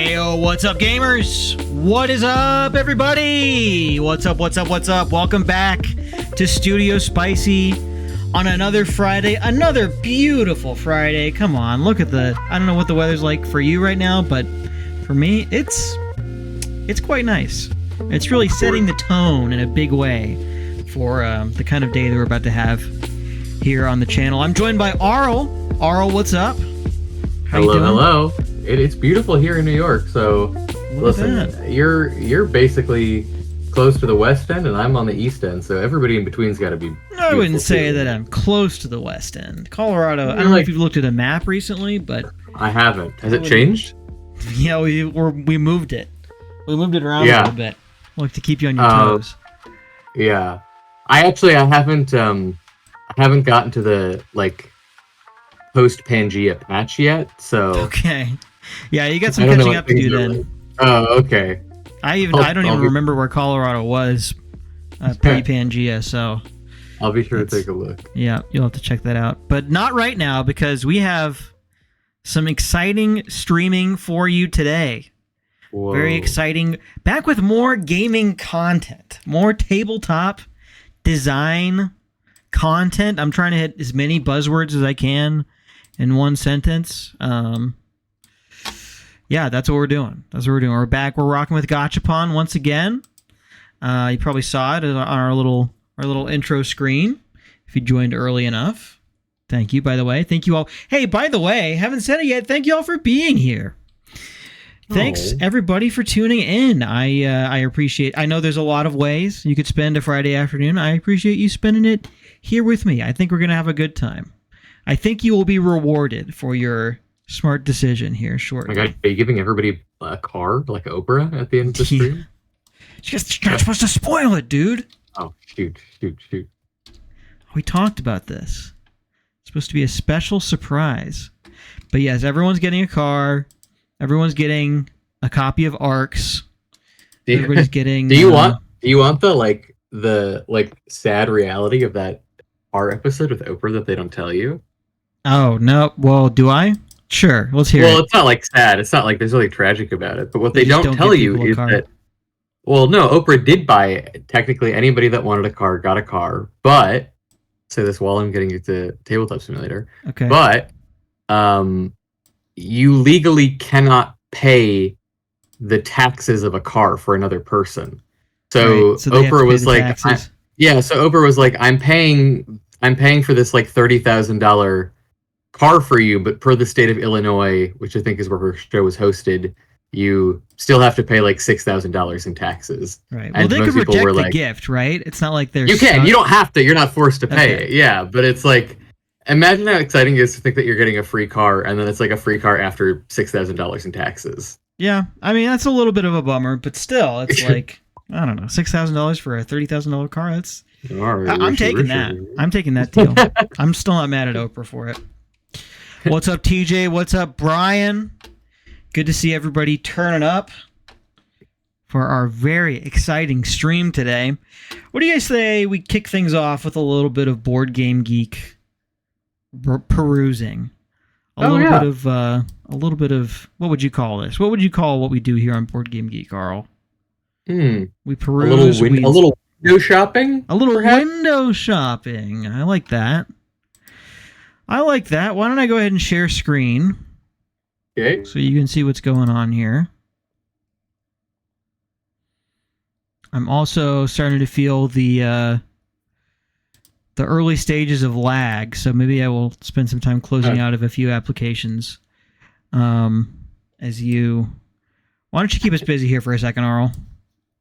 Heyo, what's up, gamers? What is up, everybody? What's up? Welcome back to Studio Spicy on another Friday, another beautiful Friday. Come on, look at I don't know what the weather's like for you right now, but for me, it's quite nice. It's really setting the tone in a big way for the kind of day that we're about to have here on the channel. I'm joined by Arl. Arl, what's up? Hello. It's beautiful here in New York. So listen, you're basically close to the West End, and I'm on the East End. So everybody in between's got to be. I wouldn't say that I'm close to the West End. Colorado. I don't know if you've looked at a map recently, but I haven't. Has it changed? Yeah, we moved it. We moved it around a little bit. Like to keep you on your toes. Yeah, I haven't gotten to the post Pangea patch yet. So okay. Yeah, you got some catching up to do then. Oh, okay. I don't even remember where Colorado was pre-Pangea, so I'll be sure to take a look. Yeah, you'll have to check that out. But not right now, because we have some exciting streaming for you today. Whoa. Very exciting. Back with more gaming content. More tabletop design content. I'm trying to hit as many buzzwords as I can in one sentence. Yeah, that's what we're doing. We're back. We're rocking with Gacha-Pawn once again. You probably saw it on our little intro screen if you joined early enough. Thank you, by the way. Thank you all. Hey, by the way, haven't said it yet. Thank you all for being here. Thanks, everybody, for tuning in. I appreciate. I know there's a lot of ways you could spend a Friday afternoon. I appreciate you spending it here with me. I think we're gonna have a good time. I think you will be rewarded for your smart decision here shortly. Oh my God, are you giving everybody a car like Oprah at the end of the stream? You're not supposed to spoil it, dude. Oh, shoot. We talked about this. It's supposed to be a special surprise. But yes, everyone's getting a car. Everyone's getting a copy of Arcs. Everybody's getting. Do you want the sad reality of that our episode with Oprah that they don't tell you? Oh no! Well, do I? Sure, let's hear it. Well, it's not sad. It's not there's anything tragic about it. But what they don't tell you is that. Well, no, Oprah did buy technically anybody that wanted a car got a car. But say this while I'm getting into Tabletop Simulator. Okay. But you legally cannot pay the taxes of a car for another person. So, right. So Oprah was like, so Oprah was like, I'm paying for this $30,000 car for you, but per the state of Illinois, which I think is where her show was hosted, you still have to pay $6,000 in taxes. Right. Well, they could reject the gift, right? It's not like they're you can. You don't have to. You're not forced to pay it. Yeah, but it's imagine how exciting it is to think that you're getting a free car, and then it's a free car after $6,000 in taxes. Yeah, I mean that's a little bit of a bummer, but still, it's I don't know, $6,000 for a $30,000 car. That's I'm taking that. I'm taking that deal. I'm still not mad at Oprah for it. What's up, TJ? What's up, Brian? Good to see everybody turning up for our very exciting stream today. What do you guys say we kick things off with a little bit of Board Game Geek perusing? A little bit of what would you call this? What would you call what we do here on Board Game Geek, Carl? We peruse a little window shopping. A little window shopping. I like that. Why don't I go ahead and share screen? Okay. So you can see what's going on here. I'm also starting to feel the early stages of lag, so maybe I will spend some time closing out of a few applications. Why don't you keep us busy here for a second, Arl?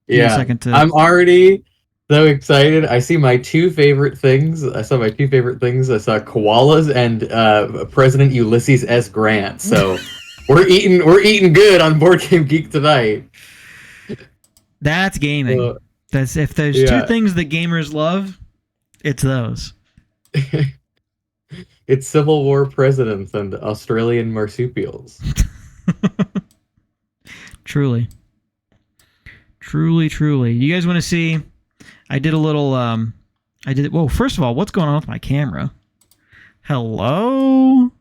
Yeah, I'm already so excited. I see my two favorite things. I saw koalas and President Ulysses S. Grant. So we're eating good on Board Game Geek tonight. That's gaming. That's if there's two things that gamers love, it's those. It's Civil War presidents and Australian marsupials. Truly. You guys want to see? I did a little. Whoa! First of all, what's going on with my camera? Hello.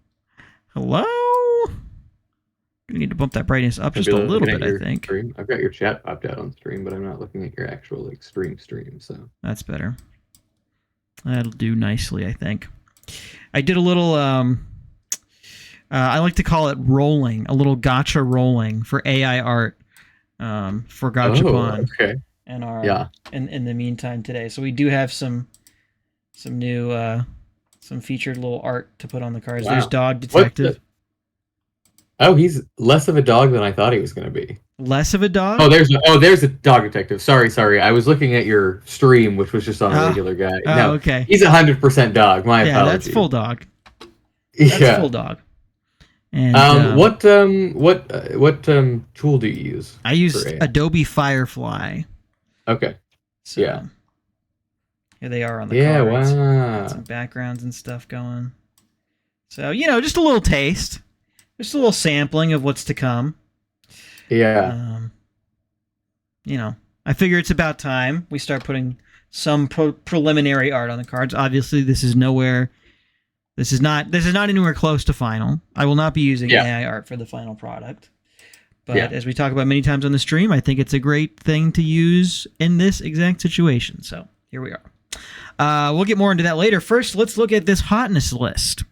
We need to bump that brightness up just a little bit, I think. Stream. I've got your chat popped out on stream, but I'm not looking at your actual like stream, so. That's better. That'll do nicely, I think. I did a little, I like to call it rolling, a little gacha rolling for AI art for Gacha-Pawn. Oh, okay. And our in the meantime today. So we do have some new some featured little art to put on the cards. Wow. There's Dog Detective. Oh, he's less of a dog than I thought he was going to be. Less of a dog? Oh, there's a Dog Detective. Sorry. I was looking at your stream, which was just on a regular guy. Oh, no, okay. He's 100% dog. My apologies. Yeah, that's full dog. That's full dog. And what tool do you use? I use Adobe Firefly. Okay. So, yeah, they are on the cards. Wow. Got some backgrounds and stuff going. So, just a little taste. Just a little sampling of what's to come. Yeah. I figure it's about time we start putting some preliminary art on the cards. Obviously, this is not anywhere close to final. I will not be using AI art for the final product. But as we talk about many times on the stream, I think it's a great thing to use in this exact situation. So here we are. We'll get more into that later. First, let's look at this hotness list.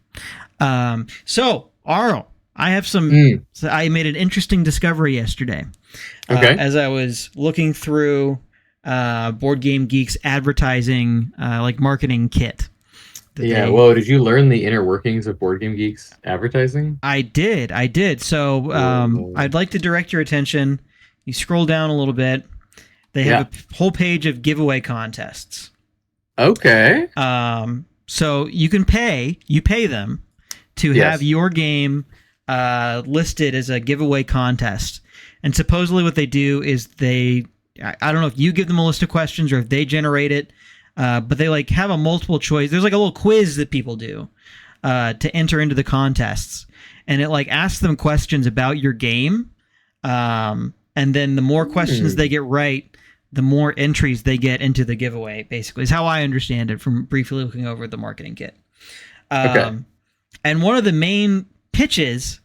So, Arl, I have some. So I made an interesting discovery yesterday. Okay. As I was looking through Board Game Geek's advertising, marketing kit. Whoa, did you learn the inner workings of Board Game Geek's advertising? I did. So I'd like to direct your attention. You scroll down a little bit. They have a whole page of giveaway contests. Okay. So you pay them to have your game listed as a giveaway contest. And supposedly what they do is I don't know if you give them a list of questions or if they generate it. But they have a multiple choice. There's a little quiz that people do to enter into the contests, and it asks them questions about your game. And then the more questions they get right, the more entries they get into the giveaway. Basically, is how I understand it from briefly looking over the marketing kit. And one of the main pitches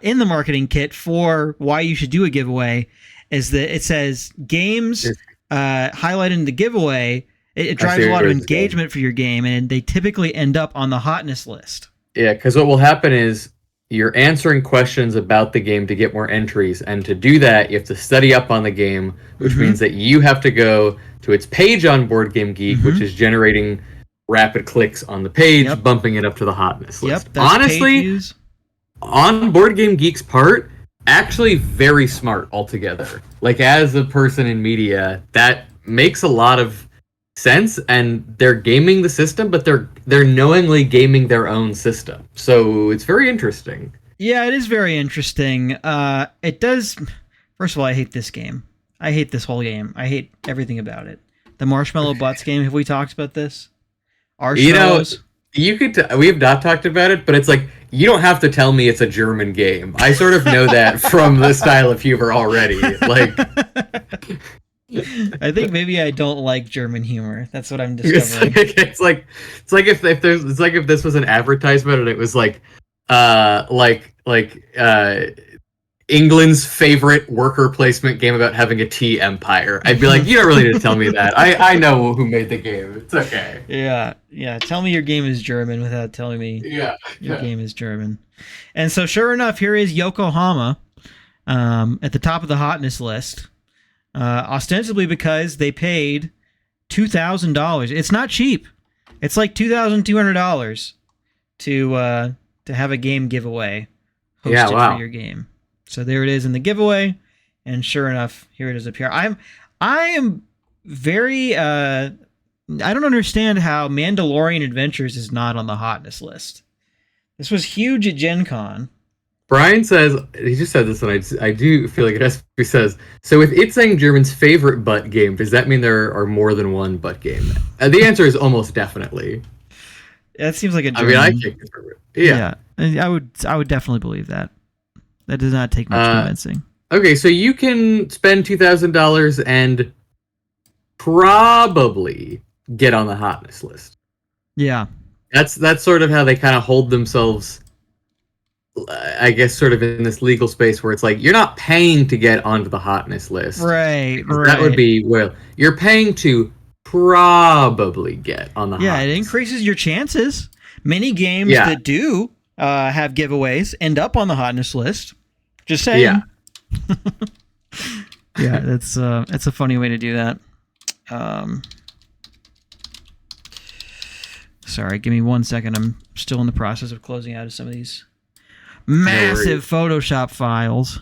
in the marketing kit for why you should do a giveaway is that it says games highlighted in the giveaway. It drives a lot of engagement for your game, and they typically end up on the hotness list. Yeah, because what will happen is you're answering questions about the game to get more entries, and to do that, you have to study up on the game, which means that you have to go to its page on Board Game Geek, which is generating rapid clicks on the page, bumping it up to the hotness list. Honestly, on Board Game Geek's part, actually very smart altogether. As a person in media, that makes a lot of sense, and they're gaming the system, but they're knowingly gaming their own system. So it's very interesting. Yeah, it is very interesting. It does. First of all, I hate this game. I hate this whole game. I hate everything about it. The Marshmallow Butts game. Have we talked about this? Arshmallows? We have not talked about it, but it's you don't have to tell me it's a German game. I sort of know that from the style of humor already. I think maybe I don't like German humor. That's what I'm discovering. It's like if this was an advertisement and it was England's favorite worker placement game about having a tea empire. I'd be like, you don't really need to tell me that. I know who made the game. It's okay. Yeah. Tell me your game is German without telling me your game is German. And so sure enough, here is Yokohama at the top of the hotness list. Ostensibly because they paid $2,000. It's not cheap. It's $2,200 to have a game giveaway hosted for your game. So there it is in the giveaway, and sure enough, here it is up here. I am very I don't understand how Mandalorian Adventures is not on the hotness list. This was huge at Gen Con. Brian says, he just said this, and I do feel like it has to be says, so if it's saying German's favorite butt game, does that mean there are more than one butt game? The answer is almost definitely. That seems like a German. I can't confirm it. Yeah. I would definitely believe that. That does not take much convincing. Okay, so you can spend $2,000 and probably get on the hotness list. Yeah. That's sort of how they kind of hold themselves I guess, sort of in this legal space where it's like you're not paying to get onto the hotness list. Right. That would be, well, you're paying to probably get on the hotness. It increases your chances. Many games that do have giveaways end up on the hotness list. Just saying. Yeah. Yeah, that's a funny way to do that. Sorry, give me 1 second. I'm still in the process of closing out of some of these massive Photoshop files.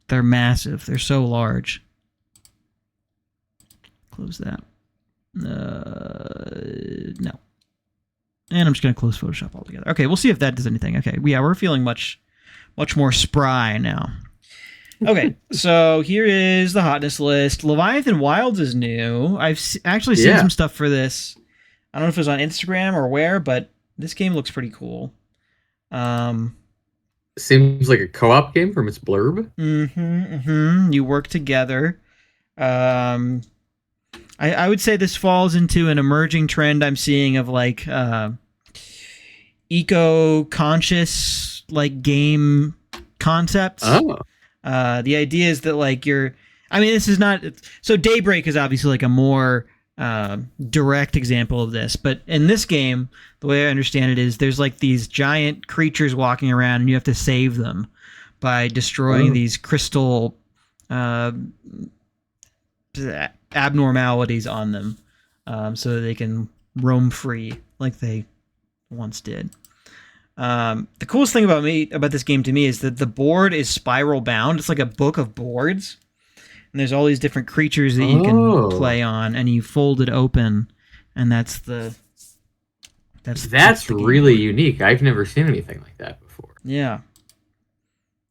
They're massive. They're so large. Close that. No. And I'm just going to close Photoshop altogether. Okay, we'll see if that does anything. Okay, yeah, we're feeling much more spry now. Okay, so here is the hotness list. Leviathan Wilds is new. I've actually seen some stuff for this. I don't know if it was on Instagram or where, but this game looks pretty cool. Seems like a co-op game from its blurb. You work together. I would say this falls into an emerging trend I'm seeing of like eco-conscious like game concepts. Oh. The idea is that like this is not, so Daybreak is obviously like a more direct example of this, but in this game, the way I understand it is there's like these giant creatures walking around and you have to save them by destroying these crystal abnormalities on them, so that they can roam free like they once did. The coolest thing about this game to me is that the board is spiral bound. It's like a book of boards, and there's all these different creatures that you can play on, and you fold it open, and that's really unique. I've never seen anything like that before. Yeah,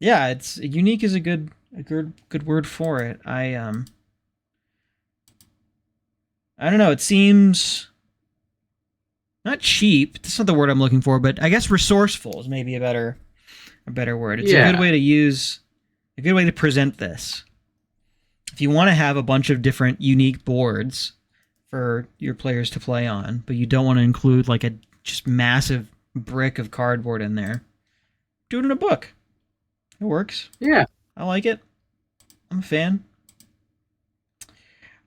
it's unique is a good word for it. I don't know. It seems not cheap. That's not the word I'm looking for, but I guess resourceful is maybe a better word. It's a good way to present this. If you want to have a bunch of different unique boards for your players to play on, but you don't want to include like a just massive brick of cardboard in there, do it in a book. It works. Yeah. I like it. I'm a fan.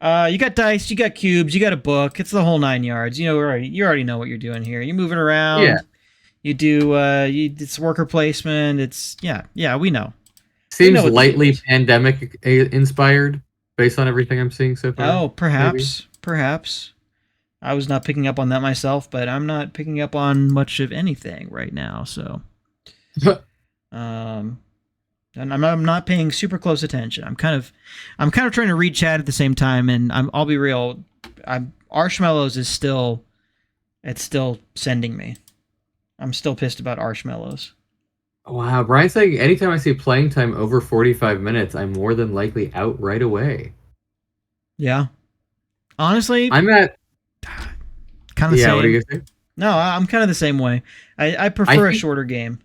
You got dice, you got cubes, you got a book. It's the whole 9 yards. You already know what you're doing here. You're moving around. Yeah. You do. It's worker placement. It's we know. Seems lightly pandemic inspired based on everything I'm seeing so far. Oh, perhaps. I was not picking up on that myself, but I'm not picking up on much of anything right now. So, and I'm not paying super close attention. I'm kind of trying to read chat at the same time, and I'll be real. Arshmallows is still sending me. I'm still pissed about Arshmallows. Wow, Brian's saying anytime I see playing time over 45 minutes, I'm more than likely out right away. Yeah. Honestly, I'm at kind of same. What are you gonna say? No, I'm kind of the same way. I prefer a shorter game.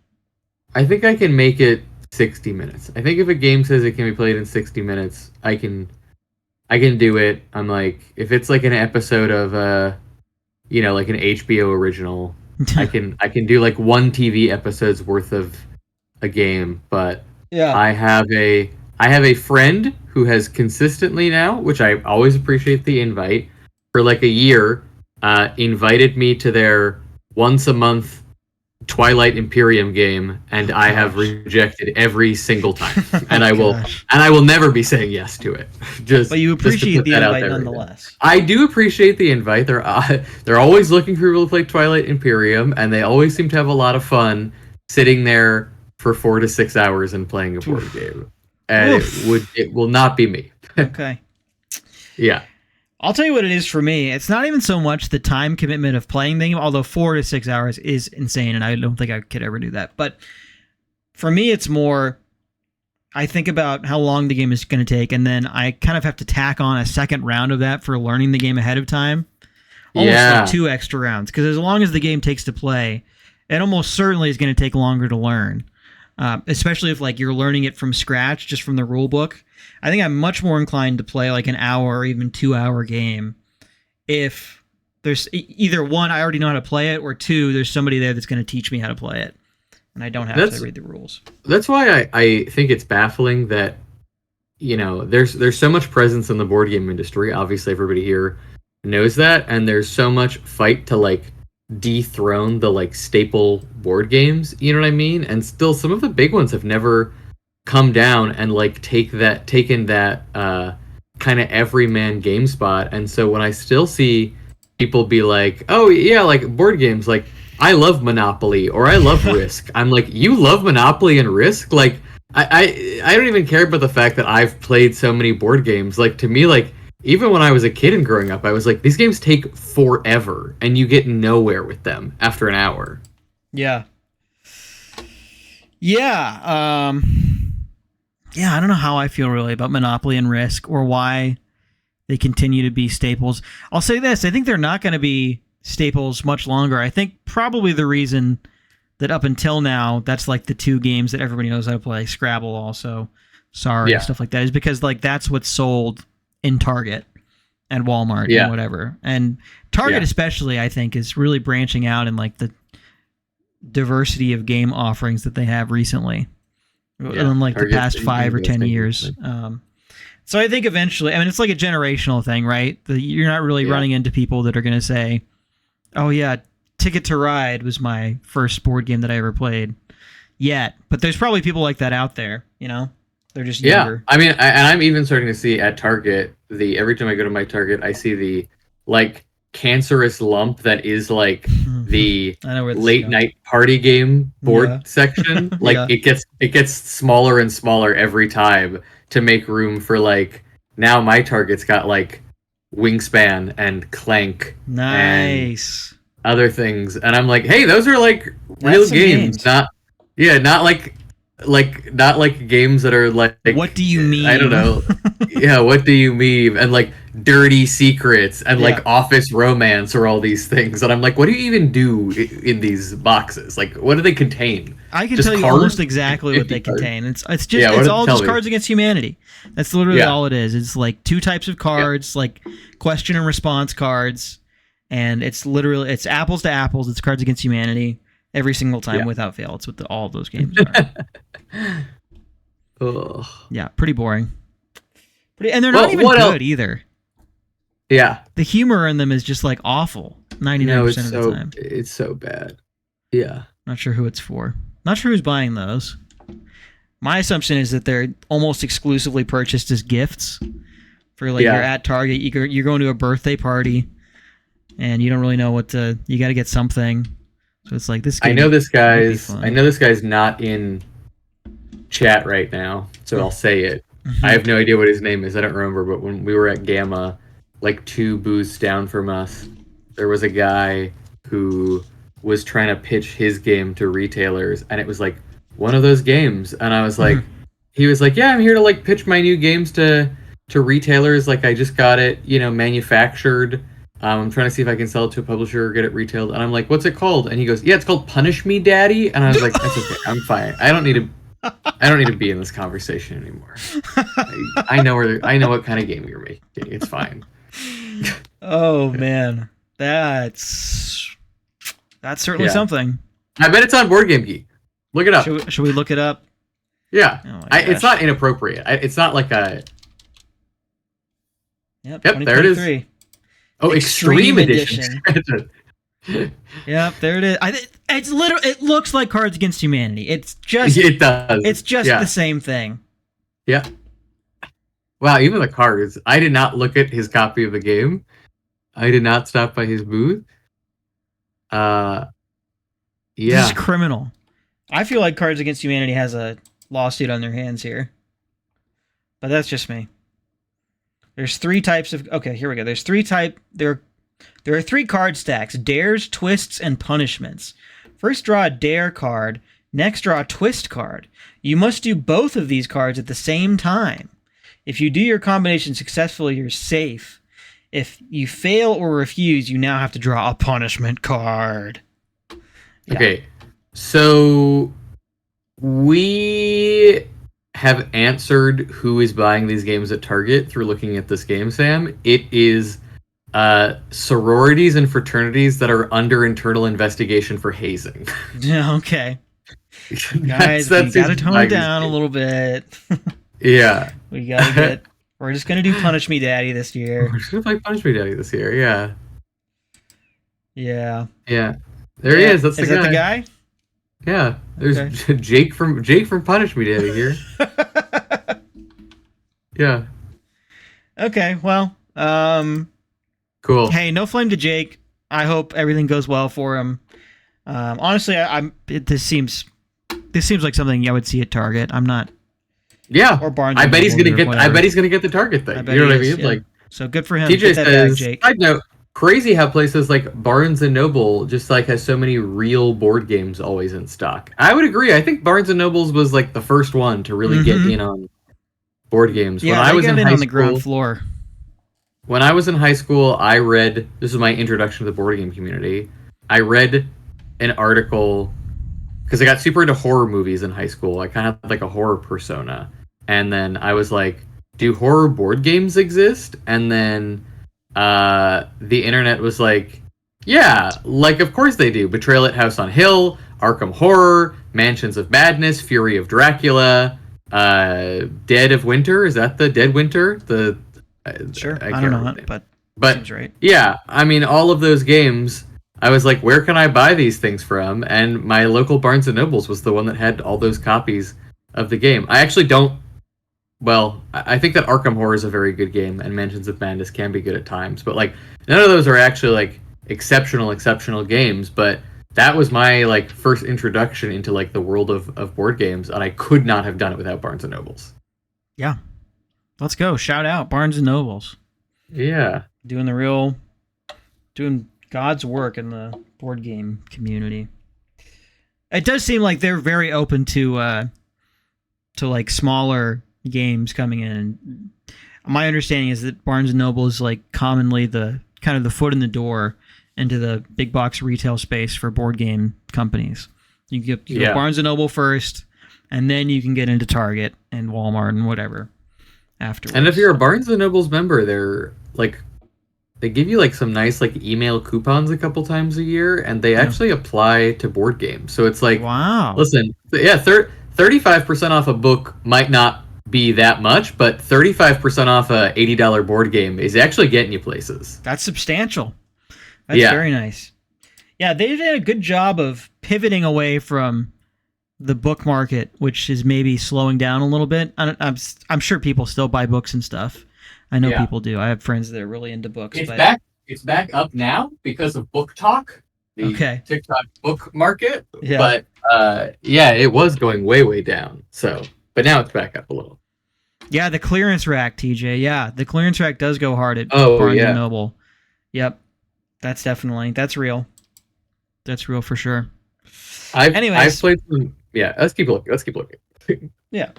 I think I can make it 60 minutes. I think if a game says it can be played in 60 minutes, I can do it. I'm like, if it's like an episode of like an HBO original, I can do like one TV episode's worth of a game, but I have a friend who has consistently now, which I always appreciate the invite, for like a year, invited me to their once a month Twilight Imperium game, and I have rejected every single time. And I will never be saying yes to it. But you appreciate the invite nonetheless. I do appreciate the invite. They're always looking for people to play Twilight Imperium, and they always seem to have a lot of fun sitting there for 4 to 6 hours and playing a board game. And it will not be me. Okay. Yeah. I'll tell you what it is for me. It's not even so much the time commitment of playing the game, although 4 to 6 hours is insane, and I don't think I could ever do that. But for me, it's more, I think about how long the game is going to take, and then I kind of have to tack on a second round of that for learning the game ahead of time. Almost like 2 extra rounds, because as long as the game takes to play, it almost certainly is going to take longer to learn. Especially if like you're learning it from scratch, just from the rule book. I think I'm much more inclined to play like an hour or even 2 hour game if there's either one, I already know how to play it, or 2, there's somebody there that's going to teach me how to play it. and I don't have to read the rules. That's why I think it's baffling that, there's so much presence in the board game industry. Obviously, everybody here knows that, and there's so much fight to like dethrone the like staple board games. You know what I mean? And still, some of the big ones have never come down and like taken that kind of everyman game spot. And so when I still see people be like, oh yeah, like board games, like I love Monopoly or I love Risk. I'm like, you love Monopoly and Risk? Like I don't even care about the fact that I've played so many board games. Like to me, like even when I was a kid and growing up, I was like, these games take forever and you get nowhere with them after an hour. Yeah. Yeah. Yeah, I don't know how I feel really about Monopoly and Risk or why they continue to be staples. I'll say this. I think they're not going to be staples much longer. I think probably the reason that up until now, that's like the two games that everybody knows how to play, Scrabble also, Sorry, stuff like that, is because like that's what's sold in Target and Walmart and whatever. And Target especially, I think, is really branching out in like the diversity of game offerings that they have recently. In like the past 5 or 10 years. So I think eventually, I mean, it's like a generational thing, right? You're not really running into people that are going to say, oh yeah, Ticket to Ride was my first board game that I ever played yet. But there's probably people like that out there, They're just younger. I mean, and I'm even starting to see at Target, every time I go to my Target, I see the like cancerous lump that is like the late night party game board section. Like it gets smaller and smaller every time to make room for like, now my Target's got like Wingspan and Clank and other things, and I'm like, hey, those are like real games. Not like games that are like, what do you mean? I don't know. What do you mean? And like Dirty Secrets and like Office Romance or all these things. And I'm like, what do you even do in these boxes? Like, what do they contain? I can tell you almost exactly what they contain. It's all just Cards Against Humanity. That's literally all it is. It's like two types of cards, like question and response cards, and it's apples to apples. It's Cards Against Humanity every single time without fail. It's what all of those games are. Yeah, pretty boring. And they're not even good either. Yeah. The humor in them is just like awful 99% of the time. It's so bad. Yeah. Not sure who it's for. Not sure who's buying those. My assumption is that they're almost exclusively purchased as gifts for like you're at Target, you're going to a birthday party and you don't really know you got to get something. So it's like this game. I know this guy's not in chat right now, so I'll say it. Mm-hmm. I have no idea what his name is. I don't remember, but when we were at Gamma, like 2 booths down from us, there was a guy who was trying to pitch his game to retailers, and it was like one of those games. And I was like, he was like, yeah, I'm here to like pitch my new games to retailers. Like I just got it, manufactured. I'm trying to see if I can sell it to a publisher or get it retailed. And I'm like, what's it called? And he goes, yeah, it's called Punish Me, Daddy. And I was like, that's okay. I'm fine. I don't need to be in this conversation anymore. I know what kind of game you're making. It's fine. Oh man, that's certainly something. I bet it's on Board Game Geek. Look it up. Should we look it up? Yeah, it's not inappropriate. It's not like a. Yep, there it is. Oh, Extreme Edition. Yep, there it is. It's literally. It looks like Cards Against Humanity. It does. It's just the same thing. Yeah. Wow, even the cards. I did not look at his copy of the game. I did not stop by his booth. Yeah. This is criminal. I feel like Cards Against Humanity has a lawsuit on their hands here. But that's just me. There's 3 types of... Okay, here we go. There are 3 card stacks: dares, twists, and punishments. First, draw a dare card. Next, draw a twist card. You must do both of these cards at the same time. If you do your combination successfully, you're safe. If you fail or refuse, you now have to draw a punishment card. Yeah. Okay, so we have answered who is buying these games at Target through looking at this game, Sam. It is sororities and fraternities that are under internal investigation for hazing. Yeah, okay. Guys, we gotta tone it down a little bit. Yeah. We gotta get... We're just gonna do Punish Me Daddy this year. We're just gonna play Punish Me Daddy this year, yeah. Yeah. Yeah. There he is, that's the guy. Is that the guy? Yeah. There's okay. Jake from Punish Me Daddy here. Yeah. Okay, well, cool. Hey, no flame to Jake. I hope everything goes well for him. Honestly, this seems like something I would see at Target. I'm not. Yeah. Or Barnes. I bet he's gonna get. I bet he's gonna get the Target thing. You know what I mean? Yeah. Like, so good for him. TJ says. Side note: crazy how places like Barnes and Noble just like has so many real board games always in stock. I would agree. I think Barnes and Noble's was like the first one to really get in on board games. Yeah, I was in on the ground floor. When I was in high school, I read. This is my introduction to the board game community. I read an article because I got super into horror movies in high school. I kind of had like a horror persona, and then I was like, "Do horror board games exist?" And then the internet was like, "Yeah, like of course they do. Betrayal at House on Hill, Arkham Horror, Mansions of Madness, Fury of Dracula, Dead of Winter. Is that the Dead Winter? The sure, I don't know, but seems right. Yeah, I mean, all of those games, I was like, where can I buy these things from? And my local Barnes & Nobles was the one that had all those copies of the game. I actually don't... Well, I think that Arkham Horror is a very good game, and Mansions of Madness can be good at times, but like none of those are actually like exceptional games, but that was my like first introduction into like the world of board games, and I could not have done it without Barnes & Nobles. Yeah. Let's go. Shout out Barnes & Nobles. Yeah. Doing God's work in the board game community. It does seem like they're very open to like smaller games coming in. My understanding is that Barnes & Noble is like commonly the kind of the foot in the door into the big box retail space for board game companies. You go Barnes & Noble first, and then you can get into Target and Walmart and whatever afterwards. And if you're a Barnes & Noble's member, they're like, they give you like some nice like email coupons a couple times a year, and they actually apply to board games. So it's like, wow. Listen, yeah, 35% off a book might not be that much, but 35% off a $80 board game is actually getting you places. That's substantial. That's very nice. Yeah, they did a good job of pivoting away from the book market, which is maybe slowing down a little bit. I'm sure people still buy books and stuff. I know people do. I have friends that are really into books. It's back up now because of Book Talk, the TikTok book market. Yeah. But it was going way down. So, but now it's back up a little. Yeah, the clearance rack, TJ. Yeah, the clearance rack does go hard at Barnes & Noble. Yep, that's real. That's real for sure. I've played some. Yeah, let's keep looking. Yeah,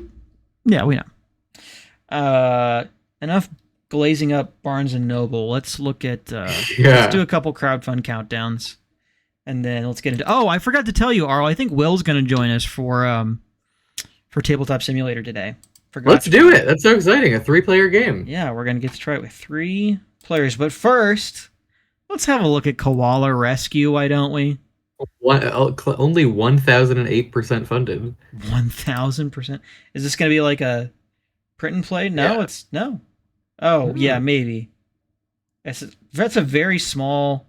we know. Enough glazing up Barnes & Noble. Let's look at. Let's do a couple crowdfund countdowns, and then let's get into. Oh, I forgot to tell you, Arl. I think Will's going to join us for Tabletop Simulator today. Let's do it. That's so exciting. A 3-player game. Yeah, we're going to get to try it with 3 players. But first, let's have a look at Koala Rescue, why don't we? Only 1,008% funded. 1,000%? Is this going to be like a print and play? No, it's... No. Oh, yeah, maybe. That's a very small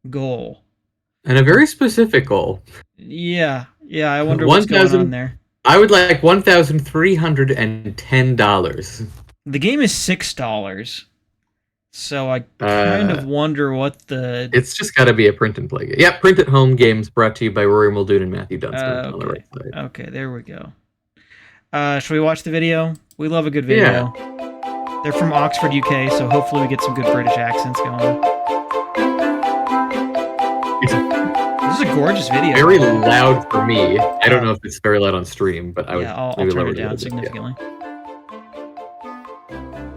goal. And a very specific goal. Yeah, I wonder what's going on there. I would like $1,310. The game is $6, so I kind of wonder what the... It's just got to be a print and play game. Yeah, Print at Home Games brought to you by Rory Muldoon and Matthew Dunstan on the right side. Okay, there we go. Should we watch the video? We love a good video. Yeah. They're from Oxford, UK, so hopefully we get some good British accents going. This is a gorgeous video. Very loud for me. I don't know if it's very loud on stream, but I would. I'll turn it down significantly.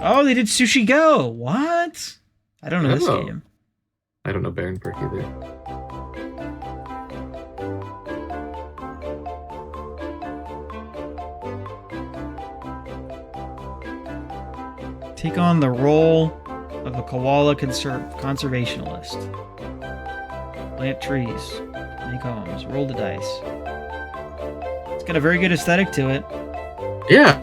Oh, they did Sushi Go. What? I don't know this game. I don't know Baron Perk either. Take on the role of a koala conservationalist. Plant trees. Make homes. Roll the dice. got a very good aesthetic to it. Yeah.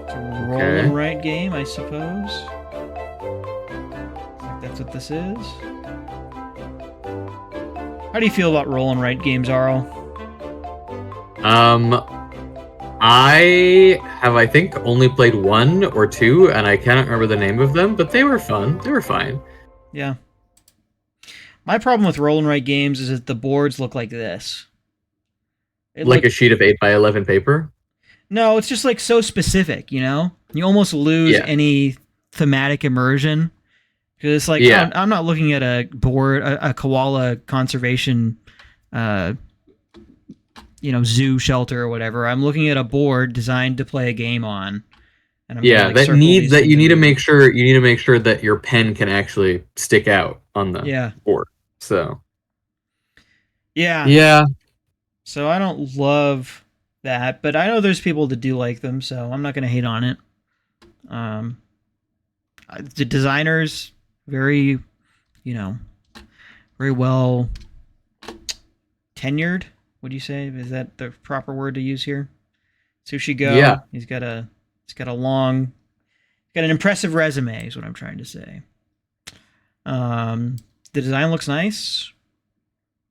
It's a roll and write game, I suppose. I think that's what this is. How do you feel about roll and write games, Arl? I think, only played 1 or 2, and I cannot remember the name of them, but they were fun. They were fine. Yeah. My problem with roll and write games is that the boards look like this. A sheet of 8x11 paper? No, it's just like so specific, you know? You almost lose any thematic immersion. Because it's like, I'm not looking at a board, a koala conservation zoo shelter or whatever. I'm looking at a board designed to play a game on. And I'm you need to make sure that your pen can actually stick out on the board. So yeah. So I don't love that, but I know there's people that do like them, so I'm not going to hate on it. The designers very well tenured. What do you say? Is that the proper word to use here? Sushi Go. Yeah. He's got an impressive resume, is what I'm trying to say. The design looks nice.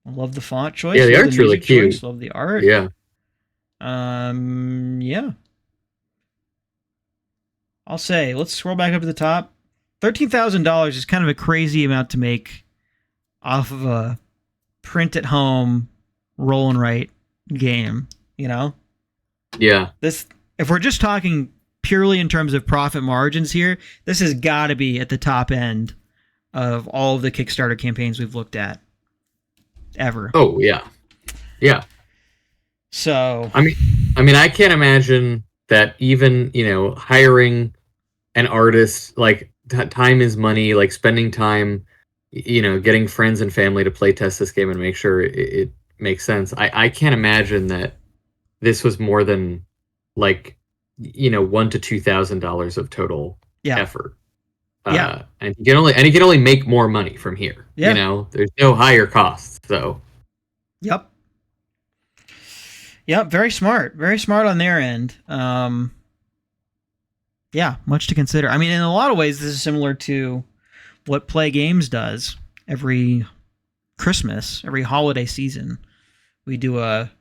I love the font choice. Yeah, the art's really cute. Choice. Love the art. Yeah. Yeah. I'll say, let's scroll back up to the top. $13,000 is kind of a crazy amount to make off of a print at home roll and write game, you know? Yeah. If we're just talking purely in terms of profit margins here, this has got to be at the top end of all of the Kickstarter campaigns we've looked at ever. Oh, yeah. Yeah. So, I mean, I can't imagine that even, hiring an artist, like time is money, like spending time, getting friends and family to play test this game and make sure it makes sense. I can't imagine that this was more than like, $1,000 to $2,000 of total effort. And you can only make more money from here. Yeah. There's no higher costs. So. Yep. Very smart on their end. Yeah, much to consider. I mean, in a lot of ways, this is similar to what Play Games does every Christmas, every holiday season. We do a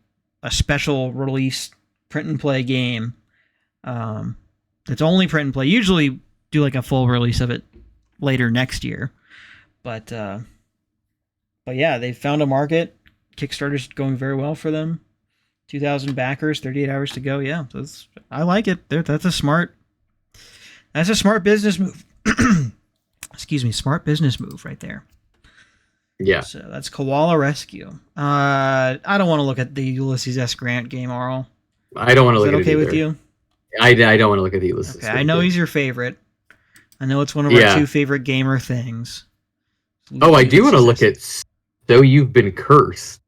special release print and play game. That's only print and play. Usually do like a full release of it later next year. But yeah, they found a market. Kickstarter's going very well for them. 2,000 backers, 38 hours to go. Yeah, I like it. That's a smart business move. Excuse me, smart business move right there. Yeah. So that's Koala Rescue. I don't want to look at the Ulysses S. Grant game, Arl. I don't want to look at it. Is that okay with you? I don't want to look at the Ulysses. Okay, I know he's your favorite. I know it's one of our two favorite gamer things. I do want to look at So You've Been Cursed.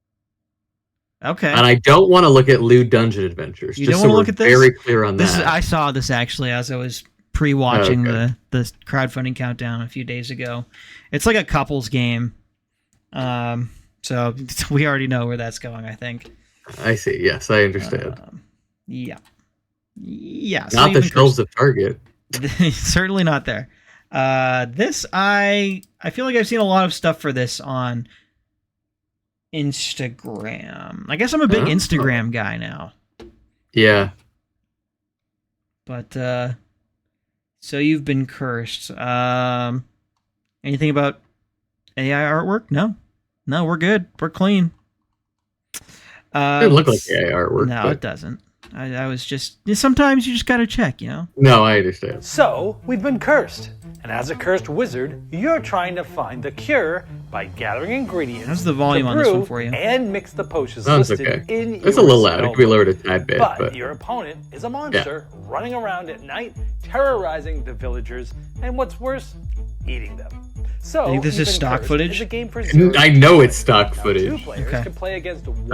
Okay. And I don't want to look at Lewd Dungeon Adventures. You don't want to look at this? Very clear on that. I saw this actually as I was pre-watching the crowdfunding countdown a few days ago. It's like a couples game. So we already know where that's going, I think. I see. Yes, I understand. Yeah. Not the shelves of Target. Certainly not there. This I feel like I've seen a lot of stuff for this on Instagram. I guess I'm a big Instagram guy now. Yeah. But So You've Been Cursed. Anything about AI artwork? No, we're good. We're clean. It look like AI artwork. No, it doesn't. I was just... Sometimes you just gotta check, No, I understand. So, we've been cursed. And as a cursed wizard, you're trying to find the cure by gathering ingredients. How's the volume on this one for you? And mix the potions listed in It's a little loud. It could be lowered a tad bit. But your opponent is a monster running around at night, terrorizing the villagers, and what's worse, eating them. So, I think this is stock footage. I know it's stock footage. Two players can play against one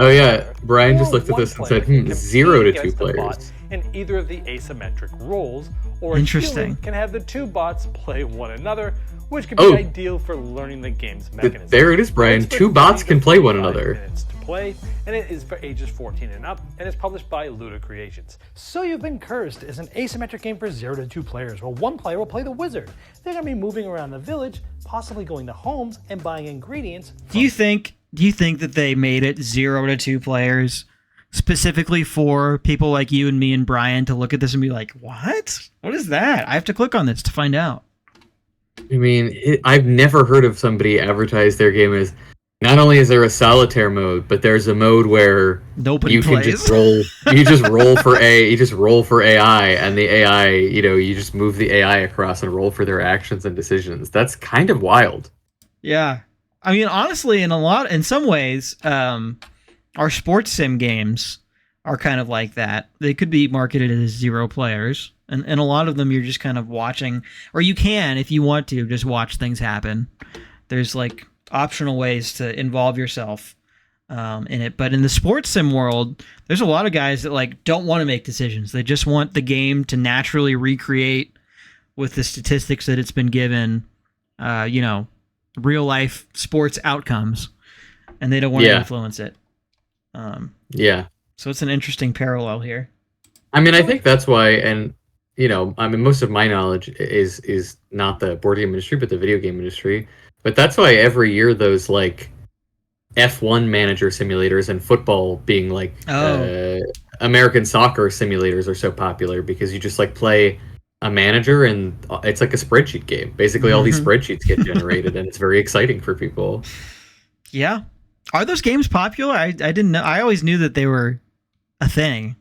Brian just looked at this and said, 0 to 2 players. In either of the asymmetric roles, or Interesting. can have the two bots play one another, which could be ideal for learning the game's mechanism. There it is, Brian. 2 bots can play one another. play, and it is for ages 14 and up, and is published by Luda Creations. So You've Been Cursed is an asymmetric game for 0 to 2 players, where one player will play the wizard. They're going to be moving around the village, possibly going to homes and buying ingredients. Do you think that they made it 0 to 2 players specifically for people like you and me and Brian to look at this and be like, what? What is that? I have to click on this to find out. I mean, I've never heard of somebody advertise their game as, not only is there a solitaire mode, but there's a mode where nobody plays. Can just roll. You just roll for you just roll for AI, and the AI, you just move the AI across and roll for their actions and decisions. That's kind of wild. Yeah, I mean, honestly, in some ways, our sports sim games are kind of like that. They could be marketed as 0 players. And a lot of them you're just kind of watching, or you can, if you want to, just watch things happen. There's like optional ways to involve yourself in it. But in the sports sim world, there's a lot of guys that like don't want to make decisions. They just want the game to naturally recreate with the statistics that it's been given, real life sports outcomes, and they don't want to influence it. So it's an interesting parallel here. I mean, I think that's why, and most of my knowledge is not the board game industry, but the video game industry. But that's why every year those like F1 manager simulators and football being like American soccer simulators are so popular, because you just like play a manager and it's like a spreadsheet game. Basically, all these spreadsheets get generated, and it's very exciting for people. Yeah. Are those games popular? I didn't know. I always knew that they were a thing.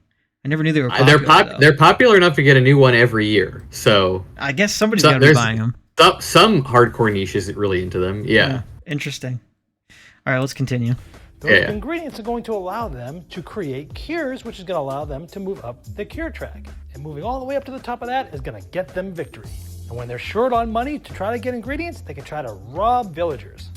I never knew they were popular. They're popular enough to get a new one every year. So I guess somebody's got to be buying them. Some hardcore niche is really into them. Yeah. Interesting. All right, let's continue. Those ingredients are going to allow them to create cures, which is going to allow them to move up the cure track. And moving all the way up to the top of that is going to get them victory. And when they're short on money to try to get ingredients, they can try to rob villagers.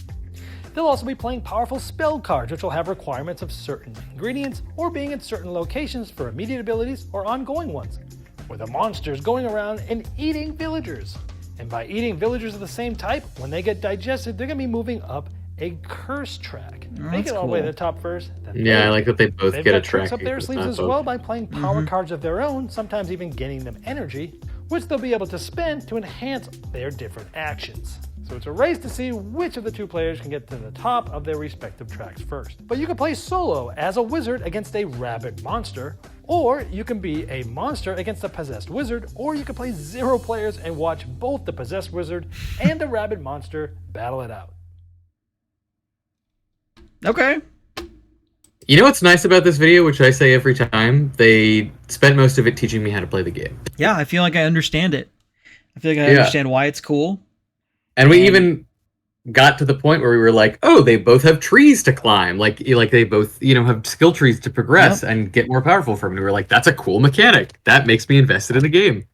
They'll also be playing powerful spell cards, which will have requirements of certain ingredients or being in certain locations for immediate abilities or ongoing ones, with the monsters going around and eating villagers. And by eating villagers of the same type, when they get digested, they're going to be moving up a curse track. They get all the way to the top first. I like that they both get a track. They've got tricks up their sleeves as well by playing power cards of their own, sometimes even gaining them energy, which they'll be able to spend to enhance their different actions. So it's a race to see which of the 2 players can get to the top of their respective tracks first. But you can play solo as a wizard against a rabid monster, or you can be a monster against a possessed wizard, or you can play 0 players and watch both the possessed wizard and the rabid monster battle it out. Okay. You know what's nice about this video, which I say every time? They spent most of it teaching me how to play the game. Yeah, I feel like I understand it. I feel like I understand why it's cool. And we even got to the point where we were like, oh, they both have trees to climb. Like they both, have skill trees to progress and get more powerful from it. And we were like, that's a cool mechanic. That makes me invested in the game.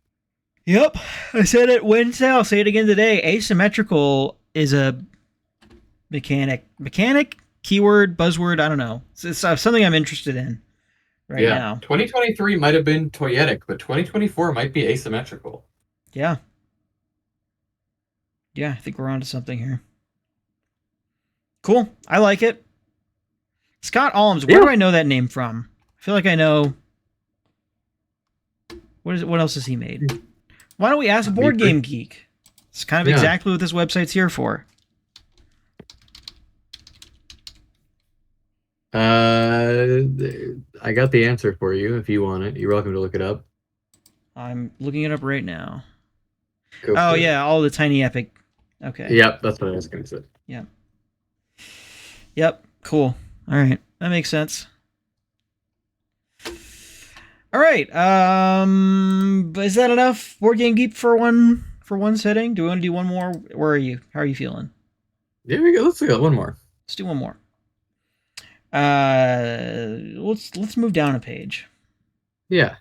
Yep. I said it Wednesday. I'll say it again today. Asymmetrical is a mechanic, keyword, buzzword. I don't know. It's something I'm interested in now. 2023 might have been toyetic, but 2024 might be asymmetrical. Yeah. Yeah, I think we're onto something here. Cool. I like it. Scott Alms, where do I know that name from? I feel like I know. What else has he made? Why don't we ask Board Game Geek? It's kind of exactly what this website's here for. I got the answer for you if you want it. You're welcome to look it up. I'm looking it up right now. All the Tiny Epic. Okay. Yep, that's what I was going to say. Yep, cool. All right, that makes sense. All right, is that enough Board Game Geek for one setting? Do we want to do one more? Where are you? How are you feeling? There we go. Let's do one more. Let's do one more. Let's move down a page. Yeah.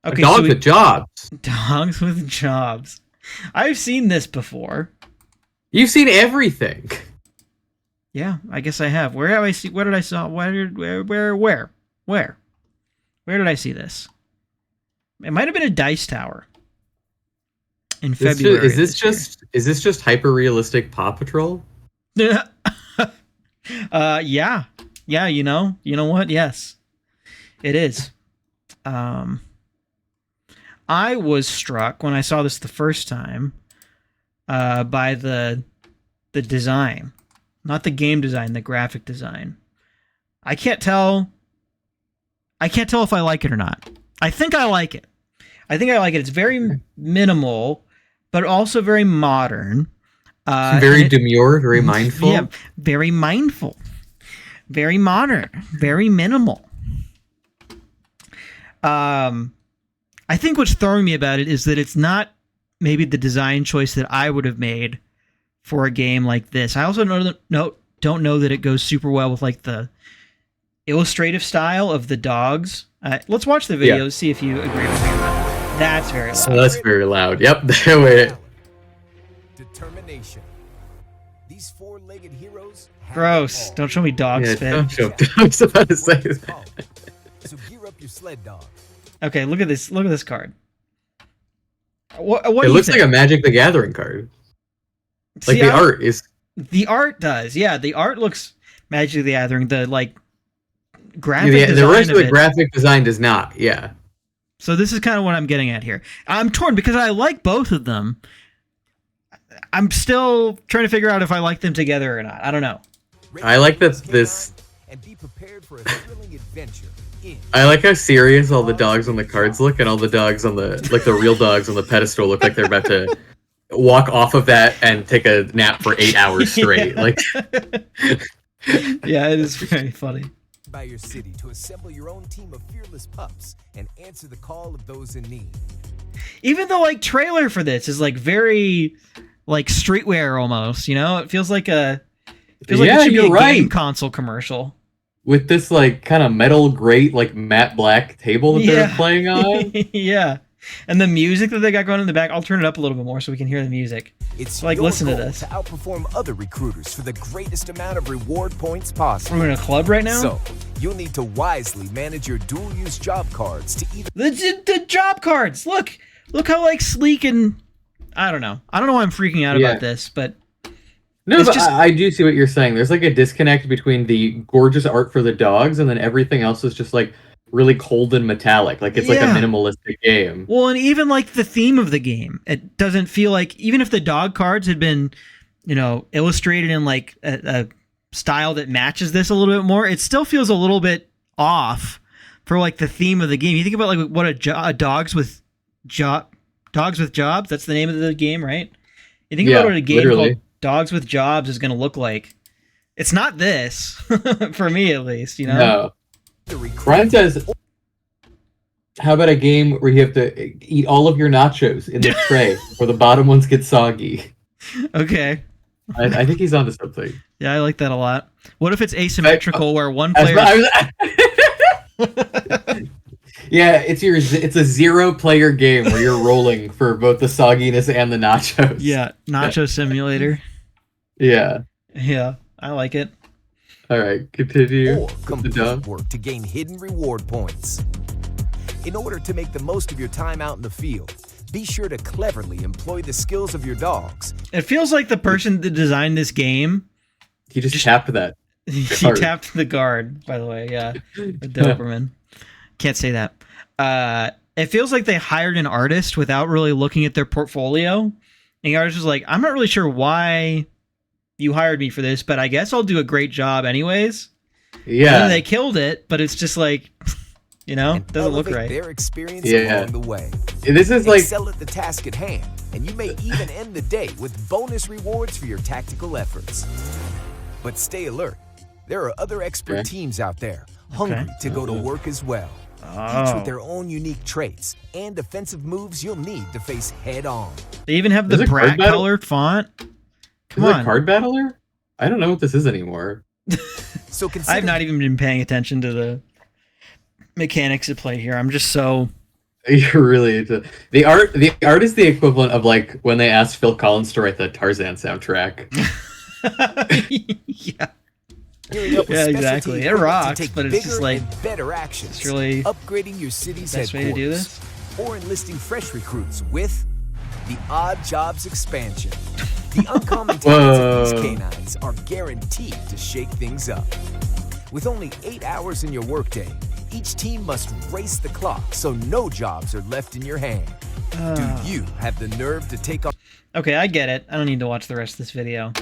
Okay. Dogs with jobs. Dogs with jobs. I've seen this before. You've seen everything. Yeah, I guess I have. Where have I see? Where did I saw? Where did I see this? It might have been a Dice Tower. In February. Is this just hyper realistic Paw Patrol? Yeah. Yeah, you know what? Yes, it is. I was struck when I saw this the first time by the design, not the game design, the graphic design. I can't tell if I like it or not. I think I like it. It's very minimal, but also very modern. Very demure, very mindful. Yeah, very mindful. Very modern. Very minimal. I think what's throwing me about it is that it's not maybe the design choice that I would have made for a game like this. I also don't know that it goes super well with like the illustrative style of the dogs. Let's watch the video, see if you agree with me. That's very loud. So that's very loud. Yep. Wait. Determination. These four-legged heroes. Gross. Don't show me dog spit. Don't show. I was about to say that. So gear up your sled dog. Okay, look at this. Look at this card. What it looks like a Magic the Gathering card. Like the art is. The art does, yeah. The art looks Magic the Gathering. The like graphic design. The rest of the graphic design does not. Yeah. So this is kind of what I'm getting at here. I'm torn because I like both of them. I'm still trying to figure out if I like them together or not. I don't know. I like this. And be prepared for a thrilling adventure. I like how serious all the dogs on the cards look, and all the dogs on the real dogs on the pedestal look like they're about to walk off of that and take a nap for 8 hours straight. Yeah. Like, yeah, it is very funny. By your city to assemble your own team of fearless pups and answer the call of those in need. Even the like trailer for this is like very like streetwear almost. You know, it feels like it should be a game console commercial. With this like kind of metal grate like matte black table that they're playing on. Yeah. And the music that they got going in the back, I'll turn it up a little bit more so we can hear the music. It's like, listen to this. To outperform other recruiters for the greatest amount of reward points possible. We're in a club right now? So, you'll need to wisely manage your dual-use job cards to even... The job cards! Look how like sleek and... I don't know why I'm freaking out about this, but... No, but I do see what you're saying. There's like a disconnect between the gorgeous art for the dogs and then everything else is just like really cold and metallic. Like it's like a minimalistic game. Well, and even like the theme of the game, it doesn't feel like, even if the dog cards had been, you know, illustrated in like a style that matches this a little bit more, it still feels a little bit off for like the theme of the game. You think about like what a Dogs with Jobs, that's the name of the game, right? You think about what a game called Dogs with Jobs is going to look like. It's not this, for me at least, you know? No. Brian says, how about a game where you have to eat all of your nachos in the tray where the bottom ones get soggy? Okay. I think he's onto something. Yeah, I like that a lot. What if it's asymmetrical where one player... Yeah, it's a 0-player game where you're rolling for both the sogginess and the nachos. Yeah, nacho simulator. Yeah. Yeah, I like it. All right, continue. Or complete work to gain hidden reward points. In order to make the most of your time out in the field, be sure to cleverly employ the skills of your dogs. It feels like the person that designed this game... He just tapped that. He tapped the guard, by the way, yeah. The Doberman. Can't say that. It feels like they hired an artist without really looking at their portfolio. And the artist was like, I'm not really sure why you hired me for this, but I guess I'll do a great job anyways. Yeah. And then they killed it, but it's just like, you know, it doesn't look right. Their experience along the way. This is like... Excel at the task at hand, and you may even end the day with bonus rewards for your tactical efforts. But stay alert. There are other expert teams out there, hungry to go to work as well. Each with their own unique traits and defensive moves you'll need to face head on. They even have the brat colored font. Come on. Card battler? I don't know what this is anymore. So I've not even been paying attention to the mechanics at play here. I'm just so... You're really into... The art is the equivalent of like when they asked Phil Collins to write the Tarzan soundtrack. Yeah. Yeah, exactly. It rocks, but it's just like better actions. It's really upgrading your city's best way to do this, or enlisting fresh recruits with the Odd Jobs expansion. The uncommon talents of these canines are guaranteed to shake things up. With only 8 hours in your workday, each team must race the clock so no jobs are left in your hand. Do you have the nerve to take on? Okay, I get it. I don't need to watch the rest of this video.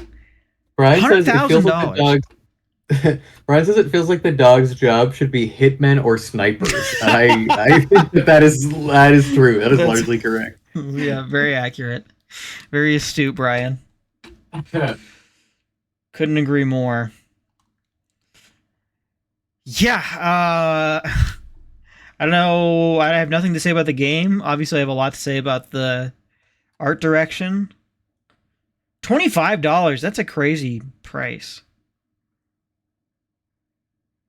Brian says it feels like $100,000. the dog. Brian says it feels like the dog's job should be hitmen or snipers. I think that is true. That is largely correct. Yeah, very accurate. Very astute, Brian. Couldn't agree more. Yeah, I don't know. I have nothing to say about the game. Obviously, I have a lot to say about the art direction. $25. That's a crazy price.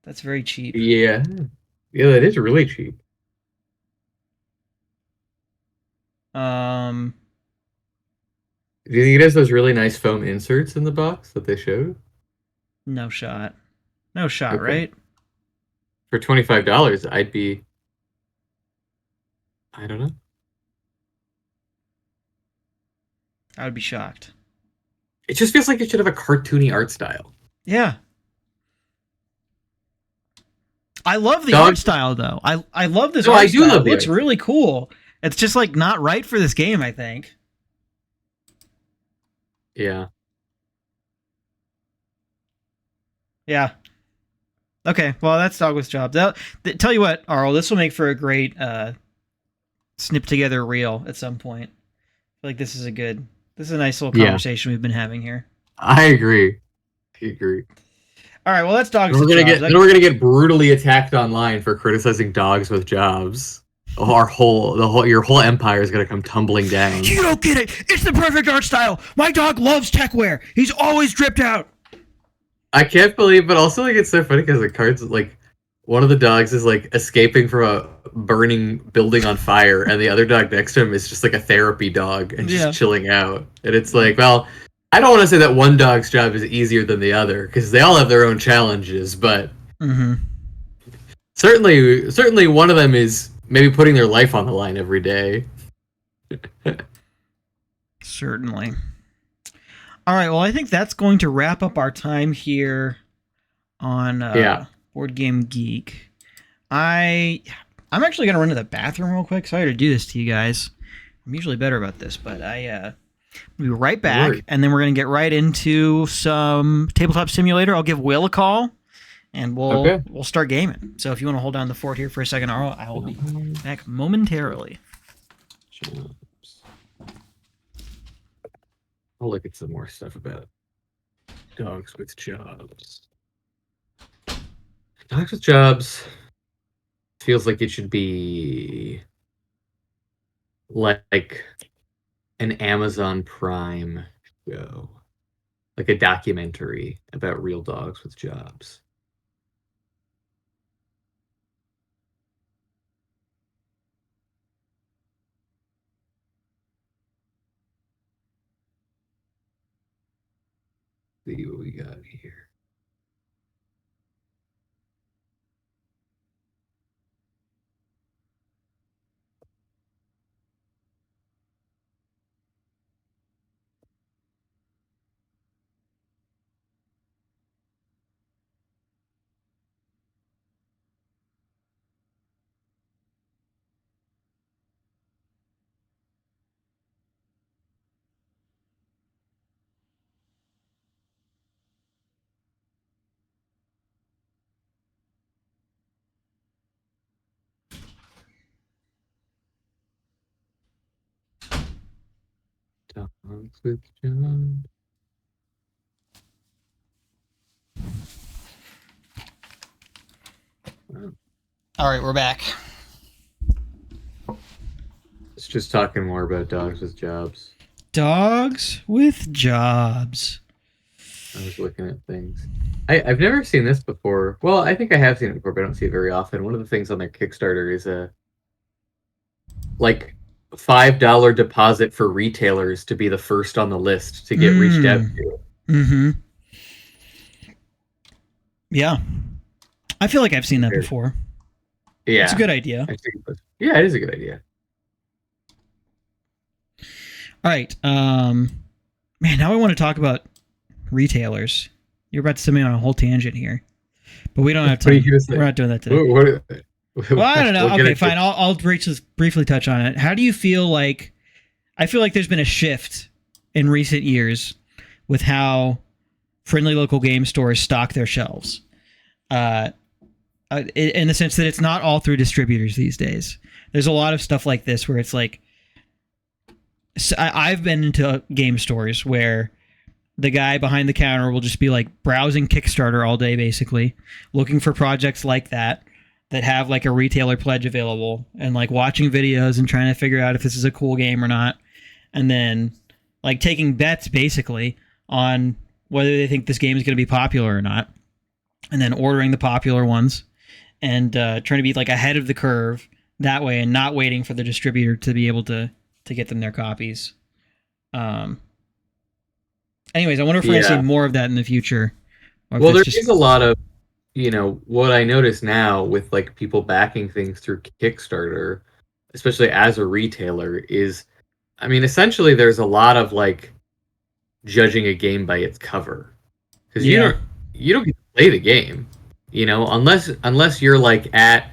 That's very cheap. Yeah, that is really cheap. Um, Do you think it has those really nice foam inserts in the box that they showed? no shot. No shot, Okay. right? For $25, I'd be... I don't know. I would be shocked. It just feels like it should have a cartoony art style. Yeah. I love the Dog- art style, though. I love this No, art I do style. love It the looks art. really cool. It's just, like, not right for this game, I think. Yeah. Yeah. Okay, well, that's Dog with Jobs. Tell you what, Arl, this will make for a great snip together reel at some point. I feel like this is a nice little conversation we've been having here. I agree. All right, well, that's Dogs Then with Jobs. we're gonna get brutally attacked online for criticizing dogs with jobs. Your whole empire is gonna come tumbling down. You don't get it. It's the perfect art style. My dog loves tech wear. He's always dripped out. I can't believe, but also like it's so funny because the cards like one of the dogs is like escaping from a burning building on fire, and the other dog next to him is just like a therapy dog and just chilling out. And it's like, well, I don't want to say that one dog's job is easier than the other because they all have their own challenges, but certainly one of them is maybe putting their life on the line every day. Certainly. All right, well, I think that's going to wrap up our time here on Board Game Geek. I'm actually going to run to the bathroom real quick. Sorry to do this to you guys. I'm usually better about this, but I'll be right back, and then we're going to get right into some Tabletop Simulator. I'll give Will a call, and we'll start gaming. So if you want to hold down the fort here for a second, Arl, I will be back momentarily. I'll look at some more stuff about dogs with jobs. Dogs with jobs feels like it should be like an Amazon Prime show, like a documentary about real dogs with jobs. See what we got here. Dogs with jobs. All right, we're back. It's just talking more about dogs with jobs. Dogs with jobs. I was looking at things. I've never seen this before. Well, I think I have seen it before, but I don't see it very often. One of the things on their Kickstarter is a like $5 deposit for retailers to be the first on the list to get reached out to. Mm-hmm. Yeah. I feel like I've seen that before. Yeah. It's a good idea. Yeah, it is a good idea. All right. Man, now I want to talk about retailers. You're about to send me on a whole tangent here. but we don't have What are time. you gonna say? We're not doing that today. Well, I don't know. Okay, fine. I'll briefly touch on it. How do you feel like? I feel like there's been a shift in recent years with how friendly local game stores stock their shelves. In the sense that it's not all through distributors these days. There's a lot of stuff like this where it's like, I've been into game stores where the guy behind the counter will just be like browsing Kickstarter all day, basically, looking for projects like that have like a retailer pledge available, and like watching videos and trying to figure out if this is a cool game or not. And then like taking bets basically on whether they think this game is going to be popular or not. And then ordering the popular ones and trying to be like ahead of the curve that way, and not waiting for the distributor to be able to get them their copies. Anyways, I wonder if we're going to see more of that in the future. Well, there is a lot of, what I notice now with like people backing things through Kickstarter, especially as a retailer, is, I mean, essentially there's a lot of like judging a game by its cover. Because you don't get to play the game, unless you're like at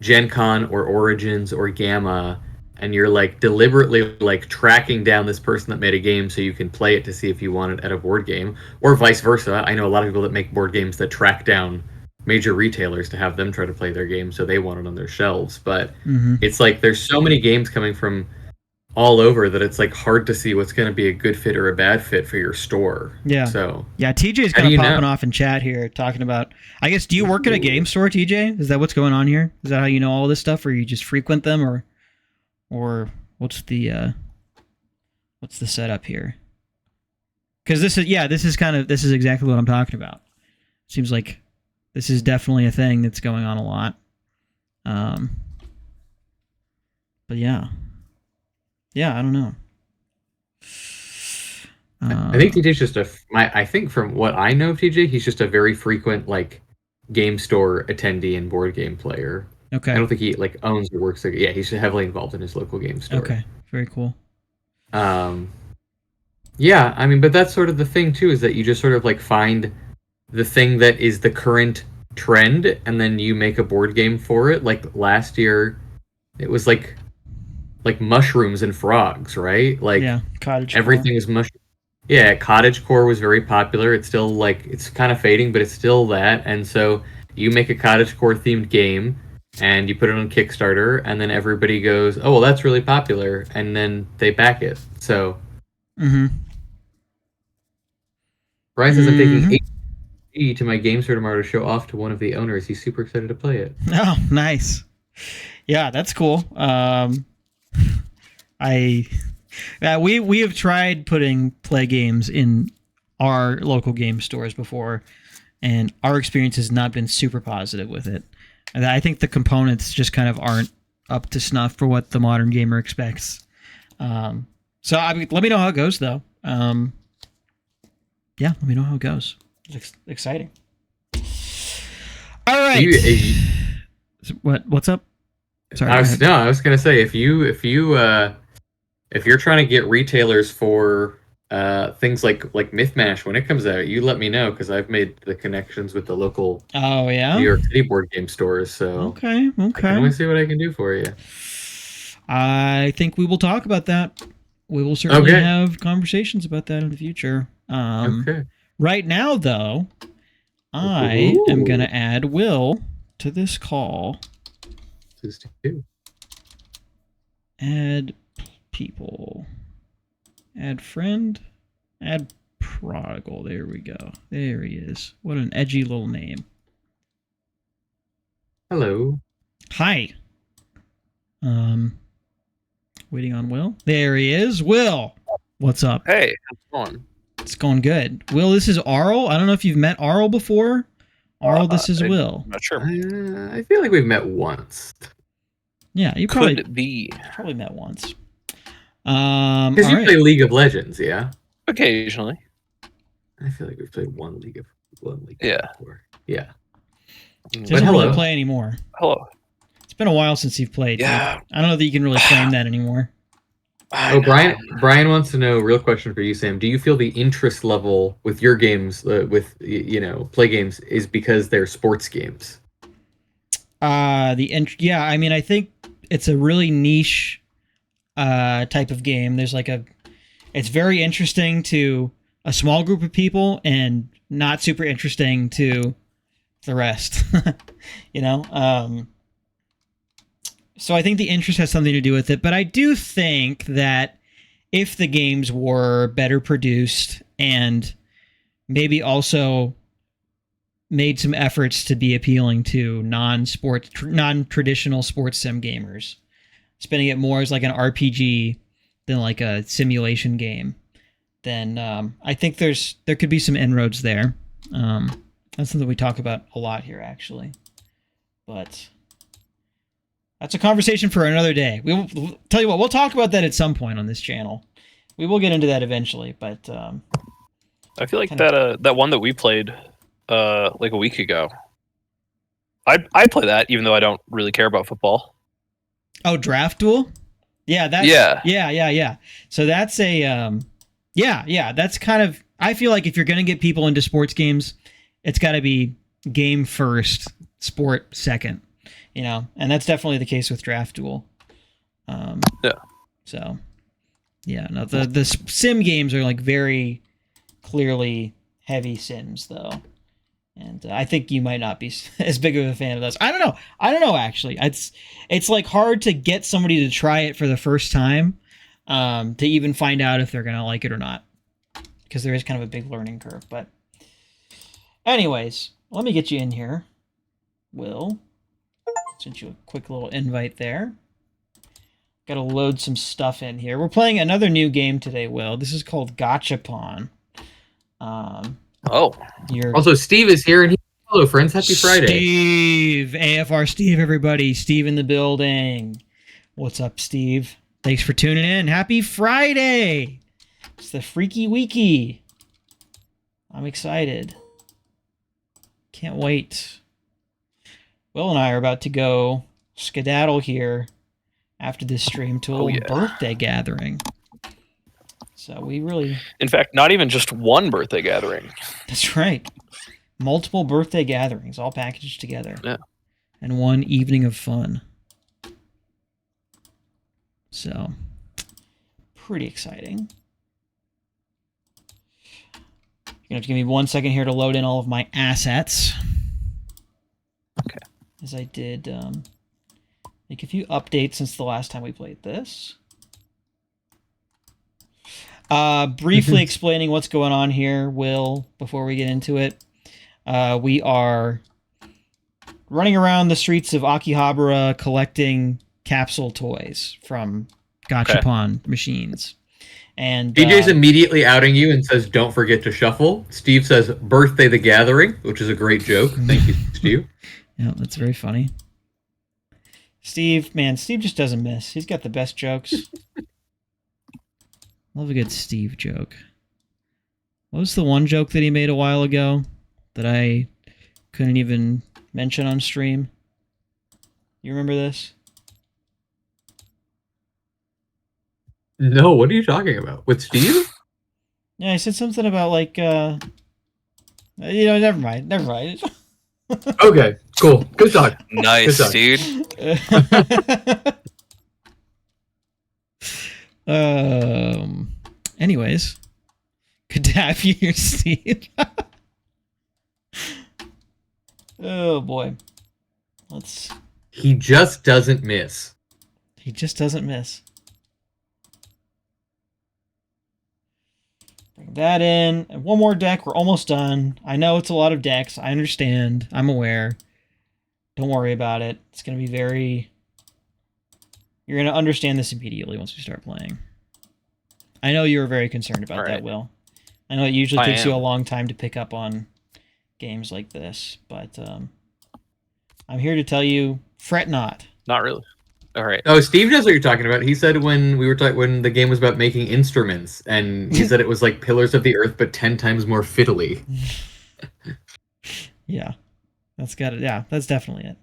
Gen Con or Origins or Gamma, and you're like deliberately like tracking down this person that made a game so you can play it to see if you want it at a board game, or vice versa. I know a lot of people that make board games that track down major retailers to have them try to play their game so they want it on their shelves. But it's like there's so many games coming from all over that it's like hard to see what's going to be a good fit or a bad fit for your store. Yeah. So yeah, TJ's kind of popping off in chat here talking about, I guess, do you work at a game store, TJ? Is that what's going on here? Is that how you know all this stuff, or you just frequent them, or what's the setup here? Because this is exactly what I'm talking about. Seems like this is definitely a thing that's going on a lot. But yeah, I don't know. I think TJ's just I think from what I know of TJ, he's just a very frequent like game store attendee and board game player. Okay. I don't think he like owns or works there. Yeah, he's heavily involved in his local game store. Okay, very cool. Yeah, I mean, but that's sort of the thing too, is that you just sort of like find the thing that is the current trend, and then you make a board game for it. Like last year, it was like mushrooms and frogs, right? Like cottage everything is mushroom. Yeah, cottagecore was very popular. It's still like it's kind of fading, but it's still that. And so you make a cottagecore themed game, and you put it on Kickstarter, and then everybody goes, "Oh, well, that's really popular," and then they back it. So, Brian says I'm taking HD to my game store tomorrow to show off to one of the owners. He's super excited to play it. Oh, nice. Yeah, that's cool. We have tried putting play games in our local game stores before, and our experience has not been super positive with it. And I think the components just kind of aren't up to snuff for what the modern gamer expects. So I mean, let me know how it goes, though. Yeah, let me know how it goes. It's exciting. All right. What's up? Sorry. I was gonna say if you're trying to get retailers for things like Mythmash when it comes out, you let me know, because I've made the connections with the local New York City board game stores. So okay. I can always see what I can do for you. I think we will talk about that. We will certainly have conversations about that in the future. Right now, though, I am going to add Will to this call. Add people. Add friend. Add prodigal. There we go. There he is. What an edgy little name. Hello. Hi. Waiting on Will. There he is. Will, what's up? Hey, how's it going? It's going good. Will, this is Arl. I don't know if you've met Arl before. Arl, this is Will. I'm not sure. I feel like we've met once. Yeah, you probably met once. Because you play League of Legends, yeah? Occasionally. I feel like we've played one League before. Yeah. He doesn't really play anymore. Hello. It's been a while since you've played. Yeah. I don't know that you can really claim that anymore. Oh, Brian wants to know. Real question for you, Sam. Do you feel the interest level with your games, play games, is because they're sports games? Yeah, I mean, I think it's a really niche type of game. It's very interesting to a small group of people and not super interesting to the rest. you know. So I think the interest has something to do with it, but I do think that if the games were better produced and maybe also made some efforts to be appealing to non-traditional sports sim gamers, spinning it more as like an RPG than like a simulation game, then I think there could be some inroads there. That's something we talk about a lot here, actually. But that's a conversation for another day. We'll tell you what, we'll talk about that at some point on this channel. We will get into that eventually, but I feel like that one that we played like a week ago. I play that even though I don't really care about football. Oh, Draft Duel? Yeah, yeah. So that's a that's kind of, I feel like if you're going to get people into sports games, it's got to be game first, sport second, and that's definitely the case with Draft Duel. Yeah. So, yeah, no, the sim games are like very clearly heavy sims though. And I think you might not be as big of a fan of those. I don't know. Actually, it's like hard to get somebody to try it for the first time, to even find out if they're gonna like it or not, because there is kind of a big learning curve. But, anyways, let me get you in here. Will, sent you a quick little invite there. Got to load some stuff in here. We're playing another new game today, Will. This is called Gacha-Pawn. Also, Steve is here, and hello, friends. Happy Friday. Steve, AFR Steve, everybody. Steve in the building. What's up, Steve? Thanks for tuning in. Happy Friday. It's the Freaky Weeky. I'm excited. Can't wait. Will and I are about to go skedaddle here after this stream to a little birthday gathering. So we really... In fact, not even just one birthday gathering. That's right. Multiple birthday gatherings, all packaged together. Yeah. And one evening of fun. So, pretty exciting. You're going to have to give me 1 second here to load in all of my assets. Okay. As I did make a few updates since the last time we played this. Briefly explaining what's going on here, Will, before we get into it. We are running around the streets of Akihabara collecting capsule toys from Gacha-Pawn machines. And DJ's immediately outing you and says, "Don't forget to shuffle." Steve says, "Birthday the Gathering," which is a great joke. Thank you, Steve. Yeah, that's very funny. Steve just doesn't miss. He's got the best jokes. Love a good Steve joke. What was the one joke that he made a while ago that I couldn't even mention on stream? You remember this? No, what are you talking about? With Steve? Yeah, I said something about like, never mind. Okay, cool. Good talk. Nice, Good talk. Dude. Anyways, good to have you here, Steve. Oh boy. He just doesn't miss. He just doesn't miss. Bring that in. And one more deck. We're almost done. I know it's a lot of decks. I understand. I'm aware. Don't worry about it. It's going to be very... You're going to understand this immediately once we start playing. I know you were very concerned about that, Will. I know it usually takes you a long time to pick up on games like this, but I'm here to tell you, fret not. Not really. All right. Oh, Steve knows what you're talking about. He said when when the game was about making instruments, and he said it was like Pillars of the Earth, but 10 times more fiddly. Yeah, that's got it. Yeah, that's definitely it.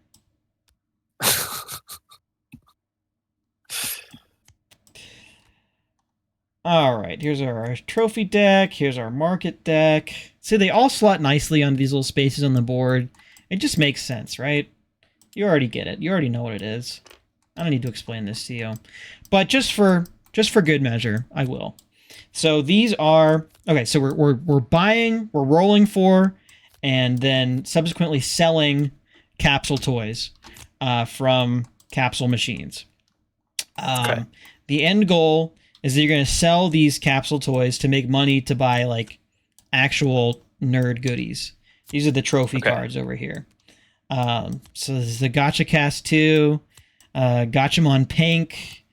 All right, here's our trophy deck. Here's our market deck. See, they all slot nicely on these little spaces on the board. It just makes sense, right? You already get it. You already know what it is. I don't need to explain this to you. But just for good measure, I will. So these are... Okay, so we're buying, we're rolling for, and then subsequently selling capsule toys from capsule machines. Okay. The end goal is that you're going to sell these capsule toys to make money to buy like actual nerd goodies. These are the trophy cards over here. So this is the Gacha Cast 2, Gacha-Pawn Pink.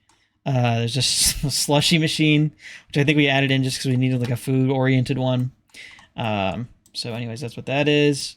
There's a slushy machine, which I think we added in just because we needed like a food-oriented one. So anyways, that's what that is.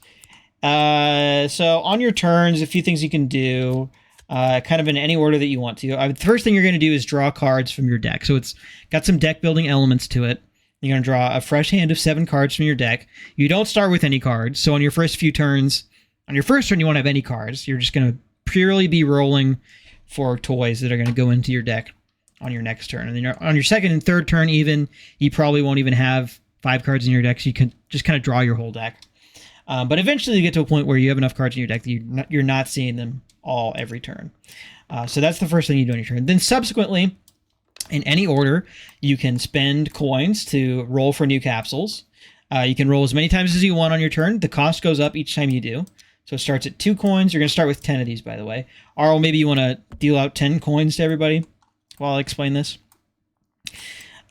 So on your turns, a few things you can do. Kind of in any order that you want to. The first thing you're going to do is draw cards from your deck. So it's got some deck building elements to it. You're going to draw a fresh hand of 7 cards from your deck. You don't start with any cards. So on your first few turns, on your first turn, you won't have any cards. You're just going to purely be rolling for toys that are going to go into your deck on your next turn. And then on your second and third turn even, you probably won't even have 5 cards in your deck. So you can just kind of draw your whole deck. But eventually you get to a point where you have enough cards in your deck that you're not seeing them all every turn. So that's the first thing you do on your turn. Then subsequently, in any order, you can spend coins to roll for new capsules. You can roll as many times as you want on your turn. The cost goes up each time you do. So it starts at 2 coins. You're going to start with 10 of these, by the way. Arl, maybe you want to deal out 10 coins to everybody while I explain this.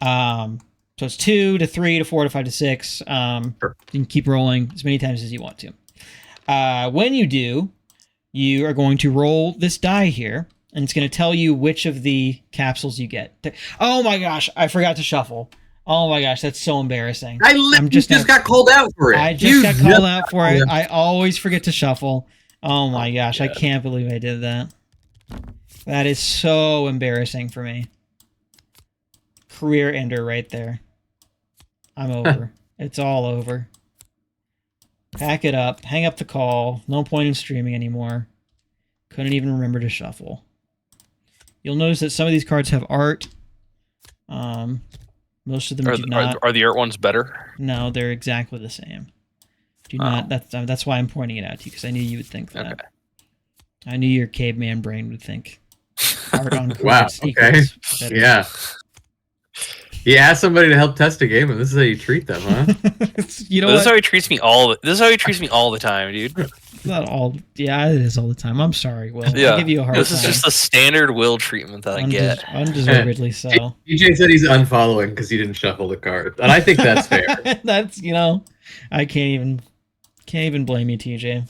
So it's 2 to 3 to 4 to 5 to 6. Sure. You can keep rolling as many times as you want to. When you do, you are going to roll this die here, and it's going to tell you which of the capsules you get. Oh my gosh, I forgot to shuffle. Oh my gosh, that's so embarrassing. I just got called out for it. I just got called out for it. I always forget to shuffle. Oh my gosh, I can't believe I did that. That is so embarrassing for me. Career ender right there. I'm over. It's all over. Pack it up. Hang up the call. No point in streaming anymore. Couldn't even remember to shuffle. You'll notice that some of these cards have art. Most of them do not. Are the art ones better? No, they're exactly the same. Do not. That's why I'm pointing it out to you, because I knew you would think that. Okay. I knew your caveman brain would think art on cards equals better. Yeah. You ask somebody to help test a game, and this is how you treat them, huh? You know, this is how he treats me all. This is how he treats me all the time, dude. Not all. Yeah, it is all the time. I'm sorry, Will. Yeah. I'll give you a hard time. This is just the standard Will treatment that I get. Undeservedly so. DJ said he's unfollowing because he didn't shuffle the card, and I think that's fair. That's I can't even blame you, TJ.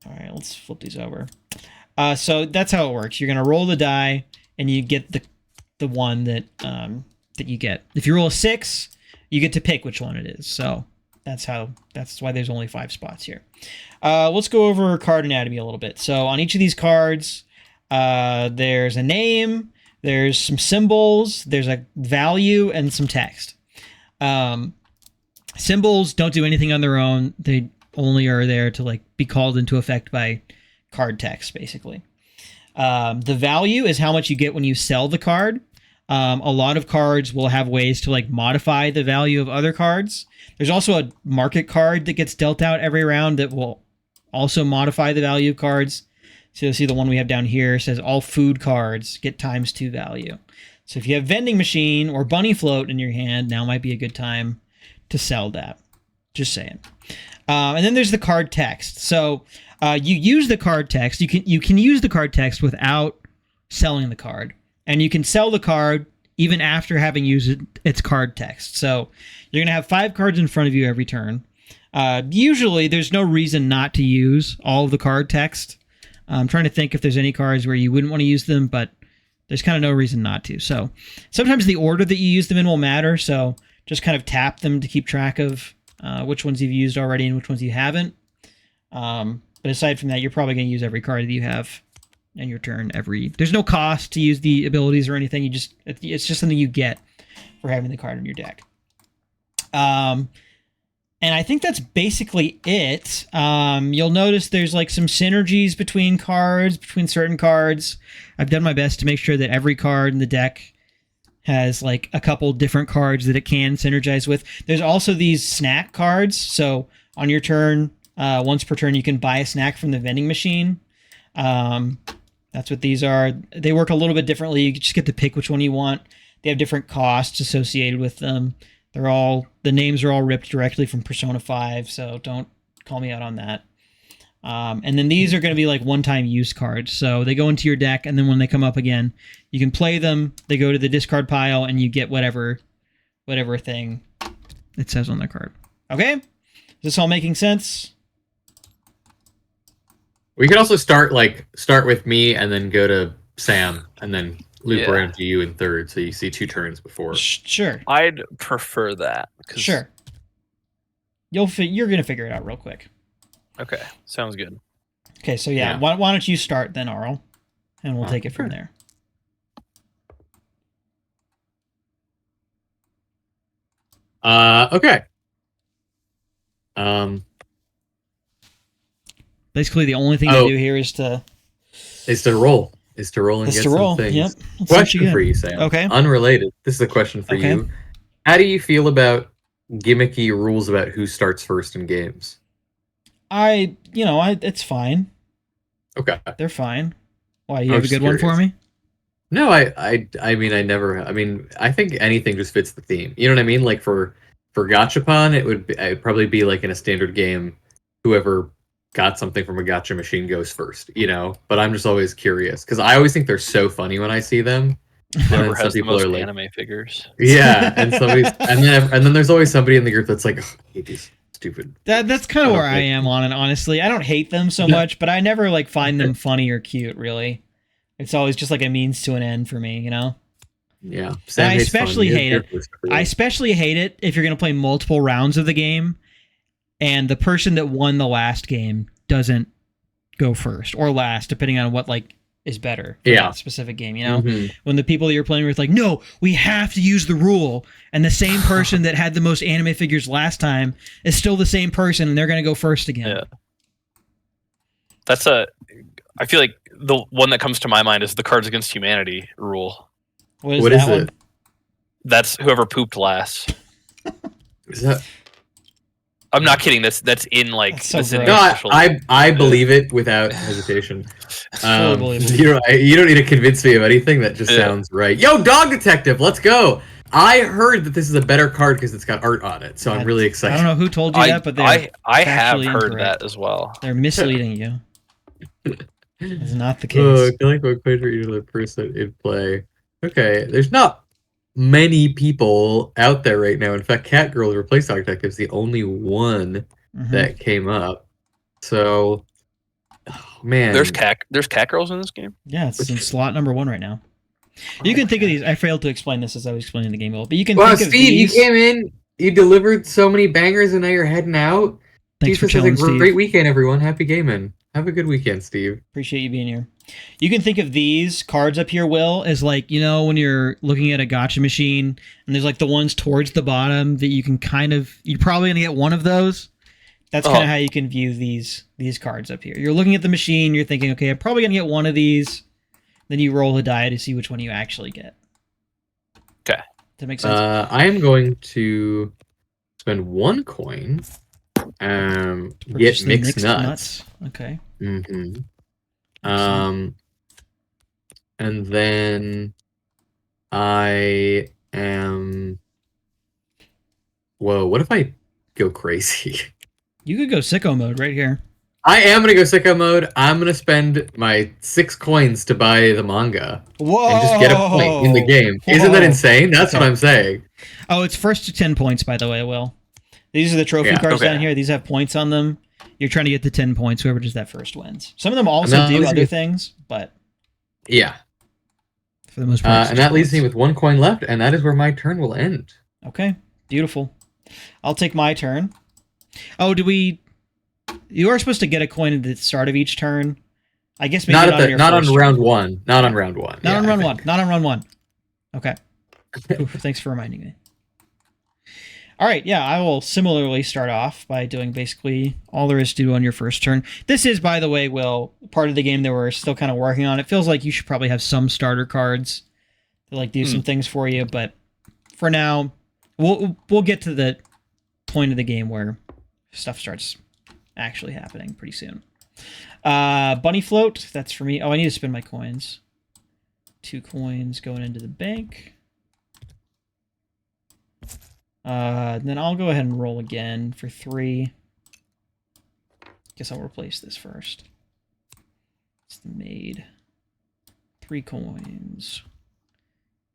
All right, let's flip these over. So that's how it works. You're gonna roll the die, and you get the one that you get. If you roll a 6, you get to pick which one it is. So that's why there's only 5 spots here. Let's go over card anatomy a little bit. So on each of these cards, there's a name, there's some symbols, there's a value, and some text. Symbols don't do anything on their own. They only are there to be called into effect by card text, basically. The value is how much you get when you sell the card. A lot of cards will have ways to modify the value of other cards. There's also a market card that gets dealt out every round that will also modify the value of cards. So you'll see the one we have down here says all food cards get ×2 value. So if you have vending machine or bunny float in your hand, now might be a good time to sell that. Just saying. And then there's the card text. So you use the card text. You can use the card text without selling the card. And you can sell the card even after having used its card text. So you're going to have 5 cards in front of you every turn. Usually, there's no reason not to use all of the card text. I'm trying to think if there's any cards where you wouldn't want to use them, but there's kind of no reason not to. So sometimes the order that you use them in will matter. So just kind of tap them to keep track of which ones you've used already and which ones you haven't. But aside from that, you're probably going to use every card that you have in your turn. There's no cost to use the abilities or anything. It's just something you get for having the card in your deck. And I think that's basically it. You'll notice there's some synergies between certain cards. I've done my best to make sure that every card in the deck has like a couple different cards that it can synergize with. There's also these snack cards. So on your turn, once per turn, you can buy a snack from the vending machine. That's what these are. They work a little bit differently. You just get to pick which one you want. They have different costs associated with them. The names are all ripped directly from Persona 5, so don't call me out on that. And then these are going to be like one-time use cards. So they go into your deck, and then when they come up again, you can play them. They go to the discard pile, and you get whatever thing it says on the card. Okay? Is this all making sense? We could also start with me and then go to Sam and then loop around to you in third, so you see 2 turns before. Sure. I'd prefer that. Sure. You're going to figure it out real quick. Okay, sounds good. Okay, so yeah. Why don't you start then, Arl, and we'll take it from there. Okay. Basically, the only thing to do here is to roll. Is to roll and get some things. Yep. Question for you, Sam. Okay. Unrelated. This is a question for you. How do you feel about gimmicky rules about who starts first in games? It's fine. Okay. They're fine. Why, you have a good one for me? No, I think anything just fits the theme. You know what I mean? Like for Gacha-Pawn, it'd probably be like in a standard game, whoever got something from a gacha machine goes first, But I'm just always curious because I always think they're so funny when I see them. Whoever has the most anime figures. Yeah, and then there's always somebody in the group that's like, oh, I hate these stupid. That's kind of where I am on it, honestly. I don't hate them so much, but I never find them funny or cute, really. It's always just like a means to an end for me, Yeah. I especially hate it. I especially hate it if you're going to play multiple rounds of the game and the person that won the last game doesn't go first or last, depending on what is better for that specific game, When the people that you're playing with no, we have to use the rule, and the same person that had the most anime figures last time is still the same person, and they're going to go first again. Yeah. I feel like the one that comes to my mind is the Cards Against Humanity rule. What is that one? That's whoever pooped last. Is that? I'm not kidding. That's in I believe it without hesitation. You don't need to convince me of anything. That just sounds right. Yo, Dog Detective, let's go. I heard that this is a better card because it's got art on it, so I'm really excited. I don't know who told you that, but I have heard that as well. They're misleading you. It's not the case. I feel like one point for each other person in play. Okay, there's not many people out there right now. In fact, Catgirl replaced Dog Detective is the only one that came up. So, man, there's Catgirls in this game. Yeah, it's in slot number 1 right now. You can think of these. I failed to explain this as I was explaining the game, but you can think of Steve, these. you came in, you delivered so many bangers, and now you're heading out. Thanks for chilling, Steve. Great weekend, everyone. Happy gaming. Have a good weekend, Steve. Appreciate you being here. You can think of these cards up here, Will, as when you're looking at a gacha machine and there's the ones towards the bottom that you can you're probably going to get one of those. That's kind of how you can view these cards up here. You're looking at the machine, you're thinking, okay, I'm probably going to get one of these. Then you roll a die to see which one you actually get. Okay. Does that make sense? I am going to spend 1 coin. Get mixed nuts. Okay. And then I am. Whoa! What if I go crazy? You could go sicko mode right here. I am gonna go sicko mode. I'm gonna spend my 6 coins to buy the manga. Whoa! And just get a point in the game. Whoa. Isn't that insane? That's what I'm saying. Oh, it's first to 10 points, by the way, Will. These are the trophy cards down here. These have points on them. You're trying to get to 10 points. Whoever does that first wins. Some of them also do other things, but yeah, for the most part. And that leaves me with 1 coin left, and that is where my turn will end. Okay, beautiful. I'll take my turn. Oh, you are supposed to get a coin at the start of each turn. I guess maybe not on round one. Not on round one. Not on round one. Not on round one. Okay. Oof, thanks for reminding me. All right, yeah, I will similarly start off by doing basically all there is to do on your first turn. This is, by the way, Will, part of the game that we're still kind of working on. It feels like you should probably have some starter cards to like do some things for you. But for now, we'll get to the point of the game where stuff starts actually happening pretty soon. Bunny float, that's for me. Oh, I need to spend my coins. 2 coins going into the bank. Then I'll go ahead and roll again for 3. Guess I'll replace this first. It's the maid. 3 coins.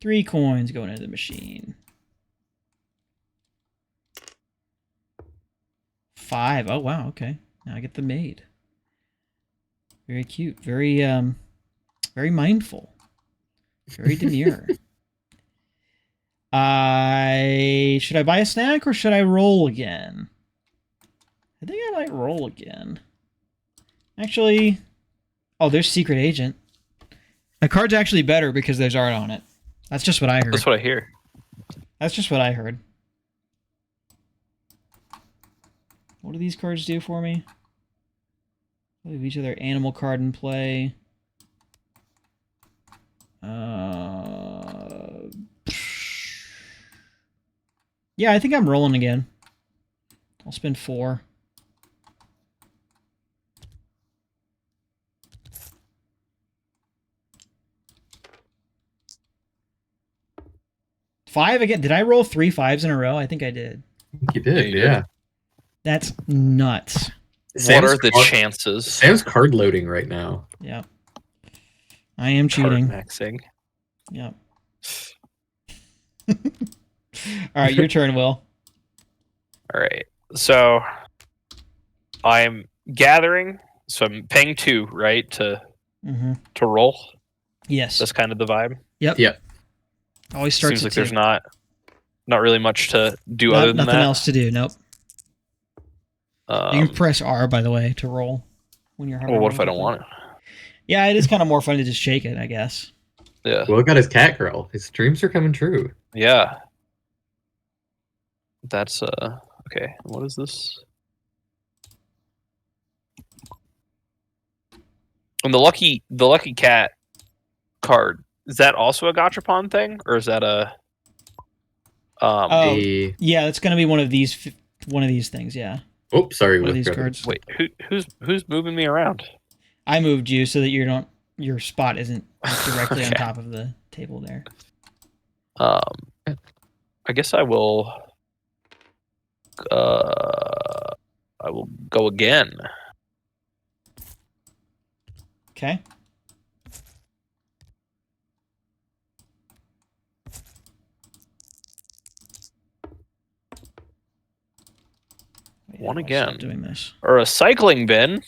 3 coins going into the machine. 5. Oh, wow, okay. Now I get the maid. Very cute. Very, very mindful. Very demure. Should I buy a snack or should I roll again? I think I might roll again. Actually, oh, there's Secret Agent. The card's actually better because there's art on it. That's just what I heard. That's what I hear. That's just what I heard. What do these cards do for me? We have each other animal card in play. Yeah, I think I'm rolling again. I'll spend 4. Five again. Did I roll 3 5s in a row? I think I did. You did, yeah. That's nuts. What are the chances? Sam's card loading right now. Yep. I am cheating. Card maxing. Yep. All right, your turn, Will. All right. So I'm gathering. So I'm paying 2, right, to roll. Yes. That's kind of the vibe. Yep. Yep. Always starts. Seems like at there's 2. not really much to do other than nothing that. else to do. Nope. You can press R, by the way, to roll when you're. Well, what if I don't want it? Yeah, it is kind of more fun to just shake it, I guess. Yeah. Will got his cat girl. His dreams are coming true. Yeah. That's okay. What is this? And the lucky cat card, is that also a Gacha-Pawn thing, or is that a yeah, it's gonna be one of these things. Yeah. Oh, sorry, One of Will. these cards. Wait, who's moving me around? I moved you so that your spot isn't directly on top of the table there. I guess I will. I will go again. Okay. One I'll again. stop doing this. Or a cycling bin.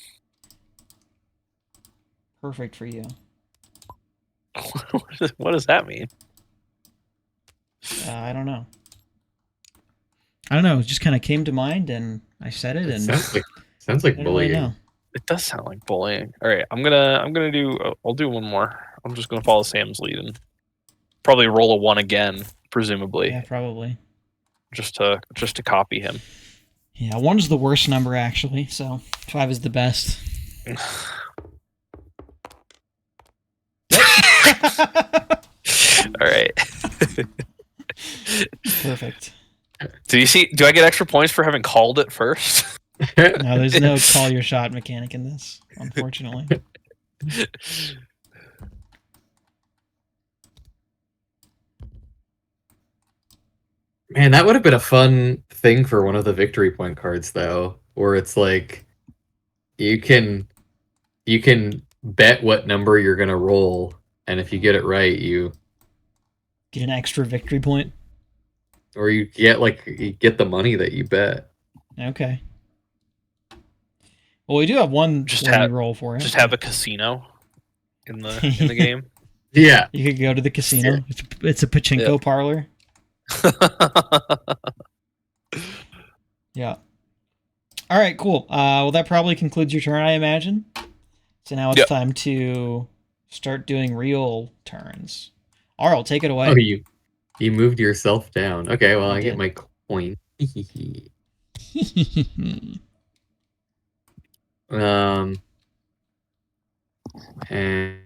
Perfect for you. What does that mean? I don't know. It just kind of came to mind, and I said it. And sounds like I don't bullying. really know. It does sound like bullying. All right, I'll do one more. I'm just gonna follow Sam's lead and probably roll a 1 again, presumably. Yeah, probably. Just to copy him. Yeah, 1's the worst number actually, so 5 is the best. All right. Perfect. Do I get extra points for having called it first? No, there's no call your shot mechanic in this, unfortunately. Man, that would have been a fun thing for one of the victory point cards, though, where it's like you can bet what number you're gonna roll, and if you get it right, you Get an extra victory point. or you get the money that you bet. Okay. Well, we do have one roll for it. Just have a casino in the game. Yeah. You could go to the casino. It's a pachinko parlor. Yeah. All right, cool. Well, that probably concludes your turn, I imagine. So now it's time to start doing real turns. Arl, take it away. Oh, you moved yourself down. Okay, well, I get my coin. And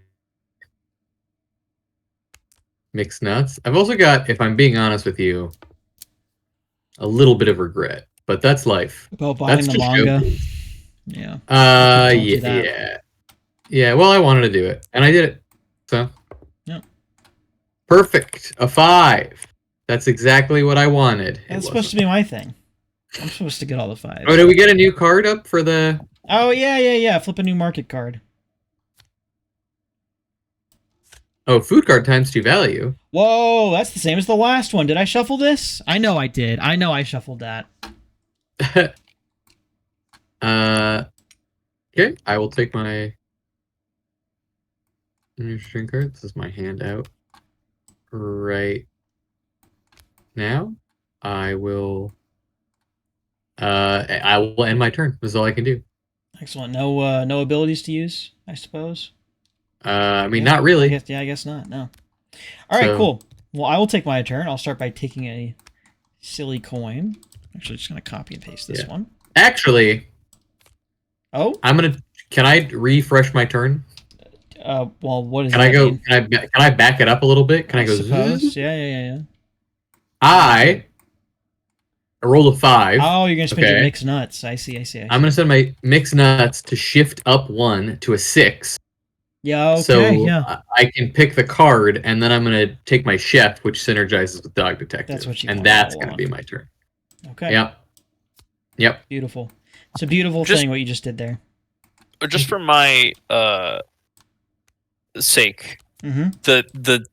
mixed nuts. I've also got, if I'm being honest with you, a little bit of regret, but that's life. About buying the manga. Yeah. Yeah. Well, I wanted to do it, and I did it. So. Yep. Perfect. A 5. That's exactly what I wanted. That's supposed to be my thing. I'm supposed to get all the 5s. Oh, did we get a new card up for the... Oh, yeah. Flip a new market card. Oh, food card times 2 value. Whoa, that's the same as the last one. Did I shuffle this? I know I did. I know I shuffled that. Okay, I will take my new string card. This is my handout. Right now, I will end my turn. This is all I can do. Excellent. No abilities to use, I suppose. I mean, not really. I guess not. No. All right, cool. Well, I will take my turn. I'll start by taking a silly coin. Actually, just gonna copy and paste this one. Actually, can I refresh my turn? Well, what is? Can I go? Mean? Can I back it up a little bit? Can I go? Suppose. Yeah. I rolled a 5. Oh, you're gonna spend your mixed nuts. I see. I'm gonna send my mixed nuts to shift up 1 to a 6. Yeah, okay, so I can pick the card, and then I'm going to take my chef, which synergizes with Dog Detective. That's what you and that's going to be my turn. Okay. Yep. Beautiful. It's a beautiful thing what you just did there. Just for my sake, the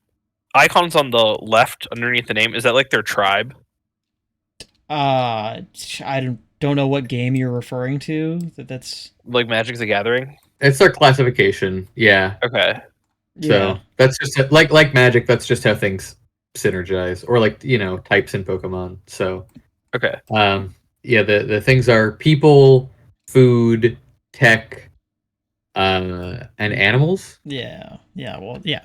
icons on the left underneath the name, is that like their tribe? I don't know what game you're referring to. That's like Magic the Gathering? It's their classification, yeah. Okay. So that's just like Magic. That's just how things synergize, or like types in Pokemon. So okay. The things are people, food, tech, and animals. Yeah. Well, yeah.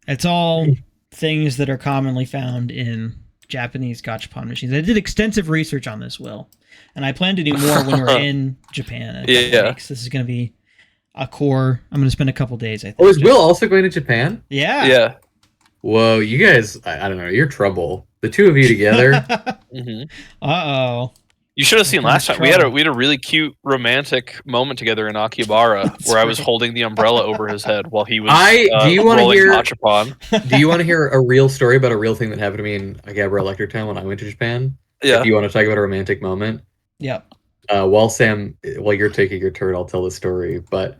It's all things that are commonly found in Japanese Gacha-Pawn machines. I did extensive research on this, Will, and I plan to do more when we're in Japan in a couple weeks. This is going to be a core. I'm going to spend a couple days, I think. Oh, is Will also going to Japan? Yeah. Whoa, you guys, I don't know, you're trouble. The two of you together. Uh-oh. You should have seen last time. We had a really cute romantic moment together in Akihabara where I was holding the umbrella over his head while he was do you want to hear Gacha-Pawn. Do you want to hear a real story about a real thing that happened to me in Akihabara Electric Town when I went to Japan? Yeah. If you want to talk about a romantic moment? Yep. While you're taking your turn, I'll tell the story. But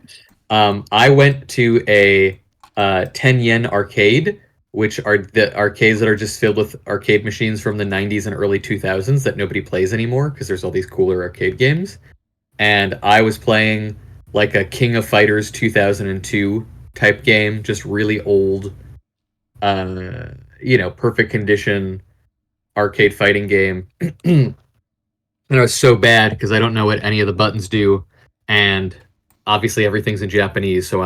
I went to a 10 yen arcade, which are the arcades that are just filled with arcade machines from the 90s and early 2000s that nobody plays anymore because there's all these cooler arcade games. And I was playing like a King of Fighters 2002 type game, just really old, perfect condition arcade fighting game. And it was so bad because I don't know what any of the buttons do, and obviously everything's in Japanese, so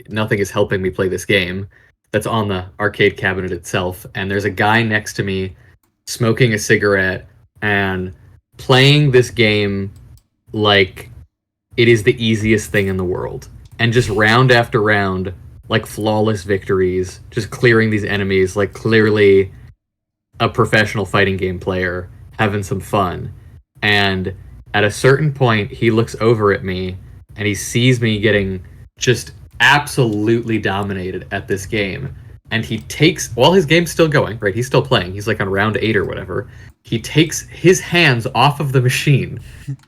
nothing is helping me play this game that's on the arcade cabinet itself. And there's a guy next to me smoking a cigarette and playing this game like it is the easiest thing in the world. And just round after round, like flawless victories, just clearing these enemies, like clearly a professional fighting game player having some fun. And at a certain point, he looks over at me and he sees me getting just absolutely dominated at this game. And he takes, while his game's still going, right? He's still playing. He's like on round 8 or whatever. He takes his hands off of the machine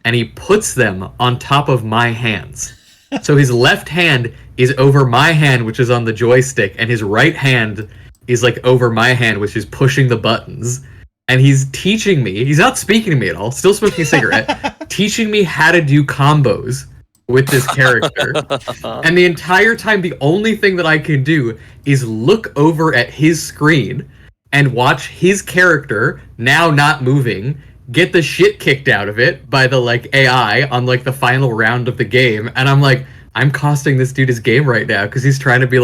and he puts them on top of my hands. So his left hand is over my hand, which is on the joystick, and his right hand is like over my hand, which is pushing the buttons. And he's teaching me, he's not speaking to me at all, still smoking a cigarette, teaching me how to do combos with this character. And the entire time, the only thing that I can do is look over at his screen and watch his character, now not moving, get the shit kicked out of it by the AI on the final round of the game. And I'm like, I'm costing this dude his game right now because he's trying to be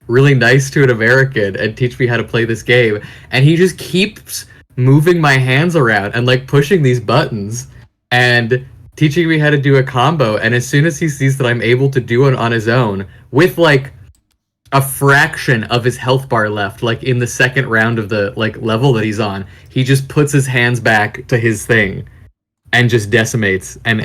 really nice to an American and teach me how to play this game. And he just keeps moving my hands around and pushing these buttons and teaching me how to do a combo. And as soon as he sees that I'm able to do it on his own with a fraction of his health bar left, like in the second round of the level that he's on, he just puts his hands back to his thing and just decimates and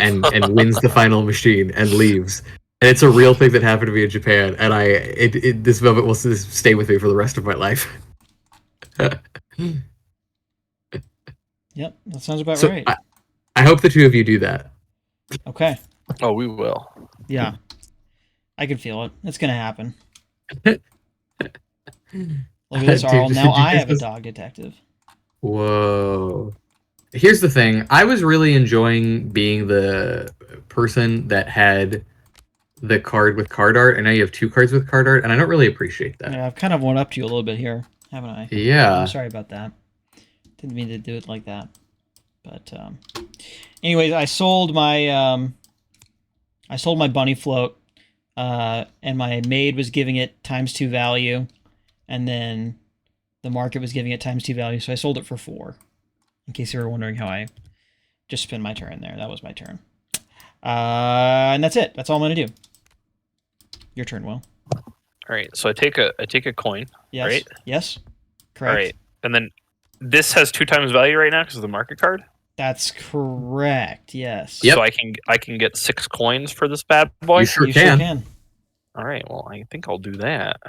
wins the final machine and leaves. And it's a real thing that happened to me in Japan, and this moment will stay with me for the rest of my life. Yep, that sounds about right. I hope the two of you do that. Okay. Oh, we will. Yeah. I can feel it. It's gonna happen. Look at this, Arl. Now I have a dog detective. Whoa. Here's the thing. I was really enjoying being the person that had the card with card art, and now you have 2 cards with card art, and I don't really appreciate that. Yeah, I've kind of one up to you a little bit here, haven't I? Yeah. I'm sorry about that. Didn't mean to do it like that. But anyways, I sold my bunny float, and my maid was giving it ×2 value, and then the market was giving it ×2 value, so I sold it for 4. In case you were wondering how I just spent my turn there. That was my turn. And that's it. That's all I'm gonna do. Your turn, Will. All right. So I take a coin. Yes. Right. Yes. Correct. All right. And then this has 2 times value right now because of the market card. That's correct. Yes. Yep. So I can get 6 coins for this bad boy. You sure can. All right. Well, I think I'll do that.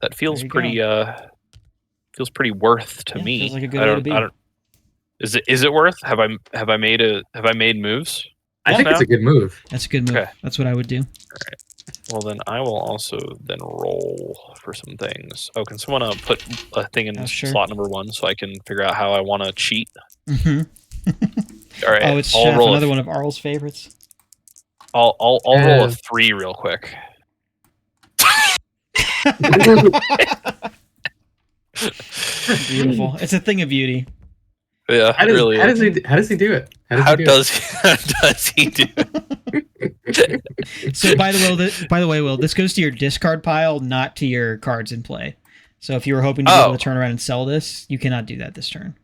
That feels There you pretty feels pretty worth to me. Feels like a good way to be. Is it worth? Have I made moves? I think it's a good move. That's a good move. Okay. That's what I would do. All right. Well, then I will also then roll for some things. Oh, can someone put a thing in Sure. slot number 1 so I can figure out how I want to cheat? Mm-hmm. All right. Oh, it's I'll Chef, roll another one of Arl's favorites. I'll roll a 3 real quick. Beautiful. It's a thing of beauty. Yeah, How does he do it? How does he do it? So by the way, Will, this goes to your discard pile, not to your cards in play. So if you were hoping to be able to turn around and sell this, you cannot do that this turn.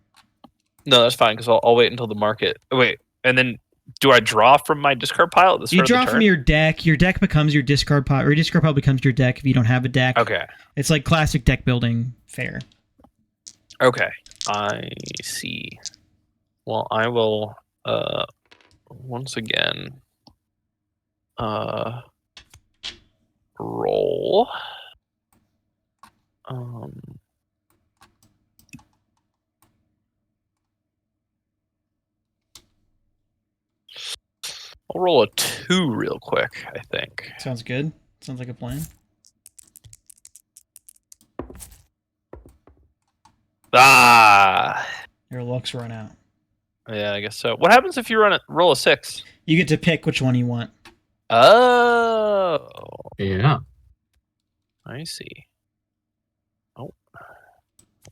No, that's fine because I'll wait until the market. Wait, and then do I draw from my discard pile at the start You draw of the turn? from your deck. Your deck becomes your discard pile, or your discard pile becomes your deck if you don't have a deck. Okay. It's like classic deck building fare. Okay, I see. Well, I will once again roll. I'll roll a 2 real quick, I think. Sounds good. Sounds like a plan. Ah! Your luck's run out. Yeah, I guess so. What happens if you roll a 6? You get to pick which one you want. Oh. Yeah. I see. Oh.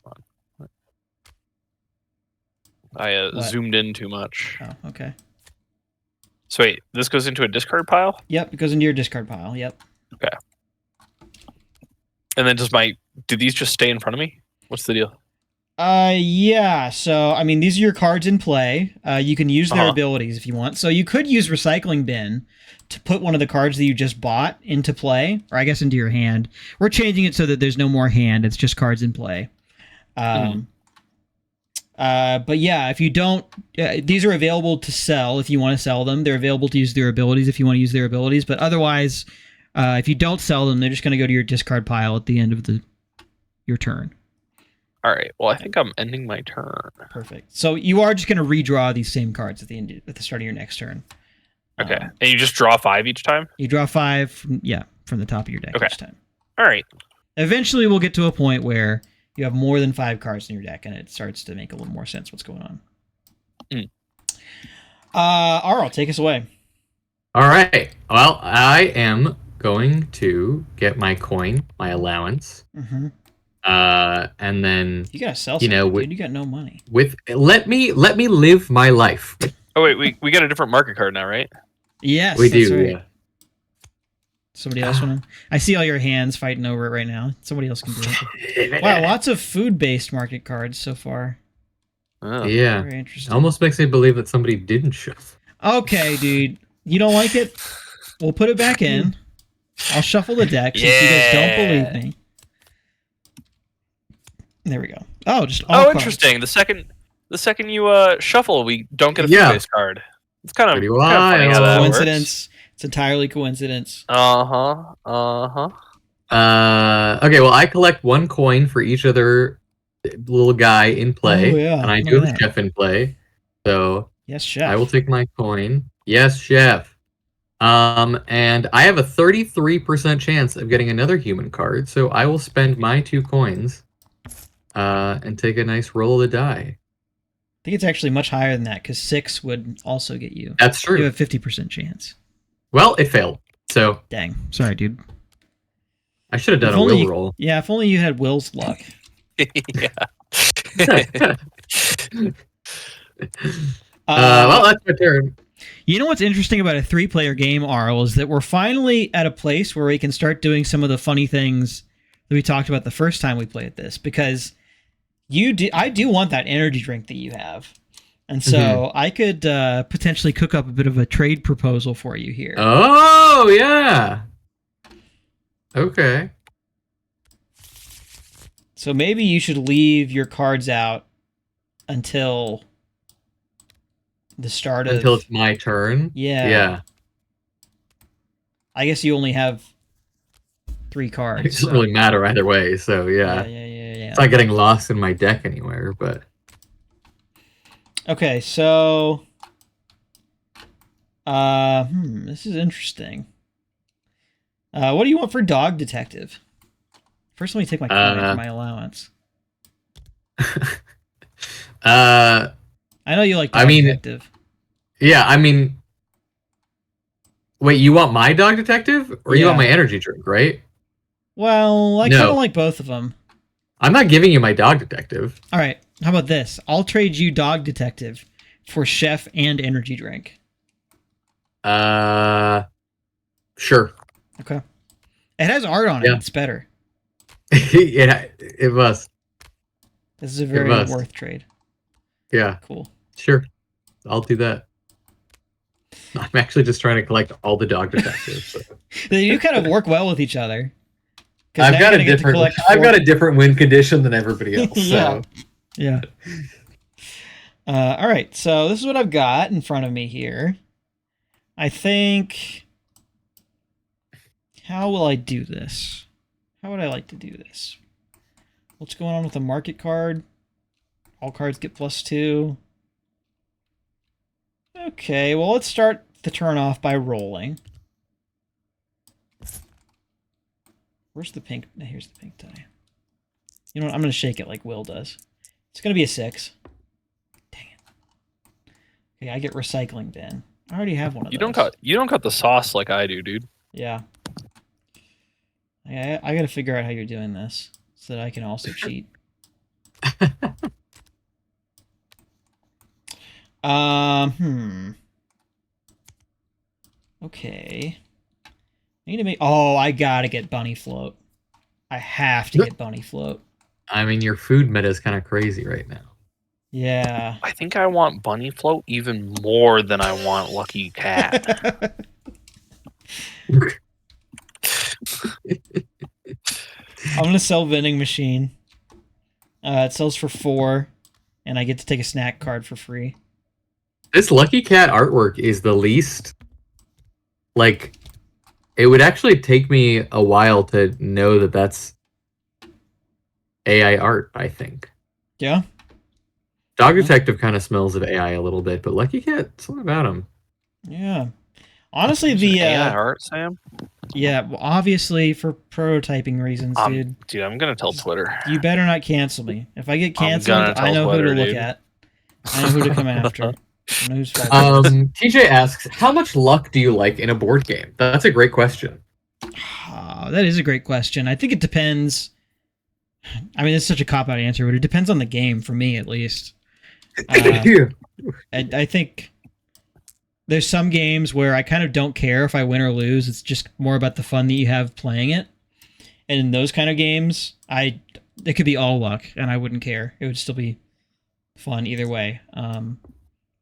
Hold on. I zoomed in too much. Oh, okay. So wait, this goes into a discard pile? Yep, it goes into your discard pile. Yep. Okay. And then do these just stay in front of me? What's the deal? Yeah. So, I mean, these are your cards in play. You can use their abilities if you want. So you could use Recycling Bin to put one of the cards that you just bought into play, or I guess into your hand. We're changing it so that there's no more hand. It's just cards in play. But yeah, if you don't, these are available to sell if you want to sell them. They're available to use their abilities if you want to use their abilities. But otherwise, if you don't sell them, they're just going to go to your discard pile at the end of your turn. All right. Well, I think I'm ending my turn. Perfect. So you are just going to redraw these same cards at the start of your next turn. Okay. And you just draw 5 each time? You draw 5, from the top of your deck each time. All right. Eventually, we'll get to a point where you have more than 5 cards in your deck, and it starts to make a little more sense what's going on. Arl, take us away. All right. Well, I am going to get my coin, my allowance. Mm-hmm. And then you gotta sell something, dude. You got no money. Let me live my life. Oh wait, we got a different market card now, right? Yes, we do. Right. Yeah. Somebody else want to? I see all your hands fighting over it right now. Somebody else can do it. Wow, lots of food-based market cards so far. Oh. Yeah, very interesting. Almost makes me believe that somebody didn't show. Okay, dude, you don't like it? We'll put it back in. I'll shuffle the deck since you guys don't believe me. There we go. Oh, just all cards. Interesting. The second you shuffle, we don't get a food-based card. It's kind of funny how that coincidence. Works. It's entirely coincidence. Okay, well, I collect 1 coin for each other little guy in play. Oh, yeah. And I do have a chef in play. So yes, chef. I will take my coin. Yes, chef. And I have a 33% chance of getting another human card, so I will spend my 2 coins and take a nice roll of the die. I think it's actually much higher than that, because 6 would also get you. That's true. You have a 50% chance. Well, it failed. So dang. Sorry, dude. I should have done a will roll. Yeah, if only you had Will's luck. Yeah. Well, that's my turn. You know what's interesting about a 3-player game, Arl, is that we're finally at a place where we can start doing some of the funny things that we talked about the first time we played this, because I do want that energy drink that you have. And so I could potentially cook up a bit of a trade proposal for you here. Oh, yeah. Okay. So maybe you should leave your cards out until the start of... Until it's my turn? Yeah. Yeah. I guess you only have 3 cards. It doesn't really matter either way, so yeah. Yeah. It's not getting lost in my deck anywhere, but... Okay, so... this is interesting. What do you want for Dog Detective? First, let me take my coin for my allowance. I know you like Dog Detective. Yeah, I mean... Wait, you want my Dog Detective? Or you want my energy drink, right? Well, I kind of like both of them. I'm not giving you my Dog Detective. All right, how about this? I'll trade you Dog Detective for Chef and energy drink. Sure. Okay. It has art on it. Yeah. It's better. It must. This is a very worth trade. Yeah. Cool. Sure. I'll do that. I'm actually just trying to collect all the Dog Detectives. So. They do kind of work well with each other. I've got a different win condition than everybody else. Yeah. So. Yeah. All right. So this is what I've got in front of me here. I think... How will I do this? How would I like to do this? What's going on with the market card? All cards get +2. Okay, well, let's start the turn off by rolling. Where's the pink? Here's the pink die. You know what? I'm going to shake it like Will does. It's going to be a 6. Dang it. Okay, I get recycling bin. I already have one of those. You don't cut the sauce like I do, dude. Yeah. I got to figure out how you're doing this so that I can also cheat. Okay. I need to make... Oh, I gotta get Bunny Float. I have to get Bunny Float. I mean, your food meta is kind of crazy right now. Yeah. I think I want Bunny Float even more than I want Lucky Cat. I'm gonna sell Vending Machine. It sells for 4, and I get to take a snack card for free. This Lucky Cat artwork is the least... Like, it would actually take me a while to know that that's AI art, I think. Yeah? Dog Detective kind of smells of AI a little bit, but Lucky Cat, something about him. Yeah. Honestly, the... AI art, Sam? Yeah, well, obviously for prototyping reasons, dude. Dude, I'm gonna tell Twitter. You better not cancel me. If I get canceled, I know who to look at. I know who to come after. I know who's TJ asks, how much luck do you like in a board game? That's a great question. That is a great question. I think it depends. I mean, it's such a cop-out answer, but it depends on the game, for me at least. I think there's some games where I kind of don't care if I win or lose. It's just more about the fun that you have playing it. And in those kind of games, it could be all luck, and I wouldn't care. It would still be fun either way.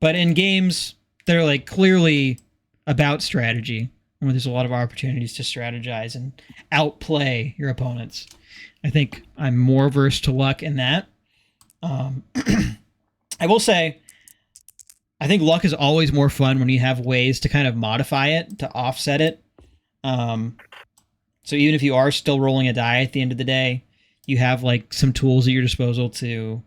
But in games that are like clearly about strategy, where there's a lot of opportunities to strategize and outplay your opponents. I think I'm more versed to luck in that. I will say, I think luck is always more fun when you have ways to kind of modify it, to offset it. So even if you are still rolling a die at the end of the day, you have like some tools at your disposal to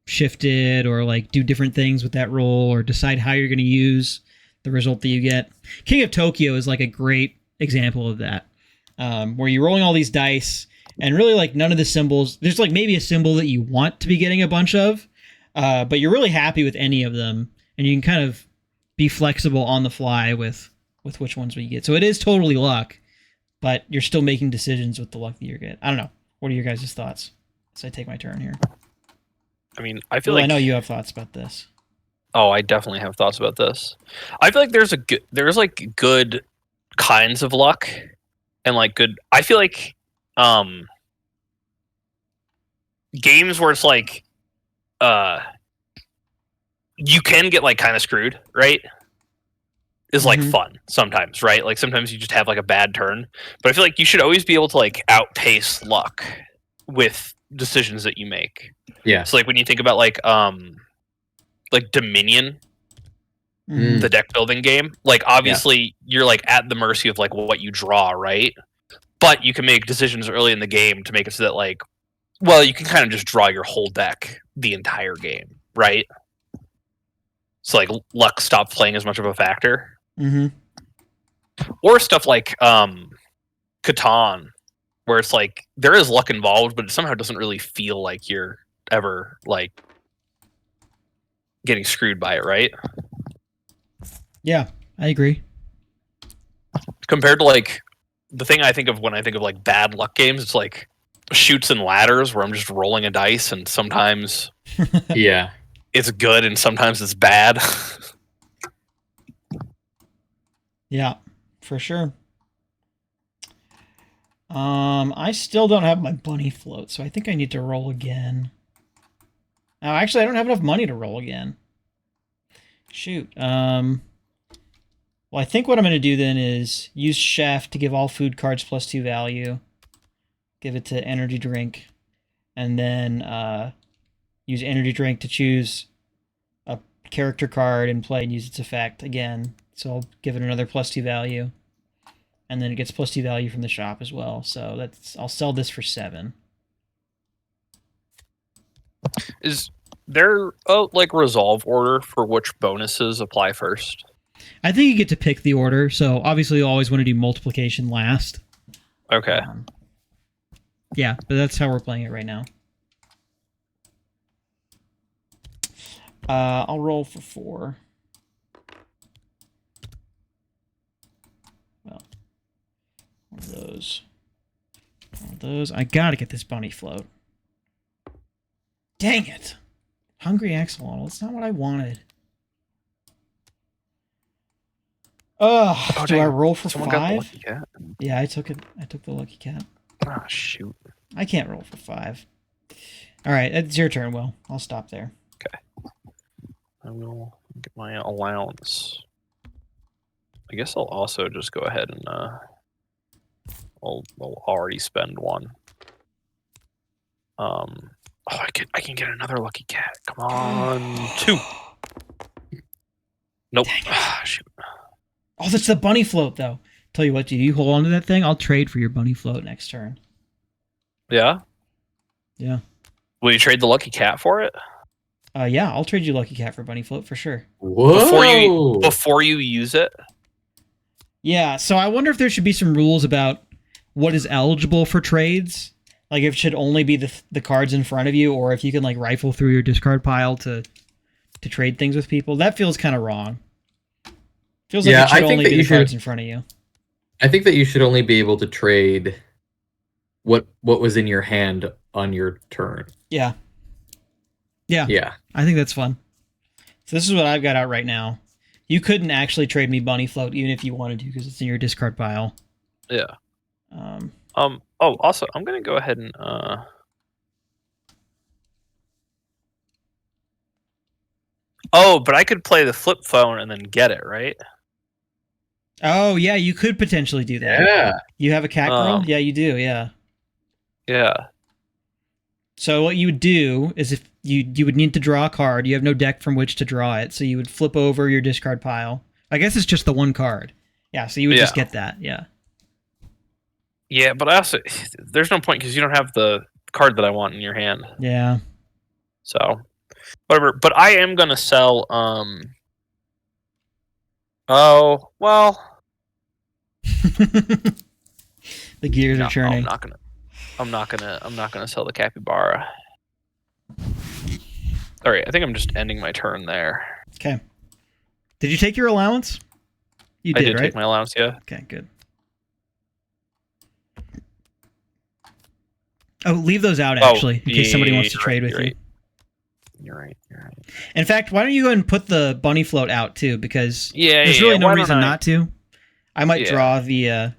shift it or like do different things with that roll or decide how you're going to use the result that you get. King of Tokyo is like a great example of that, where you're rolling all these dice and really like none of the symbols, there's like maybe a symbol that you want to be getting a bunch of, but you're really happy with any of them, and you can kind of be flexible on the fly with which ones we get. So it is totally luck, but you're still making decisions with the luck that you get. I don't know. What are your guys' thoughts as I take my turn here? I mean, I feel like I know you have thoughts about this. Oh, I definitely have thoughts about this. I feel like there's like good kinds of luck and like good. I feel like games where it's like you can get like kind of screwed, right? Is like fun sometimes, right? Like sometimes you just have like a bad turn, but I feel like you should always be able to like outpace luck with decisions that you make. Yeah. So like when you think about like Dominion, the deck building game, like obviously you're like at the mercy of like what you draw, right? But you can make decisions early in the game to make it so that like, well, you can kind of just draw your whole deck the entire game, right? So like luck stopped playing as much of a factor. Or stuff like Catan, where it's like there is luck involved, but it somehow doesn't really feel like you're ever like getting screwed by it, right? Yeah, I agree. Compared to like the thing I think of when I think of like bad luck games, it's like Chutes and Ladders, where I'm just rolling a dice, and sometimes it's good and sometimes it's bad. Yeah, for sure. I still don't have my bunny float, so I think I need to roll again. Oh, actually, I don't have enough money to roll again. Shoot. Well, I think what I'm going to do then is use Chef to give all food cards +2 value. Give it to Energy Drink. And then use Energy Drink to choose a character card and play and use its effect again. So I'll give it another +2 value. And then it gets +2 value from the shop as well. So I'll sell this for 7. Is there a like resolve order for which bonuses apply first? I think you get to pick the order. So obviously you always want to do multiplication last. Okay. Yeah, but that's how we're playing it right now. I'll roll for 4. Well, one of those. One of those. I gotta get this bunny float. Dang it! Hungry Axolotl. That's not what I wanted. Do I roll for 5? Got the lucky cat? Yeah, I took it. I took the lucky cat. Ah, shoot. I can't roll for 5. All right, it's your turn, Will. I'll stop there. Okay. I will get my allowance. I guess I'll also just go ahead and I'll already spend 1. I can get another lucky cat. Come on, 2. Nope. Shoot. Oh, that's the bunny float, though. Tell you what, do you hold on to that thing? I'll trade for your bunny float next turn. Yeah? Yeah. Will you trade the lucky cat for it? Yeah, I'll trade you lucky cat for bunny float for sure. Whoa! Before you use it? Yeah, so I wonder if there should be some rules about what is eligible for trades. Like, if it should only be the cards in front of you, or if you can, like, rifle through your discard pile to trade things with people. That feels kind of wrong. Feels like it should only be the cards in front of you. I think that you should only be able to trade what was in your hand on your turn. Yeah. Yeah. I think that's fun. So this is what I've got out right now. You couldn't actually trade me bunny float even if you wanted to because it's in your discard pile. Yeah. Also, I'm gonna go ahead and but I could play the flip phone and then get it, right? Oh yeah, you could potentially do that. Yeah. You have a cat girl? Yeah, you do. Yeah. Yeah. So what you would do is if you would need to draw a card. You have no deck from which to draw it, so you would flip over your discard pile. I guess it's just the one card. Yeah, so you would just get that. Yeah. Yeah, but I also there's no point because you don't have the card that I want in your hand. Yeah. So whatever. But I am gonna sell. Oh well. The gears are churning. I'm not gonna sell the capybara. All right, I think I'm just ending my turn there. Okay. Did you take your allowance? You did, I did right? take my allowance, yeah. Okay, good. Oh, leave those out actually, in case somebody wants to trade with you. You're right. In fact, why don't you go ahead and put the bunny float out too? Because there's really no reason not to. I might draw the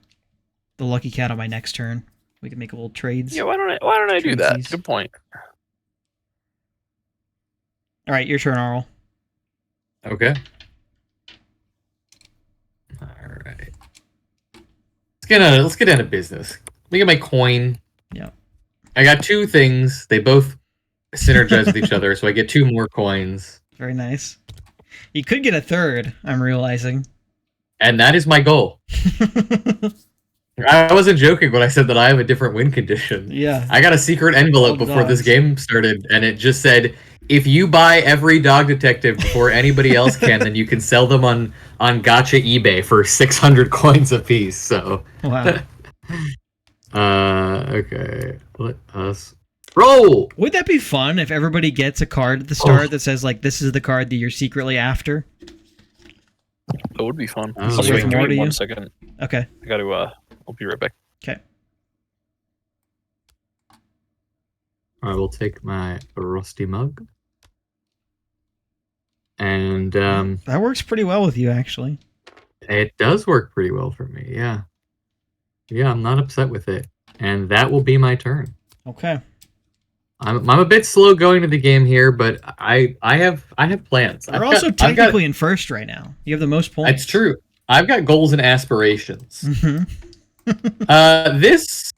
lucky cat on my next turn. We can make a little trades. Yeah, why don't I do that? Good point. All right, your turn, Arl. Okay. All right. Let's get down to business. Let me get my coin. Yeah. I got 2 things. They both synergize with each other, so I get 2 more coins. Very nice. You could get a third, I'm realizing. And that is my goal. I wasn't joking when I said that I have a different win condition. Yeah. I got a secret envelope before this game started, and it just said, if you buy every dog detective before anybody else can, then you can sell them on Gacha eBay for 600 coins apiece. So, wow. Okay, let us roll. Would that be fun if everybody gets a card at the start that says like this is the card that you're secretly after? That would be fun. Oh, Also, wait, give me 1 second. Okay. I got to. I'll be right back. Okay. I will take my rusty mug. And that works pretty well with you, actually. It does work pretty well for me, yeah. Yeah, I'm not upset with it. And that will be my turn. Okay. I'm a bit slow going to the game here, but I have plans. You're also technically in first right now. You have the most points. That's true. I've got goals and aspirations. Mm-hmm. This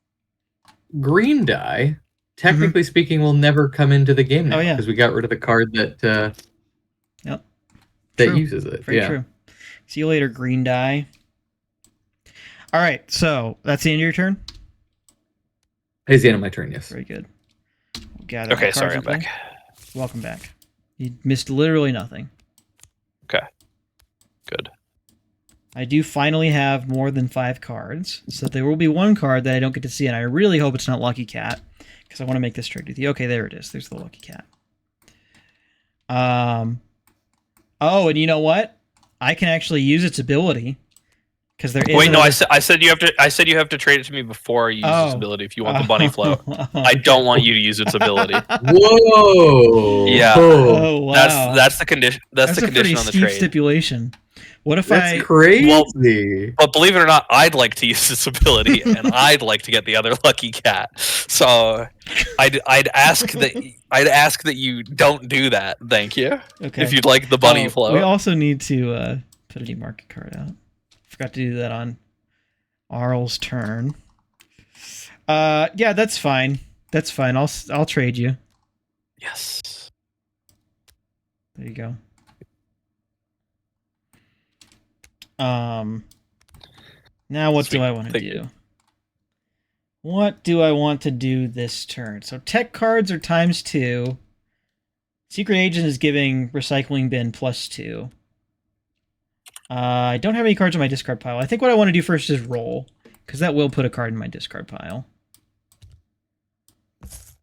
green die, technically speaking, will never come into the game now because we got rid of the card that uses it. Very true. See you later, green die. All right, so that's the end of your turn? It's the end of my turn, yes. Very good. Okay, sorry, I'm back. Welcome back. You missed literally nothing. Okay. Good. I do finally have more than 5 cards, so there will be 1 card that I don't get to see, and I really hope it's not Lucky Cat, because I want to make this trade with you. Okay, there it is. There's the Lucky Cat. Oh, and you know what? I can actually use its ability. Because there is. Wait, no, I said you have to. I said you have to trade it to me before you use its ability. If you want the bunny float, I don't want you to use its ability. Whoa! Yeah. Oh wow. That's the condition. That's the condition on the trade. Stipulation. What if That's crazy. Well, believe it or not, I'd like to use this ability, and I'd like to get the other lucky cat. So, I'd ask that you don't do that. Thank you. Okay. If you'd like the bunny float. We also need to put a new market card out. Forgot to do that on Arl's turn. Yeah, that's fine. That's fine. I'll trade you. Yes. There you go. Now what do I want to do? What do I want to do this turn? So tech cards are ×2. Secret Agent is giving Recycling Bin +2. I don't have any cards in my discard pile. I think what I want to do first is roll, because that will put a card in my discard pile. It's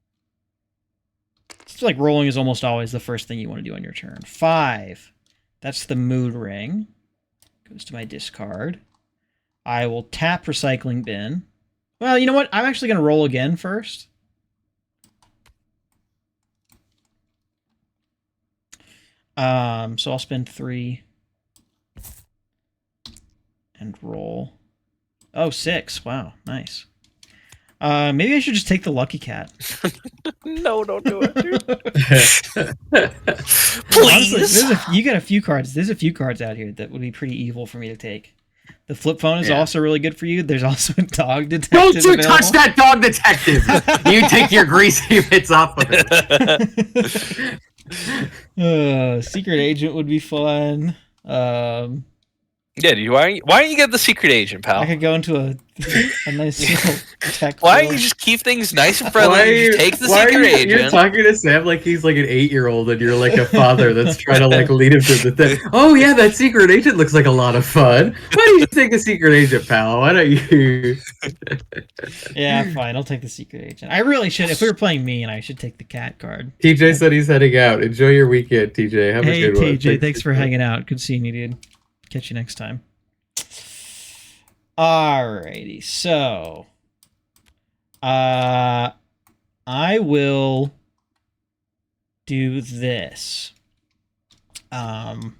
like rolling is almost always the first thing you want to do on your turn. 5. That's the Mood Ring. Goes to my discard. I will tap Recycling Bin. Well, you know what? I'm actually going to roll again first. So I'll spend 3. And roll. Oh, 6. Wow, nice. Maybe I should just take the Lucky Cat. No, don't do it, dude. Please. Honestly, you got a few cards. There's a few cards out here that would be pretty evil for me to take. The flip phone is also really good for you. There's also a dog detective. Don't you available. touch that dog detective! You take your greasy bits off of it. Secret agent would be fun. Yeah, why don't you get the secret agent, pal? I could go into a nice little tech. Why don't you just keep things nice and friendly? And just take the secret agent. You're talking to Sam like he's like an 8-year-old, and you're like a father that's trying to like lead him to the thing. Oh yeah, that secret agent looks like a lot of fun. Why don't you take the secret agent, pal? Why don't you? Yeah, fine. I'll take the secret agent. I really should. If we were playing me, and I should take the cat card. TJ said he's heading out. Enjoy your weekend, TJ. Have a good one. Hey TJ, thanks for hanging out. Good seeing you, dude. Catch you next time. Alrighty, so I will do this. I'll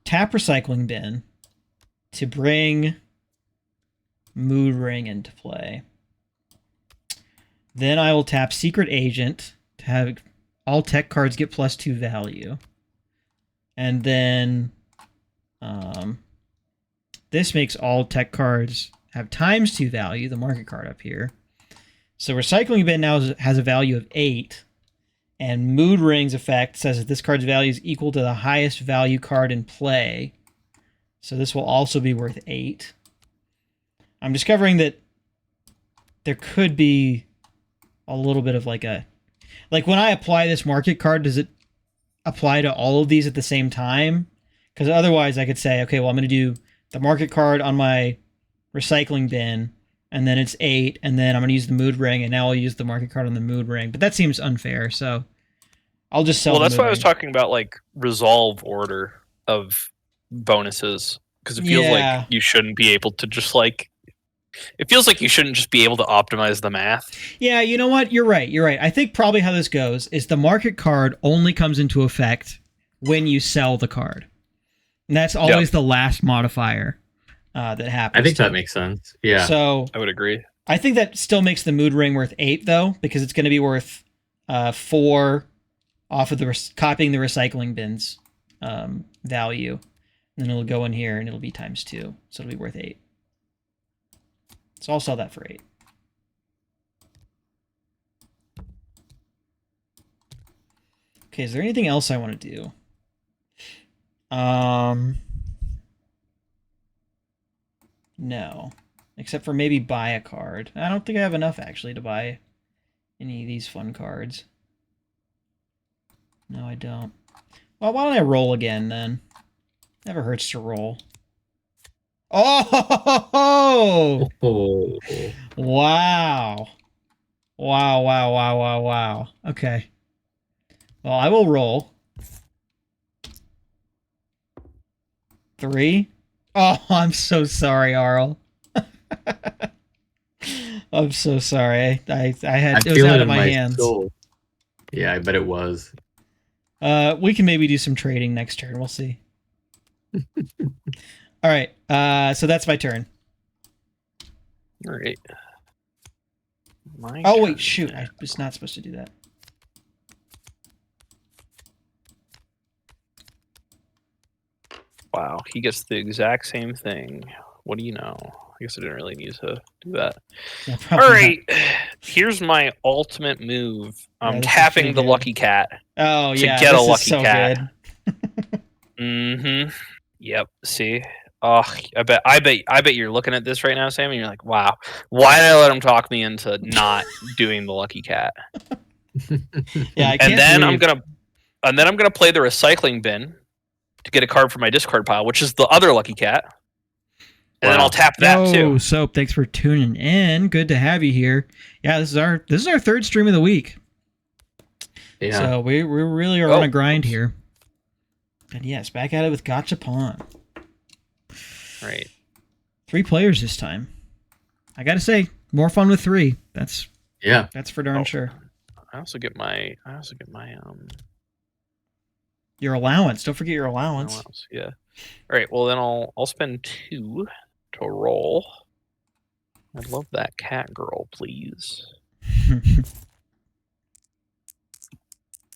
tap recycling bin to bring mood ring into play. Then I will tap secret agent to have all tech cards get +2 value. And then this makes all tech cards have ×2 value, the market card up here. So recycling bin now has a value of 8. And mood rings effect says that this card's value is equal to the highest value card in play. So this will also be worth 8. I'm discovering that there could be a little bit of like when I apply this market card, does it apply to all of these at the same time? Because otherwise I could say, okay, well, I'm going to do the market card on my recycling bin, and then it's 8, and then I'm going to use the mood ring, and now I'll use the market card on the mood ring. But that seems unfair, so I'll just sell. Well, that's why ring. I was talking about like resolve order of bonuses, because it feels like you shouldn't be able to just like. It feels like you shouldn't just be able to optimize the math. Yeah, you know what? You're right. I think probably how this goes is the market card only comes into effect when you sell the card. And that's always the last modifier that happens. I think that makes sense. Yeah. So I would agree. I think that still makes the mood ring worth 8, though, because it's going to be worth 4 off of the copying the recycling bin's value. And then it'll go in here and it'll be ×2. So it'll be worth 8. So I'll sell that for 8. Okay, is there anything else I want to do? No. Except for maybe buy a card. I don't think I have enough, actually, to buy any of these fun cards. No, I don't. Well, why don't I roll again, then? Never hurts to roll. Oh! Wow. Wow. Okay. Well, I will roll. 3. Oh, I'm so sorry, Arl. I'm so sorry. I had it was out of my hands. Soul. Yeah, I bet it was. We can maybe do some trading next turn. We'll see. All right. So that's my turn. All right. Wait, shoot. I was not supposed to do that. Wow, he gets the exact same thing. What do you know? I guess I didn't really need to do that. Yeah, all right. Here's my ultimate move. I'm tapping the lucky cat. Oh, yeah. To get a lucky so cat. Mm-hmm. Yep. See? Oh, I bet you're looking at this right now, Sam, and you're like, wow, why did I let him talk me into not doing the lucky cat? Yeah, and then I'm gonna play the recycling bin to get a card for my discard pile, which is the other lucky cat. And then I'll tap that too. Soap, thanks for tuning in. Good to have you here. Yeah, this is our third stream of the week. Yeah. So we really are on a grind here. And yes, back at it with Gacha-Pawn. Right. 3 players this time. I gotta say, more fun with 3. That's for darn sure. I also get my your allowance. Don't forget your allowance. Yeah. All right. Well, then I'll spend 2 to roll. I'd love that cat girl, please. It's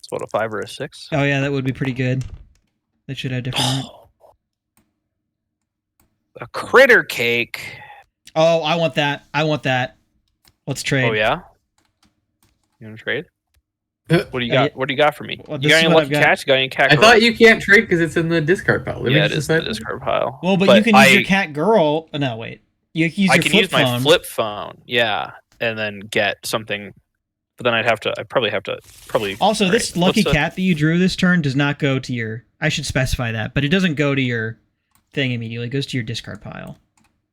what, a 5 or a 6? Oh yeah, that would be pretty good. They should have different. a critter cake. Oh, I want that. Let's trade. Oh yeah. You want to trade? What do you Yeah. got? What do you got for me? Well, You this got is any what lucky I've got. cats? You got any cat? I girls? thought you can't trade because it's in the discard pile. Did we Yeah, it just is in the decide? discard pile. Well, but you can use your cat girl. No, wait. You can use I your can flip use my phone. flip phone. Yeah, and then get something. But then I'd probably have to. Also, all this right, lucky let's, cat that you drew this turn does not go to your... I should specify that, but it doesn't go to your thing immediately. It goes to your discard pile.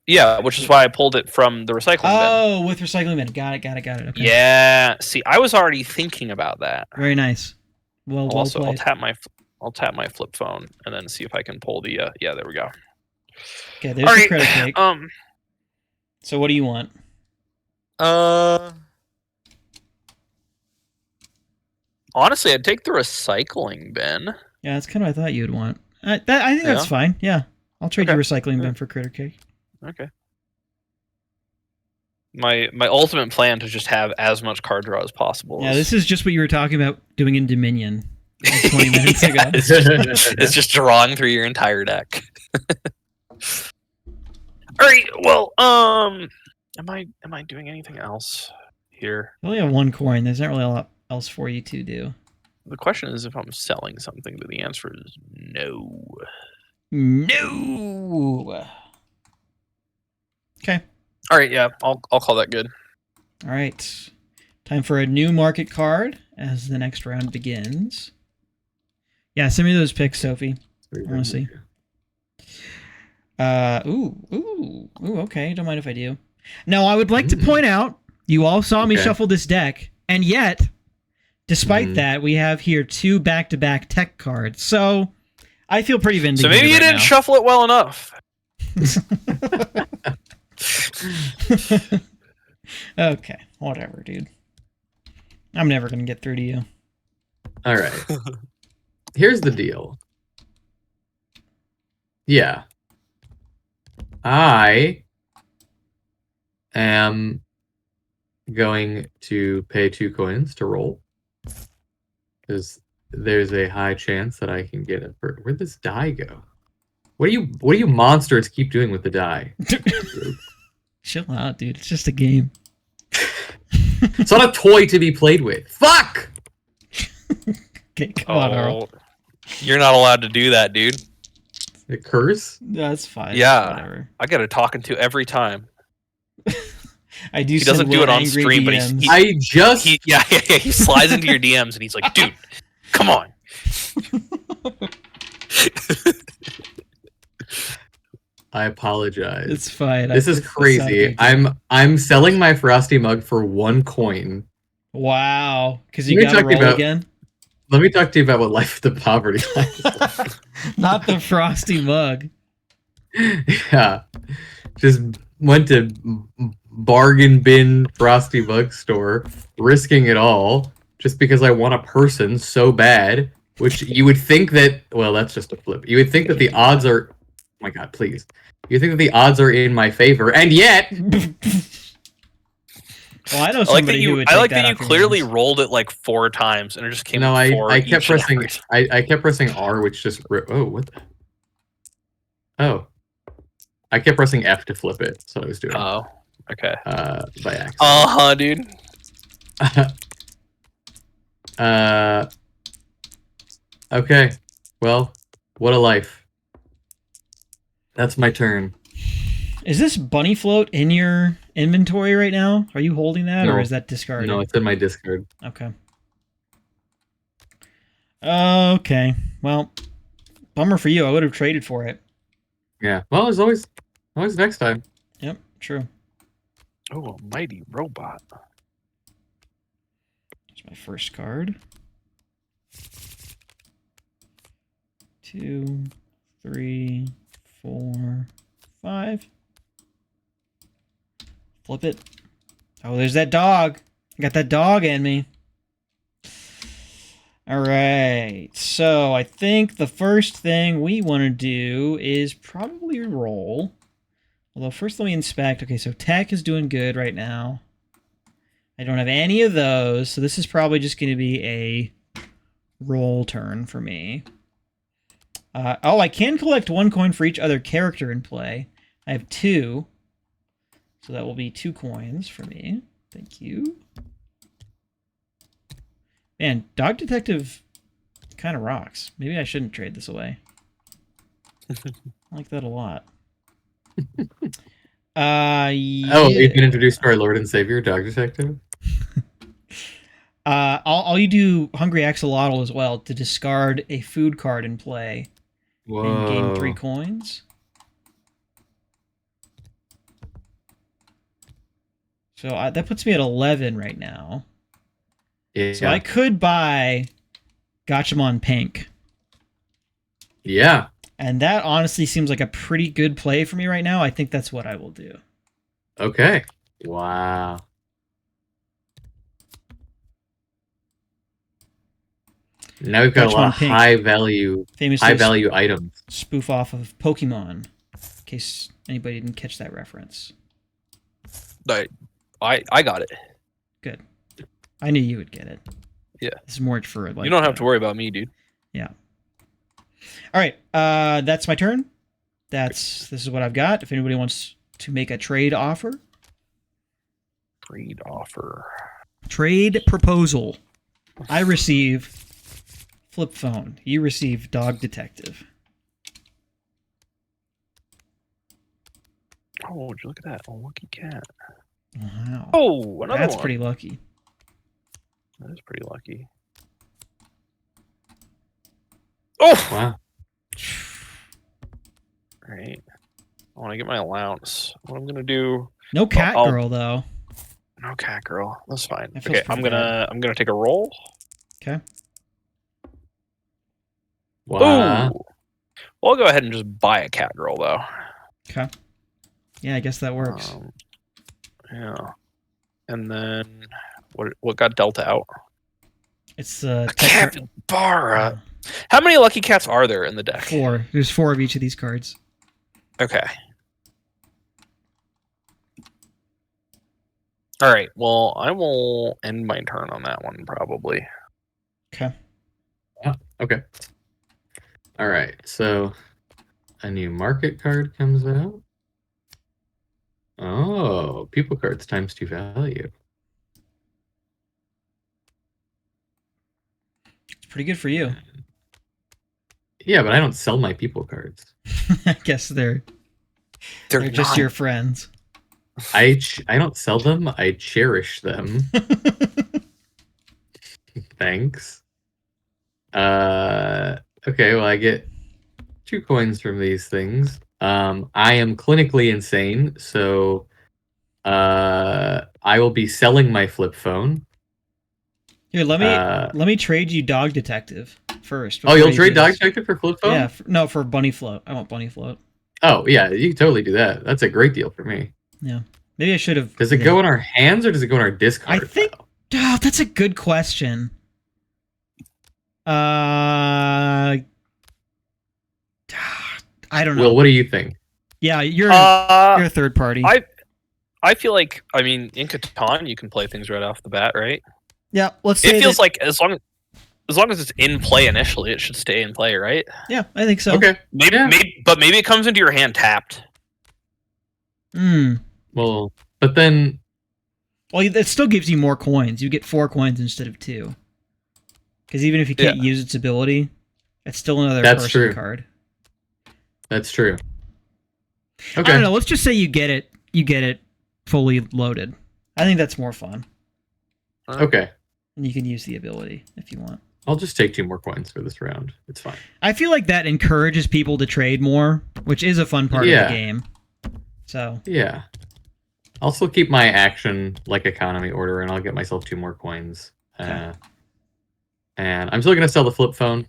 Yeah, which is why I pulled it from the recycling bin. Oh, with recycling bin. Got it. Okay. Yeah. See, I was already thinking about that. Very nice. Well Also, played. I'll tap my flip phone and then see if I can pull the. Yeah, there we go. Okay, there's All the right. credit cake. So what do you want? Honestly, I'd take the recycling bin. Yeah, that's kind of what I thought you'd want. I think that's fine. Yeah, I'll trade your recycling bin for critter cake. Okay. My ultimate plan to just have as much card draw as possible. Yeah, this is just what you were talking about doing in Dominion like 20 minutes ago. It's just drawing through your entire deck. All right. Well, am I doing anything else here? You only have one coin. There's not really a lot else for you to do. The question is if I'm selling something, but the answer is no. No. Okay. All right. Yeah, I'll call that good. All right. Time for a new market card as the next round begins. Yeah, send me those picks, Sophie. I want to see. Ooh, okay. Don't mind if I do. Now, I would like to point out, you all saw me shuffle this deck, and yet, despite that, we have here 2 back-to-back tech cards. So, I feel pretty vindicated. So maybe you didn't shuffle it well enough. Okay, whatever, dude. I'm never going to get through to you. All right. Here's the deal. Yeah. I am going to pay 2 coins to roll. Because there's a high chance that I can get it. Where'd this die go? What do you monsters keep doing with the die? Chill out, dude. It's just a game. It's not a toy to be played with. Fuck! Okay, come on, Earl. You're not allowed to do that, dude. A curse? That's fine. Yeah, whatever. I get a talking to every time. I do. He doesn't do it on stream, but he slides into your DMs and he's like, "Dude, come on." I apologize. It's fine. This is crazy. I'm selling my Frosty mug for 1 coin. Wow, because you got to roll again. Let me talk to you about what life at the poverty line is like. Not the Frosty mug. Yeah, just went to bargain bin Frosty mug store, risking it all just because I want a person so bad. Which you would think that. Well, that's just a flip. You would think that the odds are. Oh my God, please. You think that the odds are in my favor, and yet. Well, I know somebody who would take that you clearly rolled it like 4 times, and it just came. No, I kept pressing. I kept pressing R, which just. Oh, what? Oh, I kept pressing F to flip it. That's what I was doing. Oh, okay. By accident. Dude. Okay. Well, what a life. That's my turn. Is this bunny float in your inventory right now? Are you holding that, No. or is that discarded? No, it's in my discard. Okay. Okay. Well, bummer for you. I would have traded for it. Yeah. Well, there's always next time. Yep. True. Oh, a mighty robot. Here's my first card. 2, 3, 4, 5. Flip it. Oh, there's that dog. I got that dog in me. All right. So I think the first thing we want to do is probably roll. Although first let me inspect. Okay, so tech is doing good right now. I don't have any of those, so this is probably just going to be a roll turn for me. I can collect 1 coin for each other character in play. I have 2. So that will be 2 coins for me. Thank you. Man, Dog Detective kind of rocks. Maybe I shouldn't trade this away. I like that a lot. Yeah. Oh, you've been introduced to our Lord and Savior, Dog Detective? I'll you do Hungry Axolotl as well to discard a food card in play and gain 3 coins. So that puts me at 11 right now. Yeah. So I could buy Gacha-Pawn Pink. Yeah. And that honestly seems like a pretty good play for me right now. I think that's what I will do. Okay. Wow. Now we've got a lot of high value items. Spoof off of Pokemon. In case anybody didn't catch that reference. I got it. Good. I knew you would get it. Yeah. This is more for like. You don't have to worry about me, dude. Yeah. All right. That's my turn. This is what I've got. If anybody wants to make a trade offer. Trade offer. Trade proposal. I receive flip phone. You receive Dog Detective. Oh, would you look at that? A lucky cat. Wow. Oh, another That's one. pretty lucky. That is pretty lucky. Oh! Wow. All right. I want to get my allowance. What I'm gonna do? No cat girl though. No cat girl. That's fine. That feels Okay, I'm pretty gonna take a roll. Okay. Wow. Ooh. Well, I'll go ahead and just buy a cat girl though. Okay. Yeah, I guess that works. Yeah. And then what got Delta out? It's a capybara. How many lucky cats are there in the deck? 4. There's 4 of each of these cards. Okay. All right. Well, I will end my turn on that one probably. Okay. Oh, okay. All right. So a new market card comes out. Oh, people cards times 2 value. It's pretty good for you. Yeah, but I don't sell my people cards. I guess they're just your friends. I don't sell them. I cherish them. Thanks. Okay, well I get 2 coins from these things. I am clinically insane, so I will be selling my flip phone. Here, let me trade you Dog Detective first. Oh, you'll trade Dog Detective for flip phone? Yeah, no, for Bunny Float. I want Bunny Float. Oh yeah, you can totally do that. That's a great deal for me. Yeah, maybe I should have. Does it go in our hands or does it go in our discard? I think. Oh, that's a good question. I don't know. Will, what do you think? Yeah, you're a third party. I feel like, I mean, in Catan you can play things right off the bat, right? Yeah, let's say it feels like as long as it's in play initially, it should stay in play, right? Yeah, I think so. Okay. Maybe it comes into your hand tapped. Well, but then. Well, it still gives you more coins. You get 4 coins instead of 2. Because even if you can't use its ability, it's still another person card. That's true. Okay. I don't know. Let's just say you get it. You get it fully loaded. I think that's more fun. Okay. And you can use the ability if you want. I'll just take 2 more coins for this round. It's fine. I feel like that encourages people to trade more, which is a fun part of the game. So yeah, I'll still keep my action like economy order, and I'll get myself 2 more coins. Okay. And I'm still gonna sell the flip phone.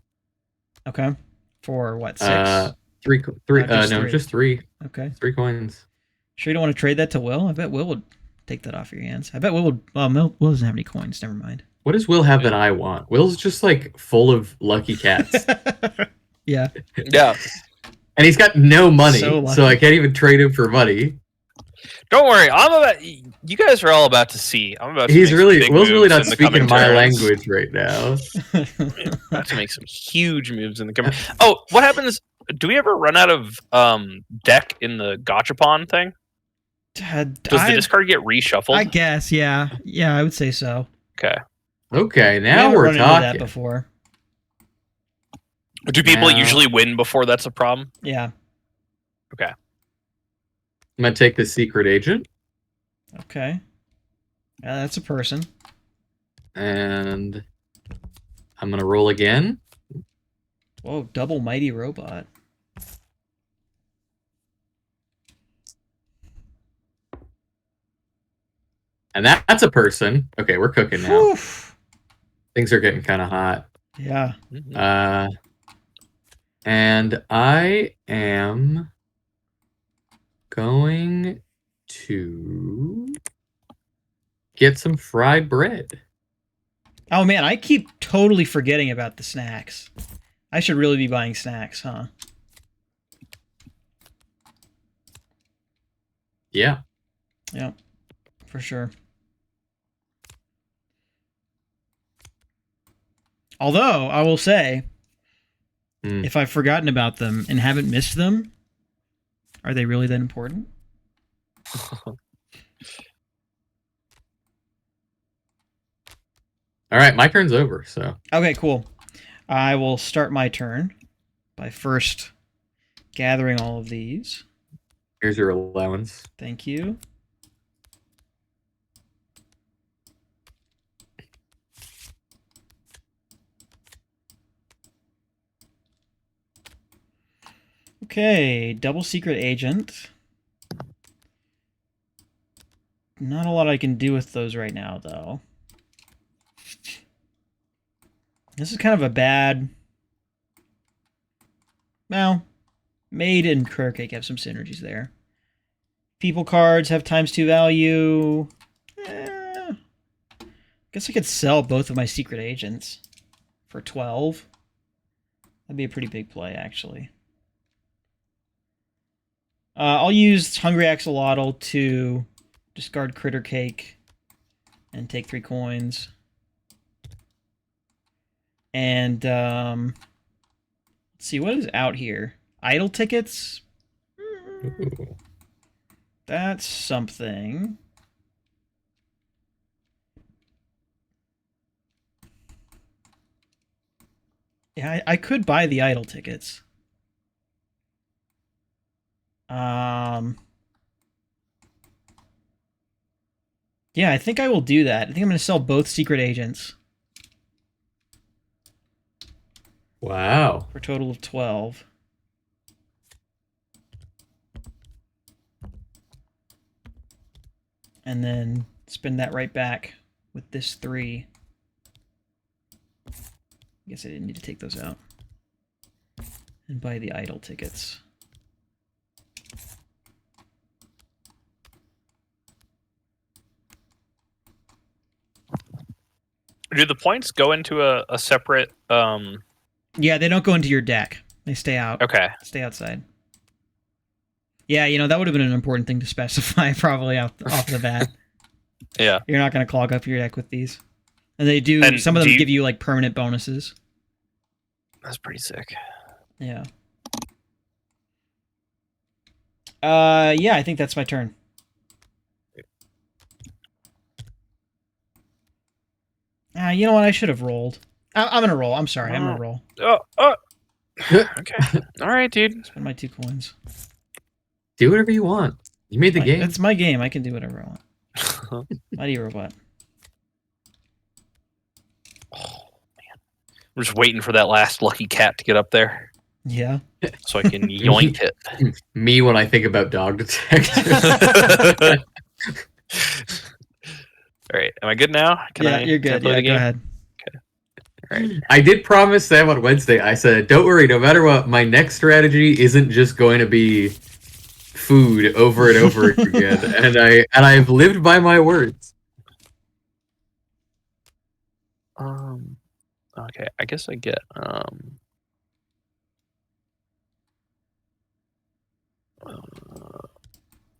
Okay. For what, 6? 3. No, just 3. Okay. 3 coins. Sure you don't want to trade that to Will? I bet Will would take that off your hands. I bet Will would. Will doesn't have any coins. Never mind. What does Will have that I want? Will's just like full of lucky cats. Yeah. Yeah. And he's got no money, so I can't even trade him for money. Don't worry, you guys are all about to see. Will's really not speaking my language right now. About to make some huge moves in the coming. Oh, what happens? do we ever run out of deck in the Gacha-Pawn thing? Does the discard get reshuffled? I guess, yeah. Yeah, I would say so. Okay. Okay, We now haven't we're run into talking. that before. Do people usually win before that's a problem? Yeah. Okay. I'm gonna take the secret agent. Okay. Yeah, that's a person. And I'm gonna roll again. Whoa, double mighty robot. And that's a person. Okay, we're cooking now. Oof. Things are getting kind of hot. Yeah. And I am going to get some fried bread. Oh man, I keep totally forgetting about the snacks. I should really be buying snacks, huh? Yeah. Yep. For sure. Although, I will say, if I've forgotten about them and haven't missed them, are they really that important? All right, my turn's over, so. Okay, cool. I will start my turn by first gathering all of these. Here's your allowance. Thank you. Okay, double secret agent. Not a lot I can do with those right now, though. This is kind of a bad... Well, Maid and Cake have some synergies there. People cards have ×2 value. Guess I could sell both of my secret agents for 12. That'd be a pretty big play, actually. I'll use Hungry Axolotl to discard Critter Cake and take 3 coins. And let's see, what is out here? Idle tickets? Ooh. That's something. Yeah, I could buy the idle tickets. Yeah, I think I will do that. I think I'm going to sell both secret agents. Wow. For a total of 12. And then spend that right back with this 3. I guess I didn't need to take those out. And buy the idle tickets. Do the points go into a separate... Yeah, they don't go into your deck. They stay out. Okay. Stay outside. Yeah, you know, that would have been an important thing to specify probably off the bat. Yeah. You're not going to clog up your deck with these. And they do, and some of them give you like permanent bonuses. That's pretty sick. Yeah. Yeah, I think that's my turn. You know what? I should have rolled. I'm going to roll. I'm sorry. I'm going to roll. Okay. All right, dude. Spend my 2 coins. Do whatever you want. You made the game. It's my game. I can do whatever I want. Mighty Robot. Oh, man. I'm just waiting for that last lucky cat to get up there. Yeah. So I can yoink it. Me when I think about dog detective. All right. Am I good now? You're good. Can I play the game? Go ahead. Okay. All right. I did promise Sam on Wednesday. I said, don't worry, no matter what, my next strategy isn't just going to be food over and over again. And I've lived by my words. Okay, I guess I get all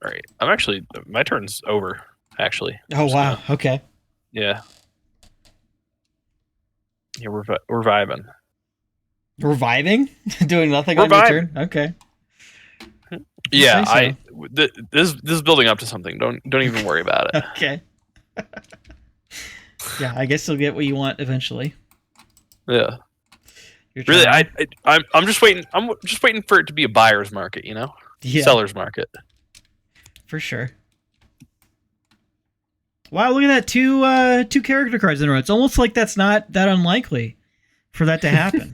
right. I'm actually my turn's over, actually. Oh wow. Okay. Yeah. Yeah, we're vibing. Reviving? Doing nothing on your turn? Okay. Yeah, this is building up to something. Don't even worry about it. Okay. Yeah, I guess you'll get what you want eventually. Yeah. Really, I'm just waiting. I'm just waiting for it to be a buyer's market, you know, seller's market. For sure. Wow, look at that! Two character cards in a row. It's almost like that's not that unlikely for that to happen.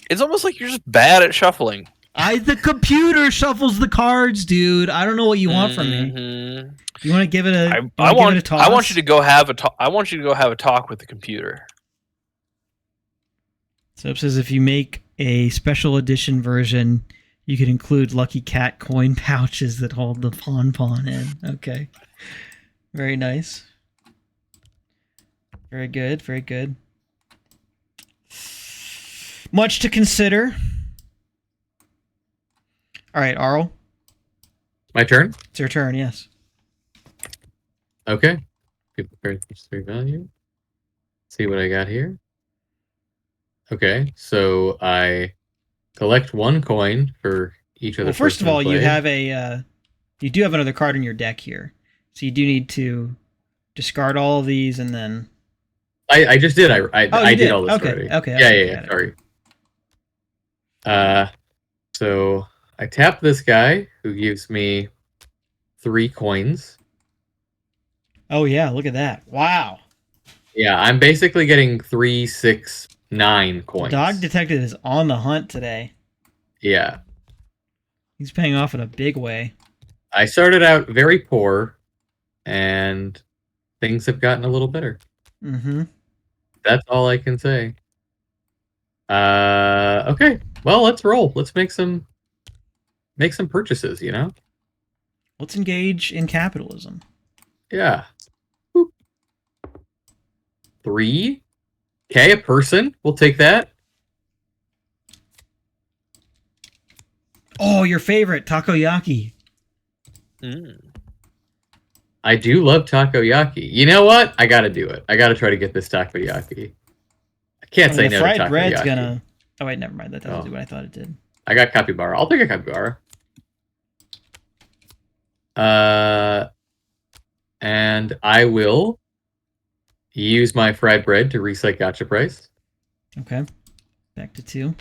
It's almost like you're just bad at shuffling. The computer shuffles the cards, dude. I don't know what you want from me. You want to give it a? I want you to go have a talk. I want you to go have a talk with the computer. So it says if you make a special edition version, you can include lucky cat coin pouches that hold the pawn in. Okay. Very nice. Very good. Very good. Much to consider. All right, Arl. My turn? It's your turn, yes. Okay. Prepare 3 value. See what I got here. Okay, so I collect 1 coin for each of the. Well, first of all, you have you do have another card in your deck here, so you do need to discard all of these and then. I just did. I did all this already. Okay. Yeah. Sorry. So I tap this guy who gives me 3 coins. Oh yeah, look at that! Wow. Yeah, I'm basically getting 3, 6, 9 coins. Dog Detective is on the hunt today. Yeah. He's paying off in a big way. I started out very poor, and things have gotten a little better. Mm-hmm. That's all I can say. Okay. Well, let's roll. Let's make some purchases, you know? Let's engage in capitalism. Yeah. Boop. 3. Okay, a person. We'll take that. Oh, your favorite, takoyaki. I do love takoyaki. You know what? I gotta do it. I gotta try to get this takoyaki. I can't say no to takoyaki. Fried bread's gonna... Oh, wait, never mind. That doesn't do what I thought it did. I got capybara. I'll take a capybara. And I will use my fried bread to reset gacha price. Okay. Back to 2.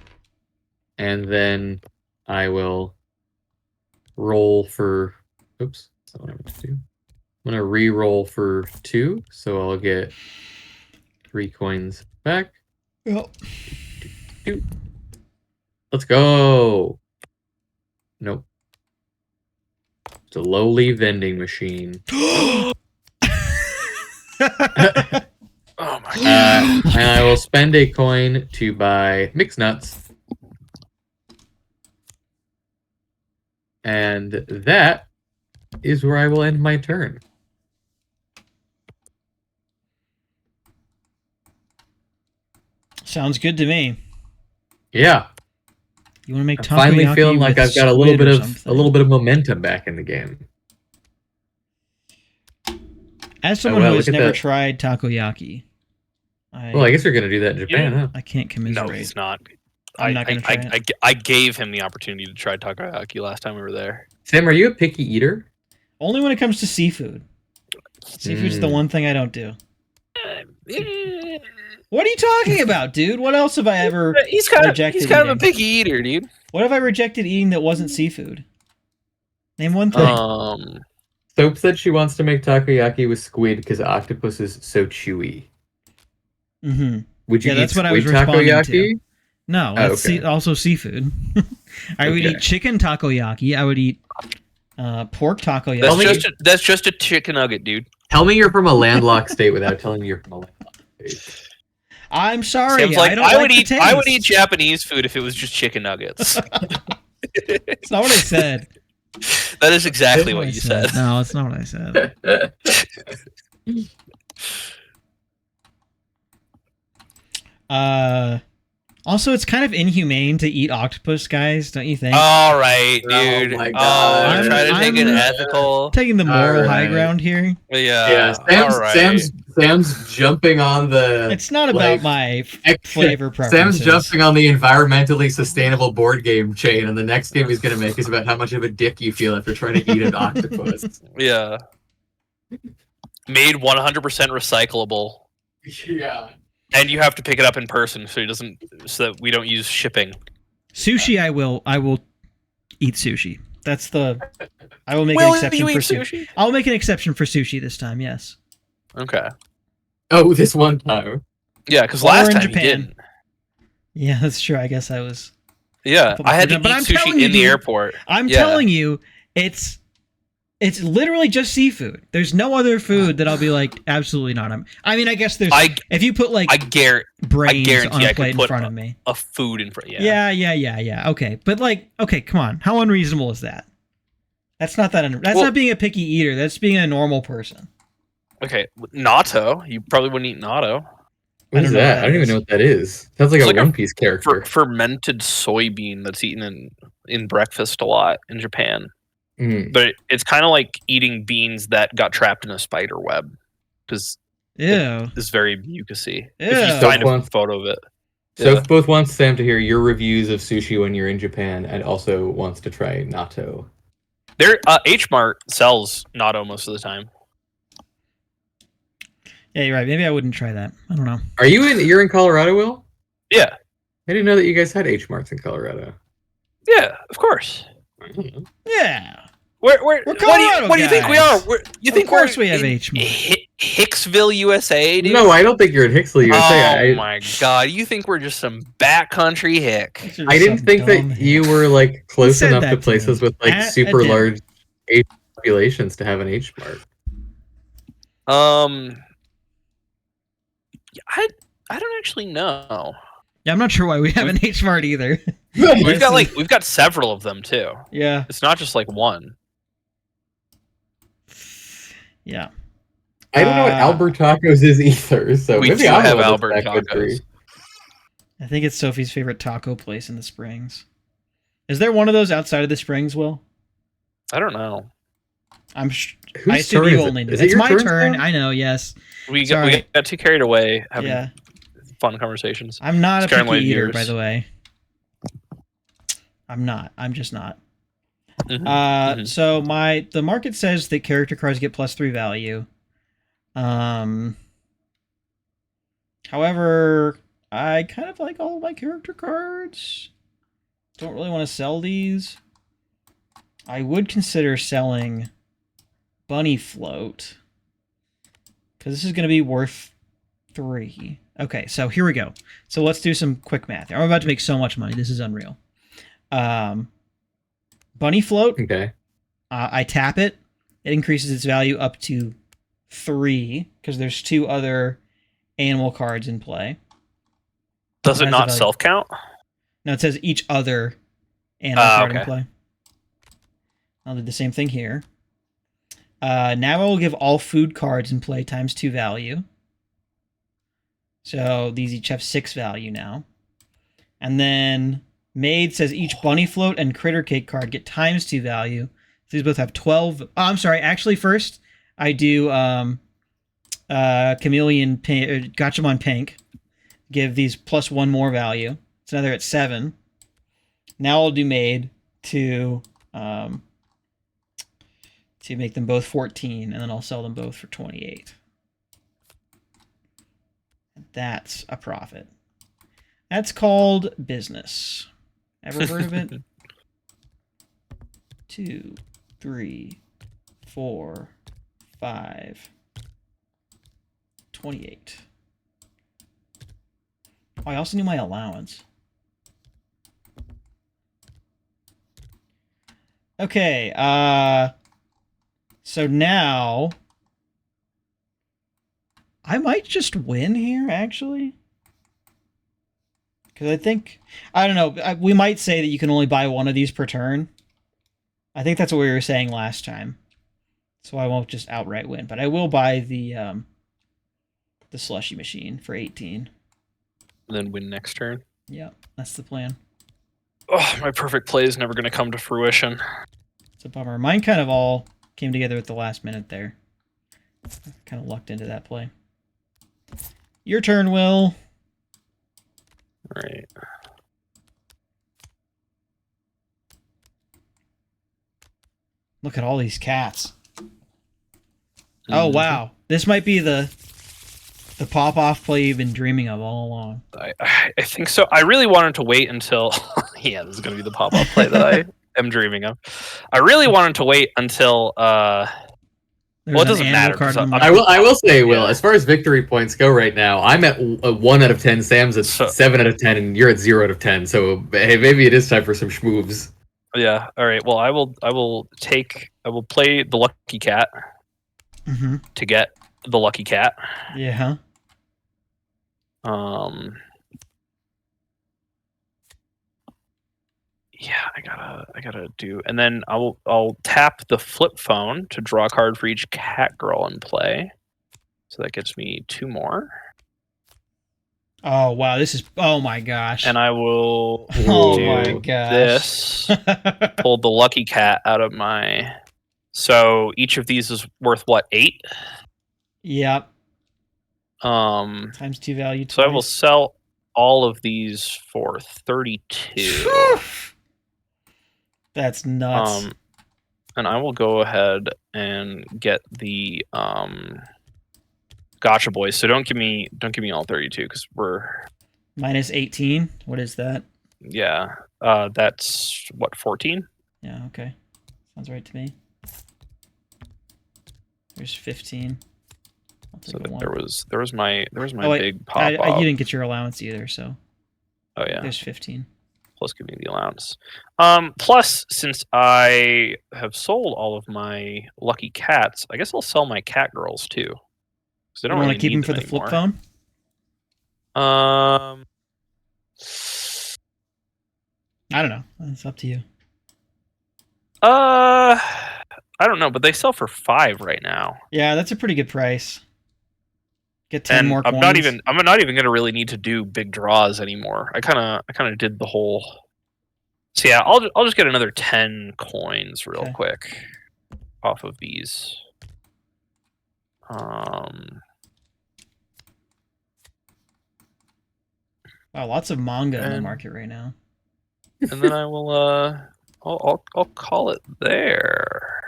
And then I will roll for... Oops. That's not what I meant to do. I'm going to re-roll for 2. So I'll get 3 coins back. Yep. Let's go. Nope. It's a lowly vending machine. Oh my god. And I will spend a coin to buy mixed nuts. And that is where I will end my turn. Sounds good to me. Yeah. You want to make I'm finally feeling like I've got a little bit of momentum back in the game. As someone who has never tried takoyaki, well, I guess you're gonna do that in Japan, huh? I can't commiserate. No, he's not. I'm not gonna try it. I gave him the opportunity to try takoyaki last time we were there. Sam, are you a picky eater? Only when it comes to seafood. Seafood's the one thing I don't do. What are you talking about, dude? What else have I ever rejected? He's kind of a picky eater, dude. What have I rejected eating that wasn't seafood? Name one thing. Soap said she wants to make takoyaki with squid because octopus is so chewy. Mm-hmm. Would you eat that's what squid I was responding takoyaki? To. No, that's also seafood. I would eat chicken takoyaki. I would eat pork takoyaki. That's just a chicken nugget, dude. Tell me you're from a landlocked state without telling me you're from a landlocked state. I'm sorry. Sam's like, I would eat Japanese food if it was just chicken nuggets. It's not what I said. That is exactly what you said. No, it's not what I said. Also, it's kind of inhumane to eat octopus, guys, don't you think? All right, dude. Oh my god! I'm trying to take an ethical, taking the moral high ground here. Yeah. Sam's jumping on the. It's not about my flavor preferences. Sam's jumping on the environmentally sustainable board game chain, and the next game he's going to make is about how much of a dick you feel after trying to eat an octopus. Yeah. Made 100% recyclable. Yeah. And you have to pick it up in person, so that we don't use shipping. Sushi, I will eat sushi. I will make an exception for sushi. I'll make an exception for sushi this time. Yes. Okay. Oh, this one time. Yeah, because last time Japan. you didn't. Yeah, that's true. I guess I was. Yeah, I had to eat sushi in the airport. I'm telling you, it's literally just seafood. There's no other food that I'll be like, absolutely not. I mean, I guess there's. If you put like brains on a plate in front of me, a food in front. Yeah. Yeah. Okay, but like, okay, come on. How unreasonable is that? That's not that. That's not being a picky eater. That's being a normal person. Okay, natto. You probably wouldn't eat natto. What is that? I don't even know what that is. Sounds like a One Piece character. Fermented soybean that's eaten in breakfast a lot in Japan. Mm. But it's kind of like eating beans that got trapped in a spider web, because it's very mucusy. Ew. If you find a photo of it. Soph both wants Sam to hear your reviews of sushi when you're in Japan, and also wants to try natto. H Mart sells natto most of the time. Yeah, you're right. Maybe I wouldn't try that. I don't know. You're in Colorado, Will? Yeah. I didn't know that you guys had H Marts in Colorado. Yeah, of course. Yeah. What do you think we are? Of course we have H Mart. Hicksville, USA, dude? No, I don't think you're in Hicksville, USA. Oh my god, you think we're just some backcountry hick? I didn't think that you were like close enough to places with like super large Asian populations to have an H Mart. I don't actually know. Yeah, I'm not sure why we have an H Mart either. we've got several of them too. Yeah. It's not just like one. Yeah. I don't know what Albert Tacos is either, so we maybe do I'll have Albert Tacos. I think it's Sophie's favorite taco place in the Springs. Is there one of those outside of the Springs, Will? I don't know. I assume you only do. It's my turn. I know. Yes. We got too carried away having fun conversations. I'm not a picky eater, by the way. I'm not. I'm just not. So the market says that character cards get +3 value. However, I kind of like all of my character cards. Don't really want to sell these. I would consider selling Bunny Float, because this is going to be worth 3. Okay, so here we go. So let's do some quick math. I'm about to make so much money. This is unreal. Bunny Float. Okay. I tap it. It increases its value up to 3 because there's 2 other animal cards in play. Does it not self-count? No, it says each other animal card in play. I'll do the same thing here. Now I will give all food cards in play ×2 value. So these each have 6 value now. And then Maid says each Bunny Float and Critter Cake card get ×2 value. So these both have 12. Oh, I'm sorry. Actually, first I do Chameleon Pink, Gacha-Pawn Pink. Give these +1 more value. So now they're at 7. Now I'll do Maid to make them both 14, and then I'll sell them both for 28. That's a profit. That's called business. Ever heard of it? 2, 3, 4, 5, 28. Oh, I also knew my allowance. Okay, so now I might just win here, actually. Because I don't know, we might say that you can only buy one of these per turn. I think that's what we were saying last time. So I won't just outright win, but I will buy the slushy machine for 18. Then win next turn. Yeah, that's the plan. Oh, my perfect play is never going to come to fruition. It's a bummer. Mine kind of all came together at the last minute there. Kind of lucked into that play. Your turn, Will. All right. Look at all these cats. Oh, wow. This might be the pop-off play you've been dreaming of all along. I think so. I really wanted to wait until... yeah, this is going to be the pop-off play that I am dreaming of. I really wanted to wait until... well, it doesn't matter. I will say, Will, as far as victory points go right now, I'm at 1 out of 10, Sam's at 7 out of 10, and you're at 0 out of 10, so hey, maybe it is time for some schmoves. Yeah, alright, well, I will play the Lucky Cat to get the Lucky Cat. Yeah. Yeah, I gotta do, and then I'll tap the flip phone to draw a card for each cat girl in play. So that gets me 2 more. Oh wow, this is oh my gosh. And I will do this. Pull the Lucky Cat out of my. So each of these is worth what, 8? Yep. Times 2 value. So I will sell all of these for 32. That's nuts. And I will go ahead and get the Gotcha Boys. So don't give me all 32 because we're minus 18. What is that? Yeah, that's what, 14? Yeah. Okay. Sounds right to me. There's 15. So there was my big pop. You didn't get your allowance either, so. Oh yeah. There's 15. Plus give me the allowance. Plus, since I have sold all of my Lucky Cats, I guess I'll sell my cat girls too. Because I don't really want to keep them for the anymore. flip phone. I don't know. It's up to you. I don't know, but they sell for 5 right now. Yeah, that's a pretty good price. Get 10 more coins. I'm not even gonna really need to do big draws anymore. I kinda did the whole. So yeah, I'll just get another 10 coins real quick off of these. Wow, lots of manga in the market right now. And then I will I'll call it there.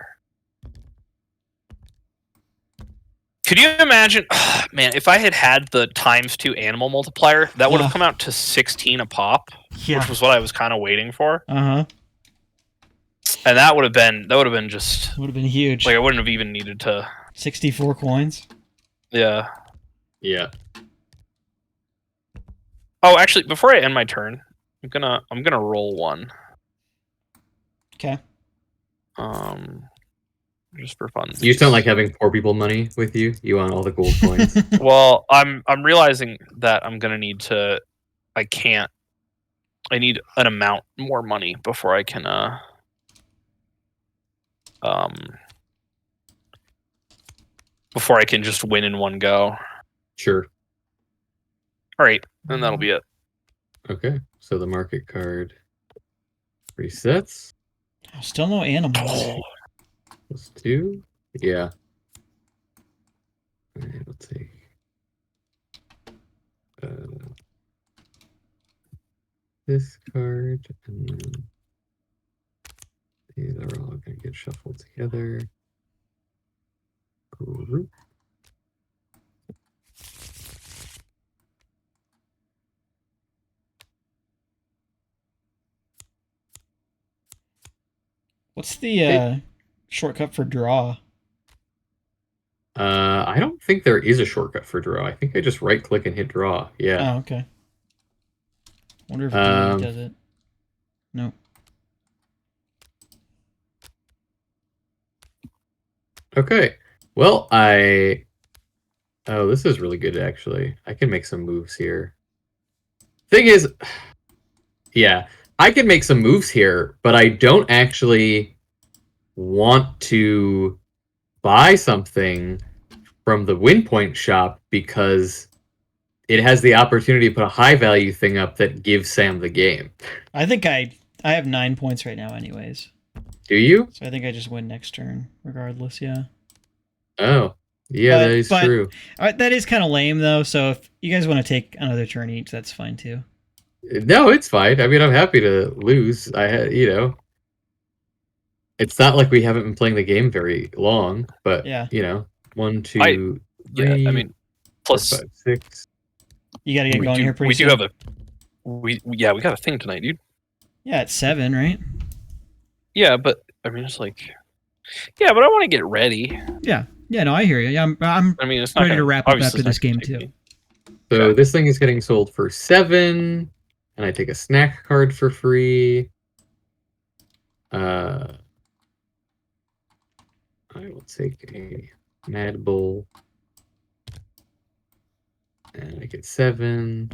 Could you imagine, man, if I had the ×2 animal multiplier, that would have come out to 16 a pop, which was what I was kind of waiting for. And that would have been just would have been huge. Like I wouldn't have even needed to 64 coins. Yeah. Yeah. Oh, actually, before I end my turn, I'm gonna roll 1. Okay. Just for fun. You don't like having poor people money with you? You want all the gold coins? Well, I'm realizing that I'm gonna need to. I need an amount more money before I can. Before I can just win in one go. Sure. All right, and that'll be it. Okay, so the market card resets. Still no animals. +2. Yeah. All right, let's see. This card, and then these are all going to get shuffled together. Group. What's the shortcut for draw? I don't think there is a shortcut for draw. I think I just right click and hit draw. Yeah. Oh, okay. Wonder if D does it. No. Okay. Well, oh, this is really good actually. I can make some moves here. Thing is, yeah, I can make some moves here, but I don't actually want to buy something from the win point shop because it has the opportunity to put a high value thing up that gives Sam the game. I think I have 9 points right now anyways. Do you? So I think I just win next turn regardless, yeah. Oh. Yeah, that is true. That is kind of lame, though. So if you guys want to take another turn each, that's fine too. No, it's fine. I mean, I'm happy to lose. I had, it's not like we haven't been playing the game very long, but yeah, 1, 2, 3. Yeah, I mean, plus 4, 5, 6. You got to get going here pretty soon. We do have we got a thing tonight, dude. Yeah, it's 7, right? Yeah, but I mean, it's like, yeah, but I want to get ready. Yeah, no, I hear you. Yeah, I mean, it's not ready to wrap up after this game too. So this thing is getting sold for 7, and I take a snack card for free. I will take a Mad Bull, and I get 7.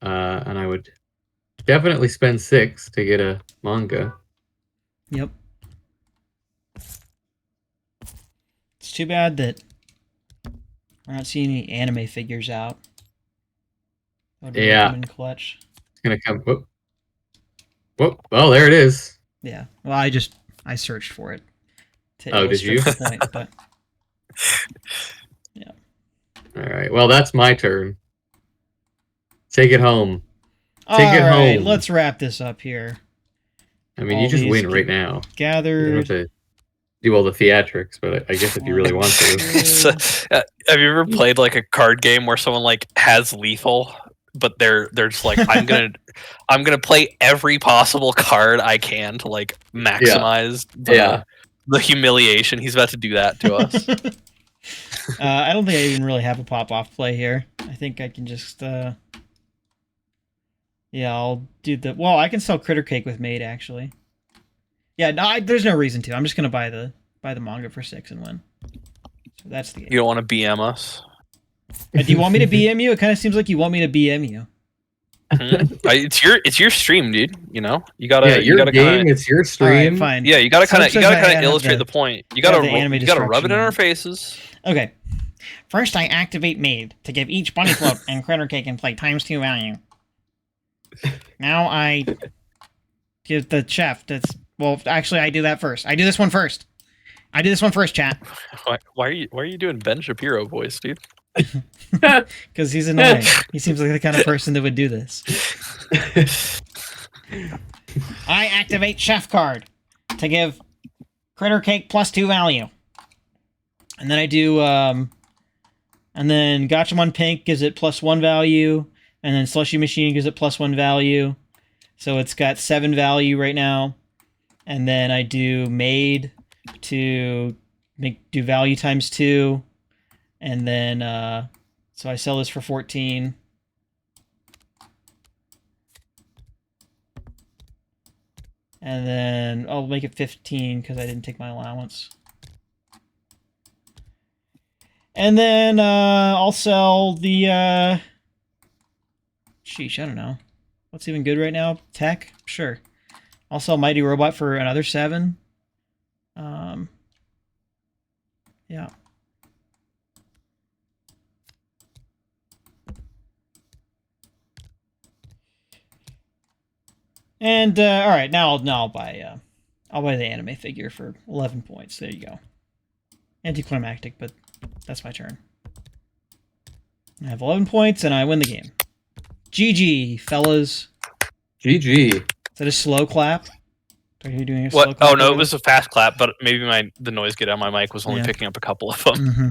And I would definitely spend 6 to get a manga. Yep. It's too bad that we're not seeing any anime figures out. Yeah. In clutch. It's gonna come. Whoop. Whoop. Well, there it is. Yeah. Well, I searched for it. Oh, did you? The point, but... Yeah. All right. Well, that's my turn. Take it home. Take it home. Let's wrap this up here. I mean, you just win right now. Gathered. You don't have to do all the theatrics, but I guess if you really want to. So, have you ever played like a card game where someone like has lethal, but they're just like, I'm gonna play every possible card I can to like maximize the humiliation. He's about to do that to us. I don't think I even really have a pop-off play here. I think I can just I'll do the... Well, I can sell Critter Cake with Maid, actually. Yeah, no, there's no reason to. I'm just going to buy the manga for 6 and win. So that's the game. You don't want to BM us? Do you want me to BM you? It kind of seems like you want me to BM you. It's your stream, dude. You know, you gotta it's your stream. Right, fine. Yeah, you gotta kind of illustrate the point. You gotta rub it in our faces. Okay. First, I activate Maid to give each bunny float and Critter Cake and play ×2 value. Now I give the chef. Actually, I do that first. I do this one first. Chat. Why are you doing Ben Shapiro voice, dude? Because he's annoying. He seems like the kind of person that would do this. I activate chef card to give Critter Cake +2 value. And then I do, and then Gacha-Pawn Pink gives it +1 value. And then Slushy Machine gives it +1 value. So it's got 7 value right now. And then I do Maid to do value ×2. And then, so I sell this for 14. And then I'll make it 15 because I didn't take my allowance. And then I'll sell the... Sheesh, I don't know. What's even good right now? Tech? Sure. I'll sell Mighty Robot for another 7. Yeah. And all right, now I'll buy the anime figure for 11 points. There you go. Anticlimactic, but that's my turn. I have 11 points and I win the game. GG, fellas. GG. Is that a slow clap? Are you doing a slow clap? Oh no, it was a fast clap, but maybe the noise gate on my mic was only picking up a couple of them. Mm-hmm.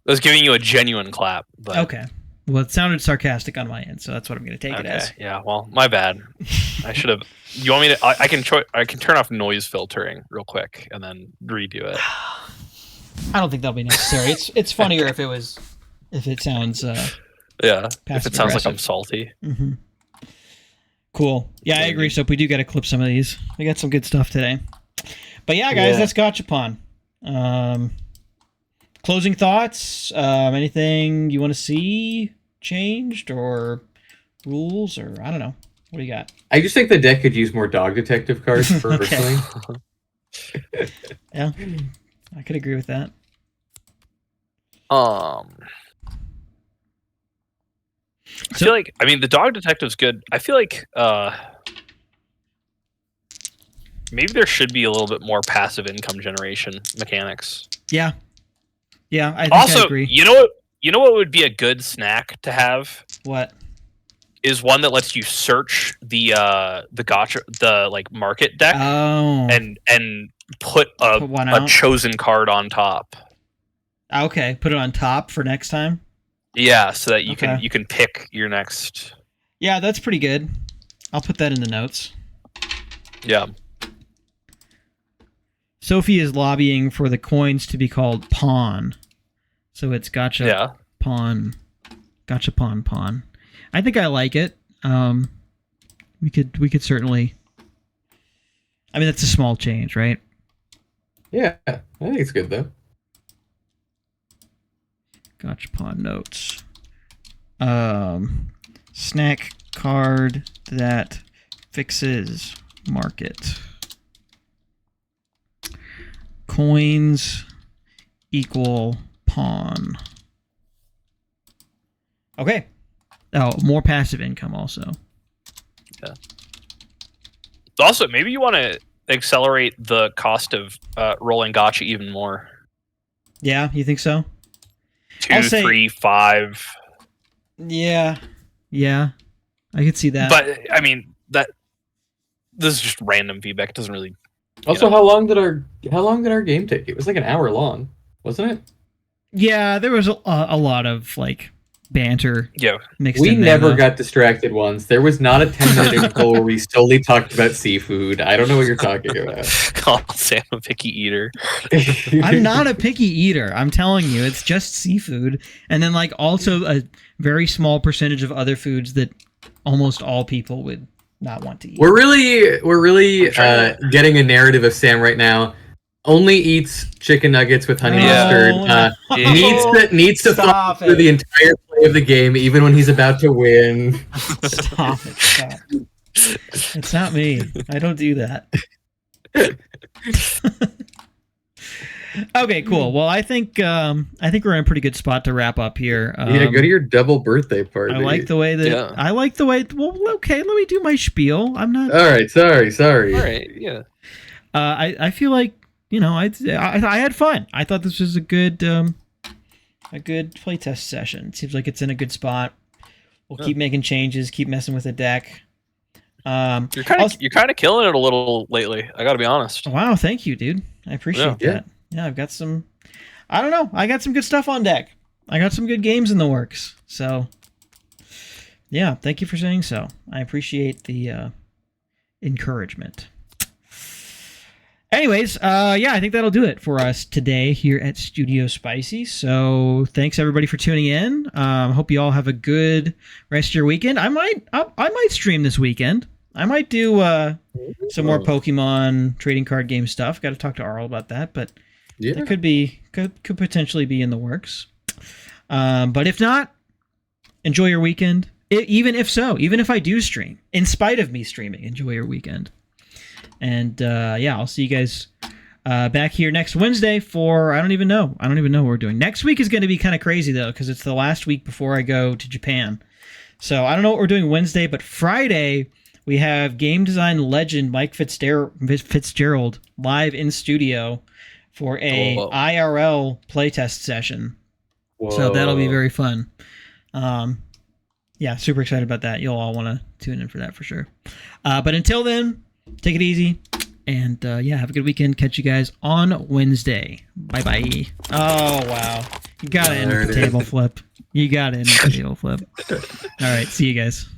I was giving you a genuine clap. But... Okay. Well, it sounded sarcastic on my end, so that's what I'm going to take it as. Yeah, well, my bad. I should have... You want me to... I can turn off noise filtering real quick and then redo it. I don't think that'll be necessary. It's funnier if it sounds... if it sounds like I'm salty. Mm-hmm. Cool. Yeah, I agree, Soap. We do got to clip some of these. We got some good stuff today. But yeah, guys, that's Gacha-Pawn. Closing thoughts? Anything you want to see changed or rules or I don't know. What do you got? I just think the deck could use more dog detective cards personally. Yeah, I could agree with that. I feel like, I mean, the dog detective's good. I feel like Maybe there should be a little bit more passive income generation mechanics. Yeah, I think Also, I agree. you know what would be a good snack to have? What? Is one that lets you search the market deck and put a chosen card on top. Okay, put it on top for next time. Yeah, so that you can pick your next. Yeah, that's pretty good. I'll put that in the notes. Yeah. Sophie is lobbying for the coins to be called pawn. So it's Gacha-Pawn. Gacha-Pawn. I think I like it. We could certainly. I mean, that's a small change, right? Yeah, I think it's good though. Gacha-Pawn notes. Snack card that fixes market. Coins equal pawn. Okay. Oh, more passive income also. Yeah. Also, maybe you want to accelerate the cost of rolling gacha even more. Yeah, you think so? 2, 3, 5. Yeah, I could see that. But I mean, this is just random feedback. It doesn't really. Also, how long did our game take? It was like an hour long, wasn't it? Yeah, there was a lot of like banter. Yeah, we never got distracted once. There was not a 10-minute interval where we solely talked about seafood. I don't know what you're talking about. I'll say I'm a picky eater. I'm not a picky eater. I'm telling you, it's just seafood, and then like also a very small percentage of other foods that almost all people would not want to eat. We're really getting a narrative of Sam right now. Only eats chicken nuggets with honey mustard. Needs to follow through the entire play of the game, even when he's about to win. Stop it! It's not me. I don't do that. Okay, cool. Well, I think we're in a pretty good spot to wrap up here. Yeah, go to your double birthday party. I like the way that. Yeah. I like the way. Well, okay. Let me do my spiel. I'm not. All right. Sorry. All right. Yeah. I feel like I had fun. I thought this was a good playtest session. It seems like it's in a good spot. We'll keep making changes. Keep messing with the deck. You're kind of killing it a little lately. I got to be honest. Wow. Thank you, dude. I appreciate that. Yeah, I've got some. I don't know. I got some good stuff on deck. I got some good games in the works. So, yeah, thank you for saying so. I appreciate the encouragement. Anyways, I think that'll do it for us today here at Studio Spicy. So, thanks everybody for tuning in. Hope you all have a good rest of your weekend. I might stream this weekend. I might do some more Pokemon trading card game stuff. Got to talk to Arl about that, but. Yeah. It could potentially be in the works. But if not, enjoy your weekend. Even if I do stream, in spite of me streaming, enjoy your weekend. And I'll see you guys back here next Wednesday for I don't even know what we're doing. Next week is going to be kind of crazy though, because it's the last week before I go to Japan. So I don't know what we're doing Wednesday, but Friday we have game design legend Mike Fitzgerald live in studio for a IRL playtest session. Whoa. So that'll be very fun. Super excited about that. You'll all want to tune in for that for sure. But until then, take it easy. And have a good weekend. Catch you guys on Wednesday. Bye-bye. Oh, wow. You got to end with the table flip. All right, see you guys.